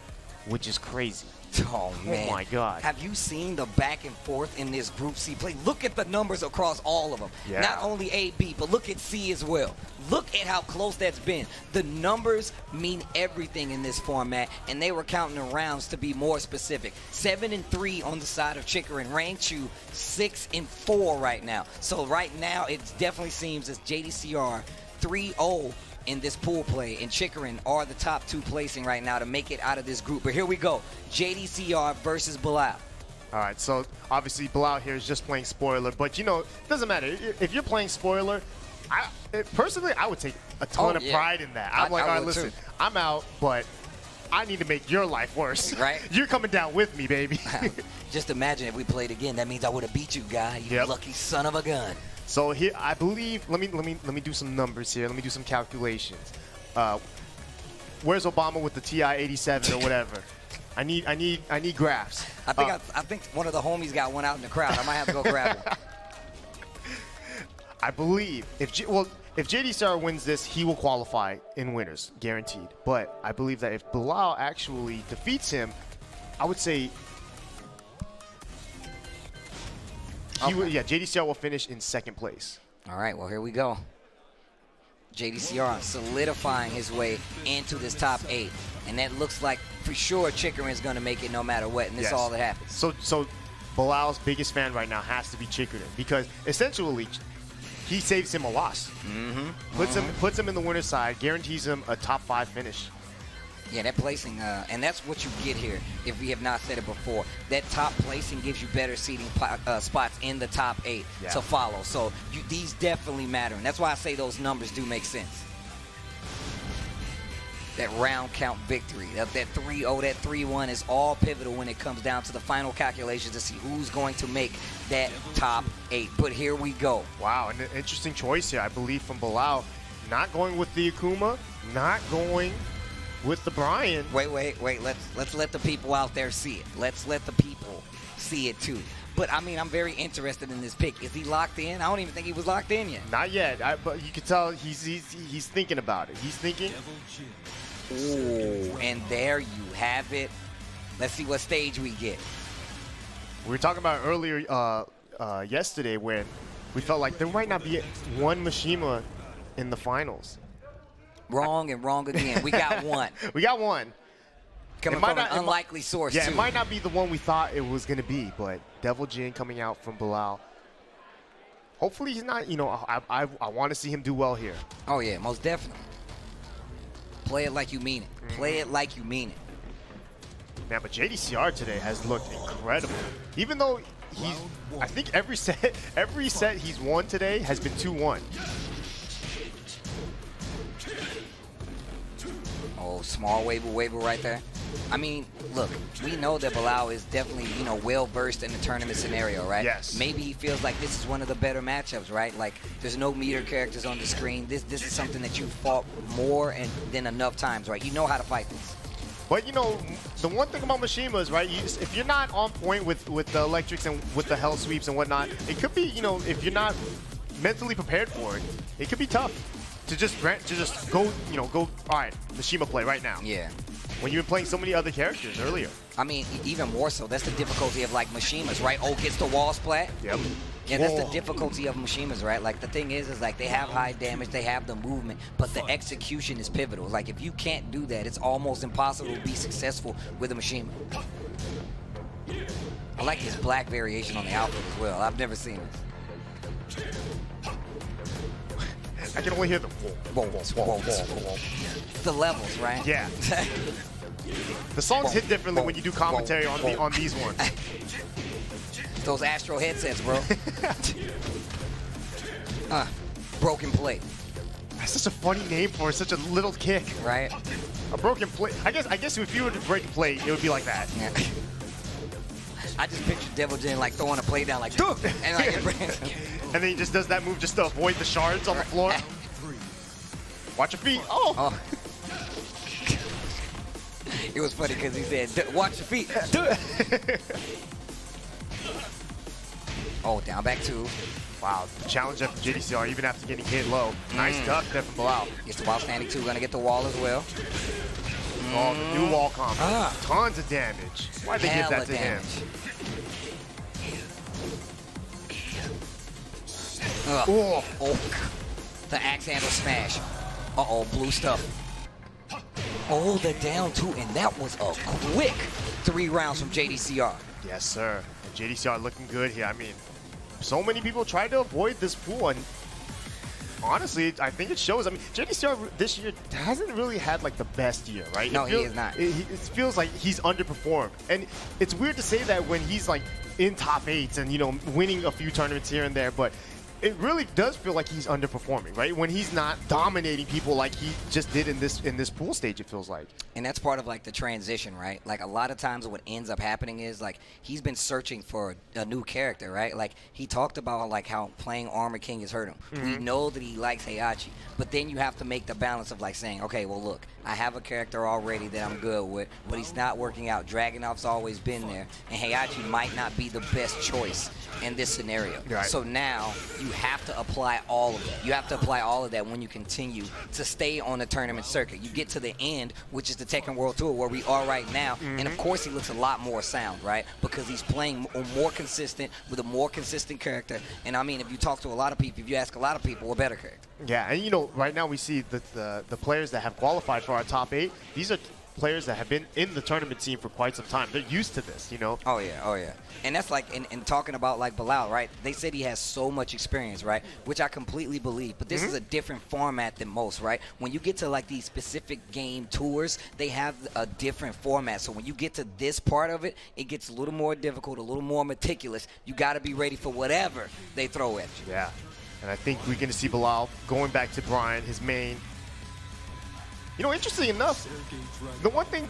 which is crazy. oh, man. Oh, my God. Have you seen the back and forth in this Group C play? Look at the numbers across all of them. Yeah. Not only A, B, but look at C as well. Look at how close that's been. The numbers mean everything in this format, and they were counting the rounds to be more specific. 7-3 on the side of Chikurin. Rangchu 6-4 right now. So right now, it definitely seems as JDCR 3-0 in this pool play, and Chikurin are the top 2 placing right now to make it out of this group. But here we go, JDCR versus Bilal. All right, so obviously Bilal here is just playing spoiler, but you know, it doesn't matter. If you're playing spoiler, personally, I would take a ton of pride in that. I'm like, all right, listen, too. I'm out, but I need to make your life worse. Right. You're coming down with me, baby. Just imagine if we played again. That means I would have beat you, guy. You lucky son of a gun. So here, I believe. Let me do some numbers here. Let me do some calculations. Where's Obama with the TI-87 or whatever? I need graphs. I think one of the homies got one out in the crowd. I might have to go grab one. I believe if JDCR wins this, he will qualify in winners, guaranteed. But I believe that if Bilal actually defeats him, I would say. JDCR will finish in second place. All right, well, here we go. JDCR solidifying his way into this top 8. And that looks like, for sure, Chikurin is going to make it no matter what, and this is all that happens. So Bilal's biggest fan right now has to be Chikurin, because essentially he saves him a loss. Puts him in the winner's side, guarantees him a top 5 finish. Yeah, that placing, and that's what you get here, if we have not said it before. That top placing gives you better seating spots in the top 8 to follow. So these definitely matter, and that's why I say those numbers do make sense. That round count victory, that 3-0, that 3-1 is all pivotal when it comes down to the final calculations to see who's going to make that top 8. But here we go. Wow, an interesting choice here, I believe, from Bilal. Not going with the Akuma, not going with the Brian. Wait. Let's let the people out there see it. Let's let the people see it too. But I mean, I'm very interested in this pick. Is he locked in? I don't even think he was locked in yet. Not yet, but you can tell he's thinking about it. He's thinking. Ooh, and there you have it. Let's see what stage we get. We were talking about earlier yesterday when we felt like there might not be one Mishima in the finals. Wrong and wrong again. We got one. We got one. Coming from an unlikely source, yeah, too. It might not be the one we thought it was going to be, but Devil Jin coming out from Bilal. Hopefully he's not, I want to see him do well here. Oh, yeah, most definitely. Play it like you mean it. Play it like you mean it. Man, but JDCR today has looked incredible. Even though I think every set he's won today has been 2-1. Oh, small waiver right there. I mean, look, we know that Bilal is definitely, well-versed in the tournament scenario, right? Yes. Maybe he feels like this is one of the better matchups, right? Like, there's no meter characters on the screen. This is something that you fought more than enough times, right? You know how to fight this. But, the one thing about Mishima is, right, if you're not on point with the electrics and with the hell sweeps and whatnot, it could be, if you're not mentally prepared for it, it could be tough to just go, all right, Mishima play right now. Yeah. When you've been playing so many other characters earlier. I mean, even more so. That's the difficulty of, like, Mishimas, right? Oh, gets the wall splat. Yep. Yeah, that's the difficulty of Mishimas, right? Like, the thing is like, they have high damage, they have the movement, but the execution is pivotal. Like, if you can't do that, it's almost impossible to be successful with a Mishima. I like his black variation on the outfit as well. I've never seen this. I can only hear the The levels, right? Yeah. The songs hit differently when you do commentary on these ones. Those Astro headsets, bro. Broken plate. That's such a funny name for such a little kick. Right? A broken plate. I guess if you were to break a plate, it would be like that. Yeah. I just picture Devil Jin like throwing a plate down like, Duh! And like, and then he just does that move just to avoid the shards on the floor. Watch your feet. Oh. It was funny because he said, watch your feet. Oh, down back 2. Wow, challenge up JDCR even after getting hit low. Nice duck there from Bilal. Gets the while standing 2, gonna get the wall as well. Oh, the new wall combo. Tons of damage. Why'd they give that to him? Oh. The axe handle smash. Uh-oh, blue stuff. Oh, the down 2, and that was a quick 3 rounds from JDCR. Yes, sir. And JDCR looking good here. I mean, so many people tried to avoid this pool, and honestly, I think it shows. I mean, JDCR this year hasn't really had like the best year, right? No, he is not. It feels like he's underperformed, and it's weird to say that when he's like in top 8s and, you know, winning a few tournaments here and there, but it really does feel like he's underperforming, right? When he's not dominating people like he just did in this pool stage, it feels like. And that's part of like the transition, right? Like a lot of times what ends up happening is like he's been searching for a new character, right? Like he talked about like how playing Armor King has hurt him. We know that he likes Heihachi, but then you have to make the balance of like saying, okay, well look, I have a character already that I'm good with, but he's not working out. Dragunov's always been there, and Heihachi might not be the best choice in this scenario. Right. So now you have to apply all of that. You have to apply all of that when you continue to stay on the tournament circuit. You get to the end, which is the Tekken World Tour, where we are right now, and of course he looks a lot more sound, right? Because he's playing more consistent with a more consistent character. And I mean, if you talk to a lot of people, if you ask a lot of people, a better character. Yeah, and you know, right now we see that the players that have qualified for our top 8, these are players that have been in the tournament scene for quite some time. They're used to this, you know? Oh, yeah. And that's like, in talking about like Bilal, right? They said he has so much experience, right? Which I completely believe. But this is a different format than most, right? When you get to like these specific game tours, they have a different format. So when you get to this part of it, it gets a little more difficult, a little more meticulous. You got to be ready for whatever they throw at you. Yeah. And I think we're going to see Bilal going back to Brian, his main. You know, interestingly enough, the one thing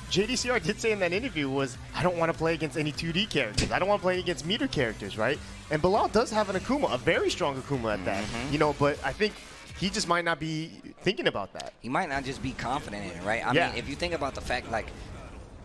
JDCR did say in that interview was, I don't want to play against any 2D characters. I don't want to play against meter characters, right? And Bilal does have an Akuma, a very strong Akuma at that. You know, but I think he just might not be thinking about that. He might not just be confident in it, right? I mean, if you think about the fact, like,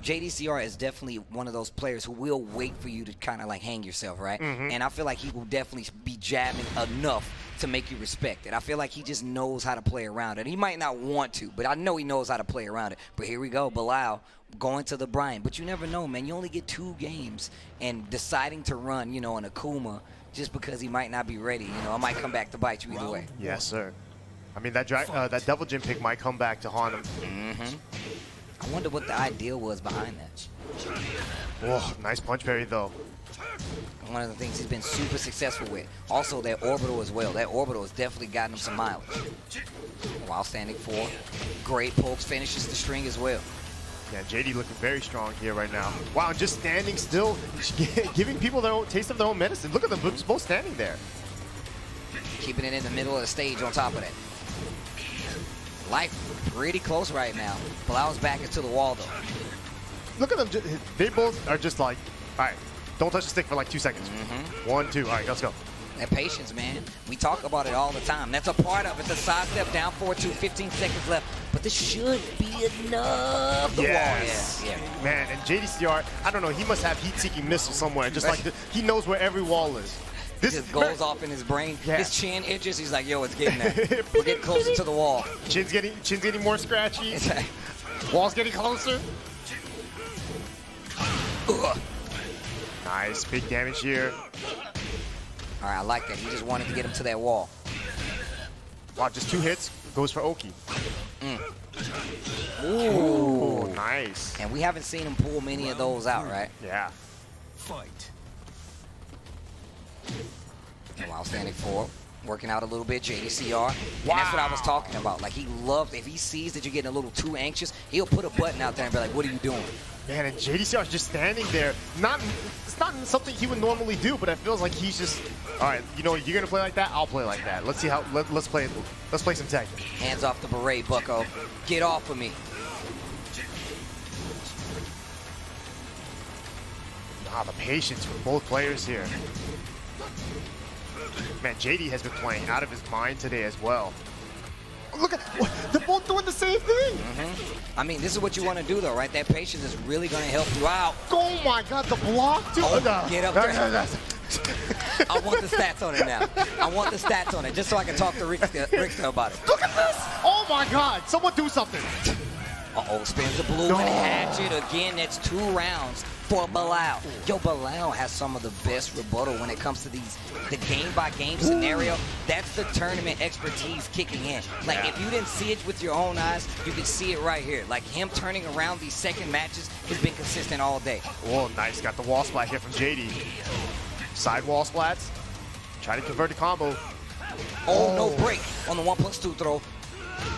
JDCR is definitely one of those players who will wait for you to kind of like hang yourself, right? And I feel like he will definitely be jabbing enough to make you respect it. I feel like he just knows how to play around it. He might not want to, but I know he knows how to play around it. But here we go, Bilal going to the Brian. But you never know, man. You only get 2 games, and deciding to run, you know, an Akuma just because he might not be ready, you know, it might come back to bite you either way. Yes, sir. I mean, that Devil Jin pick might come back to haunt him. I wonder what the idea was behind that. Oh, nice punch parry, though. One of the things he's been super successful with. Also, that orbital as well. That orbital has definitely gotten him some mileage. While standing 4. Great pokes, finishes the string as well. Yeah, JD looking very strong here right now. Wow, and just standing still, giving people their own taste of their own medicine. Look at them both standing there. Keeping it in the middle of the stage on top of that. Life pretty close right now. Bilal's back into the wall, though. Look at them. They both are just like, all right, don't touch the stick for like 2 seconds. 1, 2. All right, let's go. That patience, man. We talk about it all the time. That's a part of it. The side step down 4-2, 15 seconds left. But this should be enough. Yes. Yeah. Man, and JDCR, I don't know, he must have heat-seeking missiles somewhere. Just like he knows where every wall is. This just goes off in his brain. Yeah. His chin itches. He's like, yo, it's getting there. We're getting closer to the wall. Chin's getting more scratchy. Wall's getting closer. Nice, big damage here. All right, I like that. He just wanted to get him to that wall. Wow, just 2 hits goes for Oki. Ooh. Nice. And we haven't seen him pull many of those out, right? Yeah. Fight. And while standing forward, working out a little bit, JDCR. And that's what I was talking about. Like, he loves, if he sees that you're getting a little too anxious, he'll put a button out there and be like, what are you doing? Man, and JDCR is just standing there. It's not something he would normally do, but it feels like he's just, all right, you know, you're gonna play like that, I'll play like that. Let's see how, let's play some Tekken. Hands off the beret, bucko. Get off of me. Ah, the patience for both players here. Man, JD has been playing out of his mind today as well. Look at, they're both doing the same thing. I mean, this is what you want to do, though, right? That patience is really going to help you out. Oh my God, the block, dude. Oh, get up there. I want the stats on it now. I want the stats on it, just so I can talk to Rickster about it. Look at this. Oh my God, someone do something. Uh-oh, spins the blue and hatchet again. That's 2 rounds for Bilal. Yo, Bilal has some of the best rebuttal when it comes to the game-by-game scenario. That's the tournament expertise kicking in. Like, if you didn't see it with your own eyes, you can see it right here. Like, him turning around these second matches has been consistent all day. Oh, nice. Got the wall splat here from JD. Side wall splats. Try to convert the combo. Oh, no break on the 1+2 throw.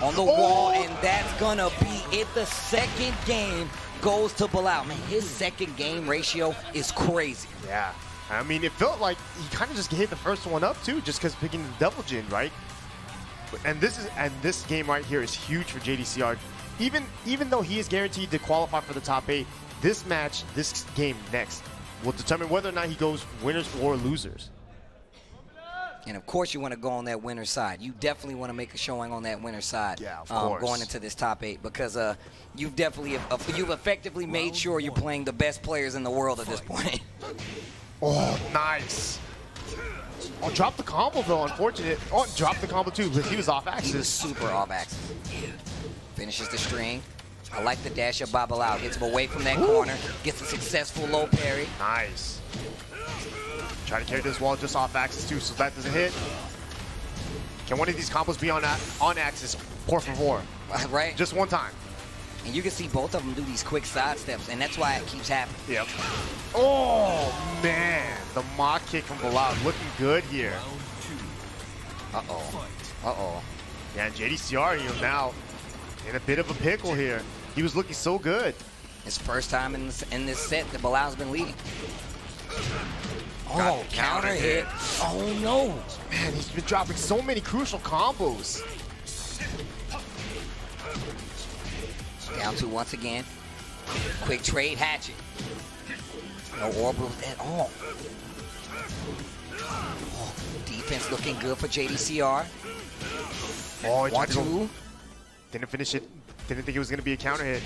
On the wall, and that's gonna be it. The second game goes to Bilal. Man, his second game ratio is crazy. Yeah. I mean, it felt like he kind of just gave the first one up too, just because picking the double gin, right? And this game right here is huge for JDCR. Even though he is guaranteed to qualify for the top 8, this game next will determine whether or not he goes winners or losers. And of course, you want to go on that winner's side. You definitely want to make a showing on that winner's side. Yeah, of course. Going into this top 8, because you've effectively made sure you're playing the best players in the world at this point. Oh, nice. Oh, drop the combo though. Unfortunate. Oh, drop the combo too, because he was off axis. He was super off axis. Finishes the string. I like the dash up by Bilal. Gets him away from that corner. Gets a successful low parry. Nice. Try to carry this wall just off axis too, so that doesn't hit. Can one of these combos be on axis? Por favor. Right? Just one time. And you can see both of them do these quick side steps, and that's why it keeps happening. Yep. Oh, man. The mock kick from Bilal looking good here. Uh-oh. Uh-oh. Yeah, and JDCR, you know, now in a bit of a pickle here. He was looking so good. It's first time in this set that Bilal's been leading. Oh, counter hit. Oh, no. Man, he's been dropping so many crucial combos. Down 2 once again. Quick trade hatchet. No orbital at all. Oh, defense looking good for JDCR. Oh, 1-2. Didn't finish it. Didn't think it was going to be a counter hit.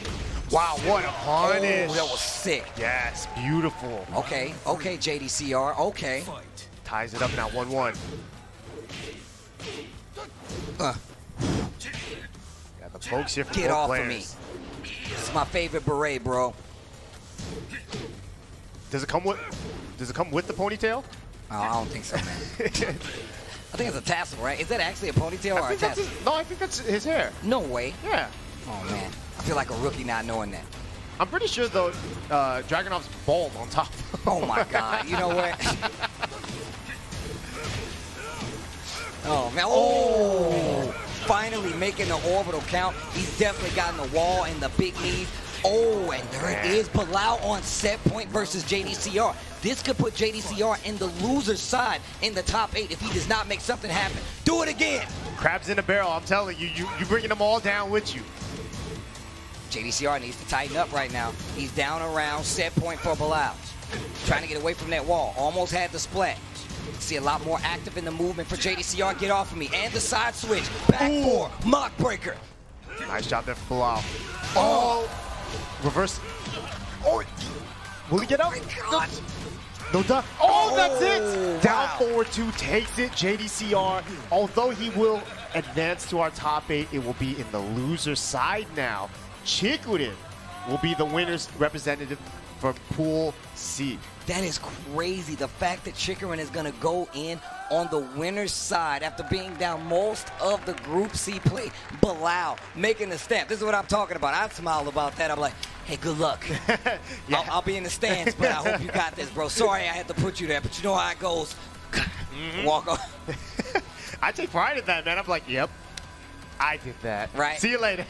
Wow, what a punish. Oh, that was sick. Yes, beautiful. Okay, okay, JDCR, okay. Ties it up now, 1-1. Got the pokes here for Get both off players. of me. This is my favorite beret, bro. Does it come with the ponytail? Oh, I don't think so, man. I think it's a tassel, right? Is that actually a ponytail or a tassel? No, I think that's his hair. No way. Yeah. Oh, man. I feel like a rookie not knowing that. I'm pretty sure, though, Dragunov's bald on top. Oh, my God. You know what? Oh, man. Oh! Finally making the orbital count. He's definitely gotten the wall and the big knee. Oh, and there it is. Bilal on set point versus JDCR. This could put JDCR in the loser's side in the top 8 if he does not make something happen. Do it again. Crabs in a barrel, I'm telling you. You're bringing them all down with you. JDCR needs to tighten up right now. He's down around set point for Bilal. Trying to get away from that wall. Almost had the splat. See a lot more active in the movement for JDCR. Get off of me. And the side switch. Back 4. Mock breaker. Nice job there for Bilal. Oh. Reverse. Oh. Will he get up? No duck. Oh, that's it. Down forward 2 takes it. JDCR, although he will advance to our top 8, it will be in the loser side now. Chikurin will be the winner's representative for Pool C. That is crazy. The fact that Chikurin is going to go in on the winner's side after being down most of the Group C play. Bilal making the step. This is what I'm talking about. I smile about that. I'm like, hey, good luck. Yeah. I'll be in the stands, but I hope you got this, bro. Sorry I had to put you there, but you know how it goes. Walk off. I take pride in that, man. I'm like, yep, I did that. Right. See you later.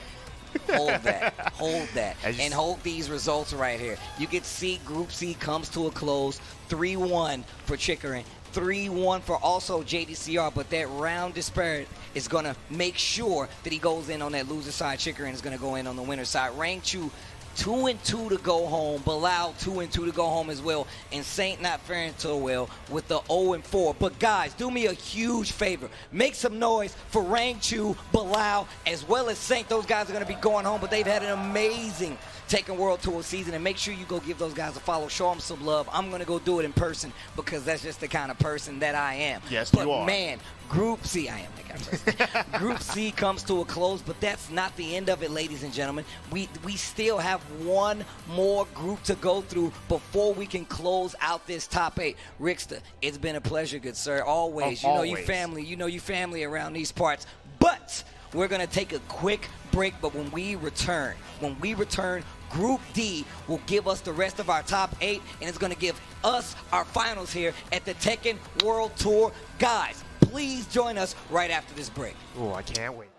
Hold that. Hold that. As you And hold these results right here. You can see Group C comes to a close. 3-1 for Chikurin. 3-1 for also JDCR, but that round disparate is going to make sure that he goes in on that loser side. Chikurin is going to go in on the winner side. Rangchu 2-2 to go home. Bilal 2-2 to go home as well. And Saint not faring so well with the 0-4. But guys, do me a huge favor. Make some noise for Rangchu, Bilal, as well as Saint. Those guys are going to be going home, but they've had an amazing Tekken World Tour season. And make sure you go give those guys a follow. Show them some love. I'm going to go do it in person because that's just the kind of person that I am. Yes, but you are. Man, Group C, I am that kind of person. Group C comes to a close, but that's not the end of it, ladies and gentlemen. We still have one more group to go through before we can close out this top 8. Rickster, it's been a pleasure, good sir. Always. You know you family. You know you family around these parts. But we're going to take a quick break, but when we return, Group D will give us the rest of our top 8, and it's going to give us our finals here at the Tekken World Tour. Guys, please join us right after this break. Oh, I can't wait.